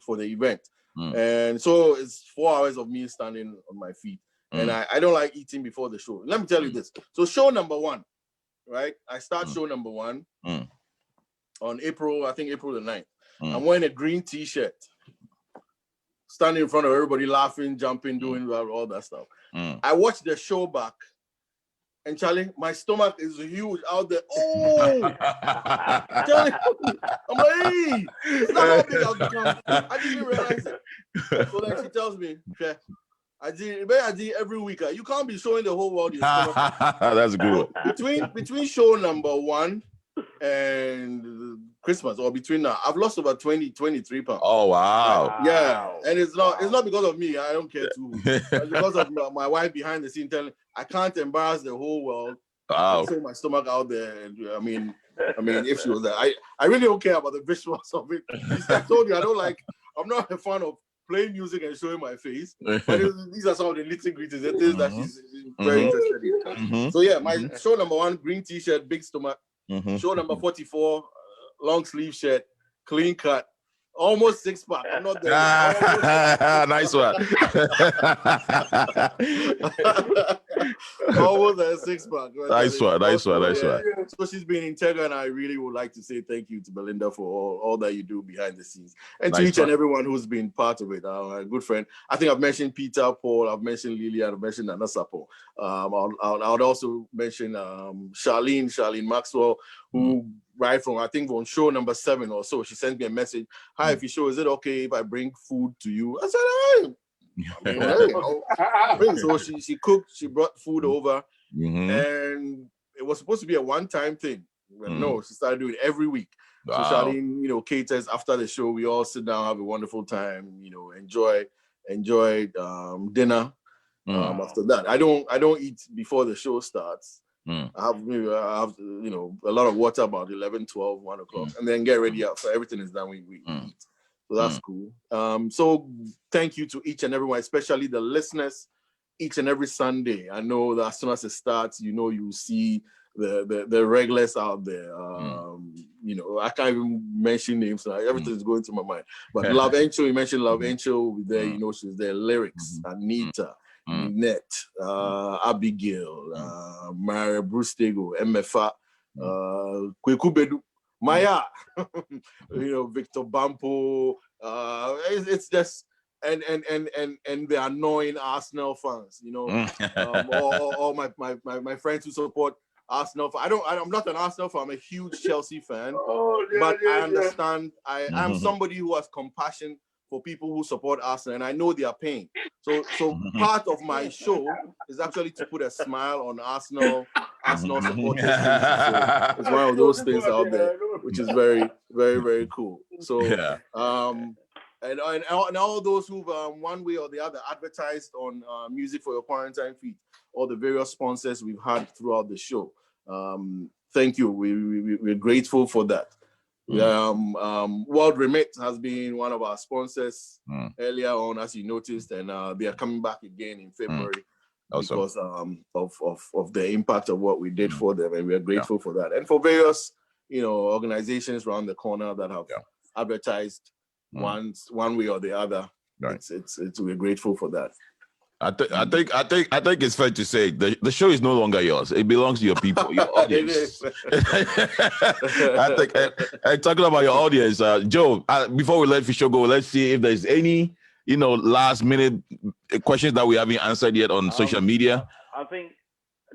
for the event. And so it's 4 hours of me standing on my feet. And I don't like eating before the show. Let me tell you this. So show number 1, right? I start show number 1 on April the 9th. I'm wearing a green t-shirt, standing in front of everybody, laughing, jumping, doing all that stuff. I watched the show back. And Charlie, my stomach is huge out there. Oh, Charlie, I'm like, hey, it's not how big I've become. I didn't even realize it. So then she tells me, okay, I did every week. You can't be showing the whole world your stomach. That's good. Between show number 1 and Christmas, or between now, I've lost over 23 pounds. Oh wow! Yeah, and it's not because of me. I don't care too. It's because of my wife behind the scene telling I can't embarrass the whole world. Wow! Show my stomach out there, and I mean, if she was there, I really don't care about the visuals of it. I told you I'm not a fan of playing music and showing my face. But these are some of the nitty-gritties, the things that she's very interested in. So yeah, my show number 1, green t-shirt, big stomach. Show number 44, long sleeve shirt, clean cut, almost 6-pack. I'm not there. Nice one. Almost a 6-pack. Nice one. So she's been integral, and I really would like to say thank you to Belinda for all that you do behind the scenes, and to each and everyone who's been part of it. A good friend. I think I've mentioned Peter, Paul, I've mentioned Lillian, I've mentioned Anasapo. I would also mention Charlene Maxwell, who right from I think on show number 7 or so, she sent me a message. Hi, Fisho, is it okay if I bring food to you? I said, So she cooked, she brought food over, and it was supposed to be a one-time thing. But no, she started doing it every week. Wow. So Charlene, caters after the show. We all sit down, have a wonderful time, enjoy dinner. After that, I don't eat before the show starts. I have a lot of water about 11, 12, 1 o'clock, and then get ready up. So everything is done. We eat. So that's cool. So thank you to each and everyone, especially the listeners, each and every Sunday. I know that as soon as it starts, you see the regulars out there. I can't even mention names. So everything's going through my mind. But Love Encho, you mentioned Love Encho there. She's there. Lyrics, Anita, Net, Abigail, Maria Brustego, MFA, Kweku Bedu, Maya, Victor Bampo. It's just and the annoying Arsenal fans, all my friends who support Arsenal. I'm not an Arsenal fan. I'm a huge Chelsea fan. But I understand. I'm somebody who has compassion for people who support Arsenal, and I know their pain. So part of my show is actually to put a smile on Arsenal supporters. So it's one of those things out there, which is very, very, very cool. So and all those who've one way or the other advertised on Music for Your Quarantine feed, all the various sponsors we've had throughout the show. Thank you. We're grateful for that. World Remit has been one of our sponsors earlier on, as you noticed, and they are coming back again in February because of the impact of what we did for them, and we are grateful for that. And for various organizations around the corner that have advertised one way or the other, we're grateful for that. I think it's fair to say the show is no longer yours. It belongs to your people, your audience. I think, and talking about your audience, Joe, before we let Fisho go, let's see if there's any, last minute questions that we haven't answered yet on social media. I think,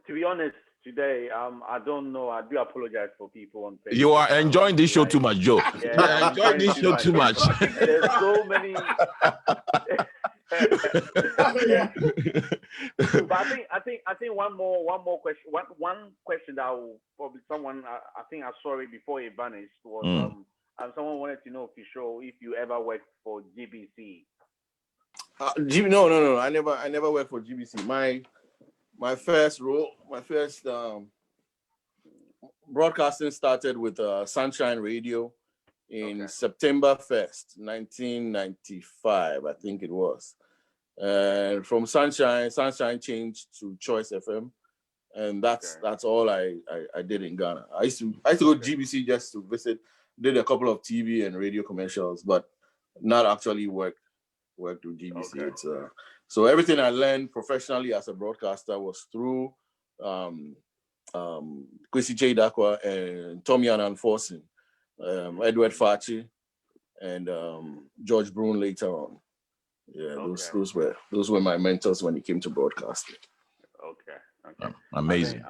to be honest, today, I don't know. I do apologize for people on Facebook. You are enjoying this show too much, Joe. Yeah, you're enjoying this show too much. There's so many. But I think one more question. One question that will probably someone I think I saw it before it vanished was someone wanted to know if you ever worked for GBC. No. I never worked for GBC. My first broadcasting started with Sunshine Radio in September 1st, 1995, I think it was. And from Sunshine changed to Choice FM, and that's all I did in Ghana. I used to go to GBC just to visit, did a couple of TV and radio commercials, but not actually worked with GBC. It's so everything I learned professionally as a broadcaster was through Kwesi Dakwa and Tommy Annan Forson, Edward Fachi, and George Brown later on. Yeah, those were my mentors when it came to broadcasting. Okay. Amazing.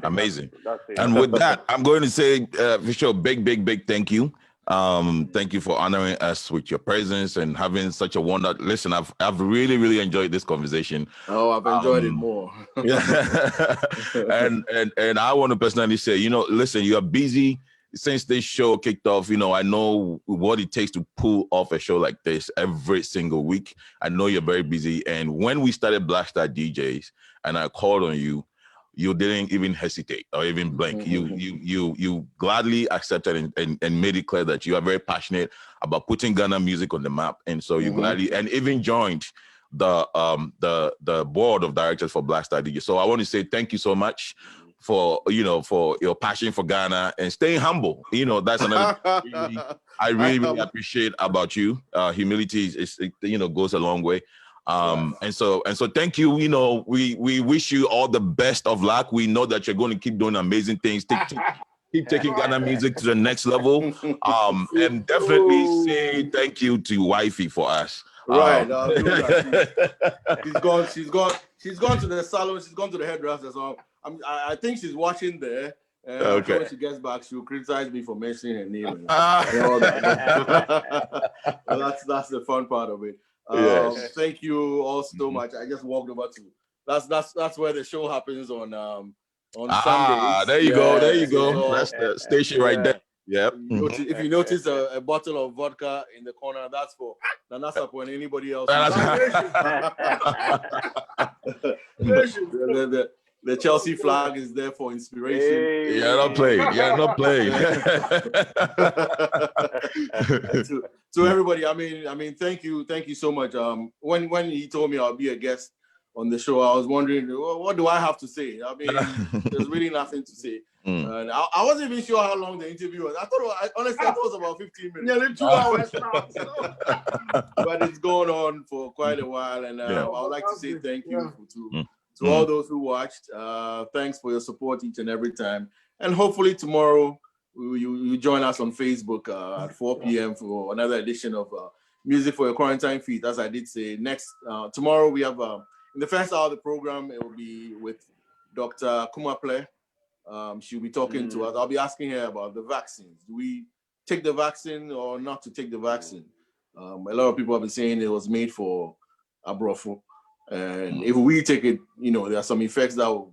Amazing. That's and with that, I'm going to say, Fisho, big thank you. Thank you for honoring us with your presence and having such a wonderful. Listen, I've really, really enjoyed this conversation. Oh, I've enjoyed it more. Yeah. and I want to personally say, listen, you are busy. Since this show kicked off, I know what it takes to pull off a show like this every single week. I know you're very busy. And when we started Blackstar DJs and I called on you, you didn't even hesitate or even blink. You gladly accepted and made it clear that you are very passionate about putting Ghana music on the map. And so you gladly and even joined the board of directors for Blackstar DJ. So I want to say thank you so much for your passion for Ghana and staying humble. That's another thing I really appreciate about you. Humility is goes a long way. And so thank you. We wish you all the best of luck. We know that you're going to keep doing amazing things. Keep taking Ghana music to the next level. And definitely say thank you to Wifey for us. Right. She's gone to the salon. She's gone to the hairdresser. So I think she's watching there. Okay. When she gets back, she'll criticize me for mentioning her name. And all that. That's the fun part of it. Yes. Thank you all so much. I just walked over to that's where the show happens on Sundays. There you go. So, that's the station right there. Yep. If you notice a bottle of vodka in the corner, that's for Nanasapo and anybody else. The Chelsea flag is there for inspiration. Hey. Yeah, not playing. To everybody, I mean, thank you so much. When he told me I'll be a guest on the show, I was wondering, what do I have to say? I mean, there's really nothing to say. And I wasn't even sure how long the interview was. Honestly, I thought it was about 15 minutes. Nearly 2 hours now. But it's gone on for quite a while, and I would like to say thank you to all those who watched. Thanks for your support each and every time. And hopefully tomorrow you join us on Facebook at 4 p.m. for another edition of Music for Your Quarantine Feed. As I did say, tomorrow we have, in the first hour of the program, it will be with Dr. Kumaple. She'll be talking to us. I'll be asking her about the vaccines. Do we take the vaccine or not to take the vaccine? A lot of people have been saying it was made for Abrofo. And if we take it, there are some effects that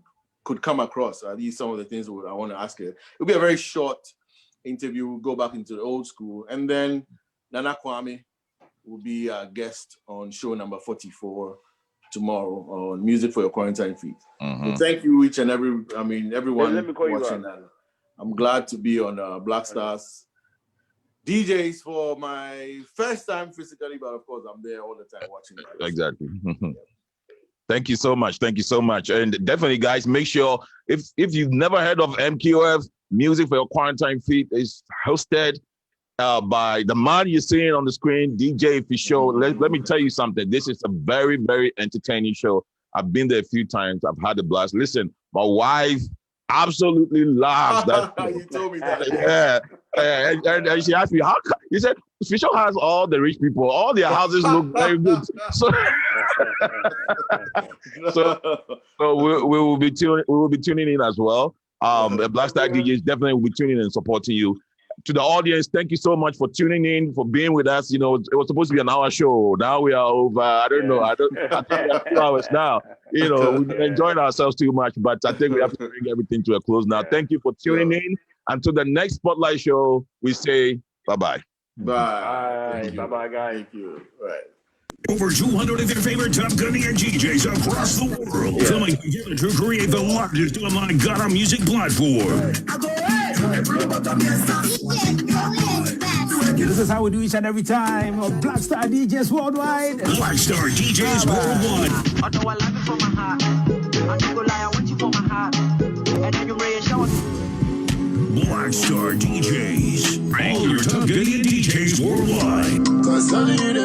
could come across. These are some of the things I want to ask her. It'll be a very short interview. We'll go back into the old school. And then Nana Kwame will be a guest on show number 44 tomorrow on Music for Your Quarantine Feed. So thank you each and everyone watching. I'm glad to be on Blackstar's DJs for my first time physically, but of course I'm there all the time watching. Exactly. Thank you so much. And definitely, guys, make sure if you've never heard of MQF, Music for Your Quarantine Feed is hosted by the man you're seeing on the screen, DJ Fisho. Let me tell you something. This is a very, very entertaining show. I've been there a few times. I've had a blast. Listen, my wife absolutely loves that. You told me that. Yeah. And she asked me, how come? He said, Fisho has all the rich people. All their houses look very good. So we will be tuning in as well. The Blackstar DJs definitely will be tuning in and supporting you. To the audience, thank you so much for tuning in, for being with us. It was supposed to be an hour show. Now we are over. I think we are 2 hours now. We've been enjoying ourselves too much, but I think we have to bring everything to a close now. Thank you for tuning in. Until the next Spotlight show, we say bye-bye. Bye. Bye-bye, guys. Thank you. Right. Over 200 of your favorite top Ghanaian DJs across the world coming together to create the largest online Ghana music platform. This is how we do each and every time. Blackstar DJs worldwide. Blackstar DJs worldwide. Although I love you from my heart, I'm not gonna lie, I want you for my heart. And then you raise show. Blackstar DJs. All your top Ghanaian DJs worldwide.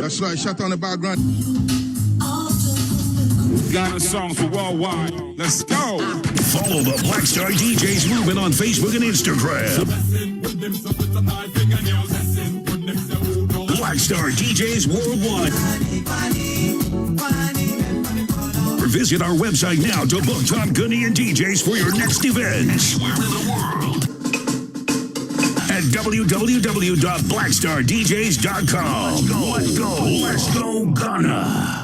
That's right, shut on the background. Ghana songs for worldwide. Let's go. Follow the Blackstar DJs movement on Facebook and Instagram. Blackstar DJs worldwide. Or visit our website now to book top Ghanaian DJs for your next event. Anywhere in the world. at www.blackstardjs.com. Let's go, Ghana.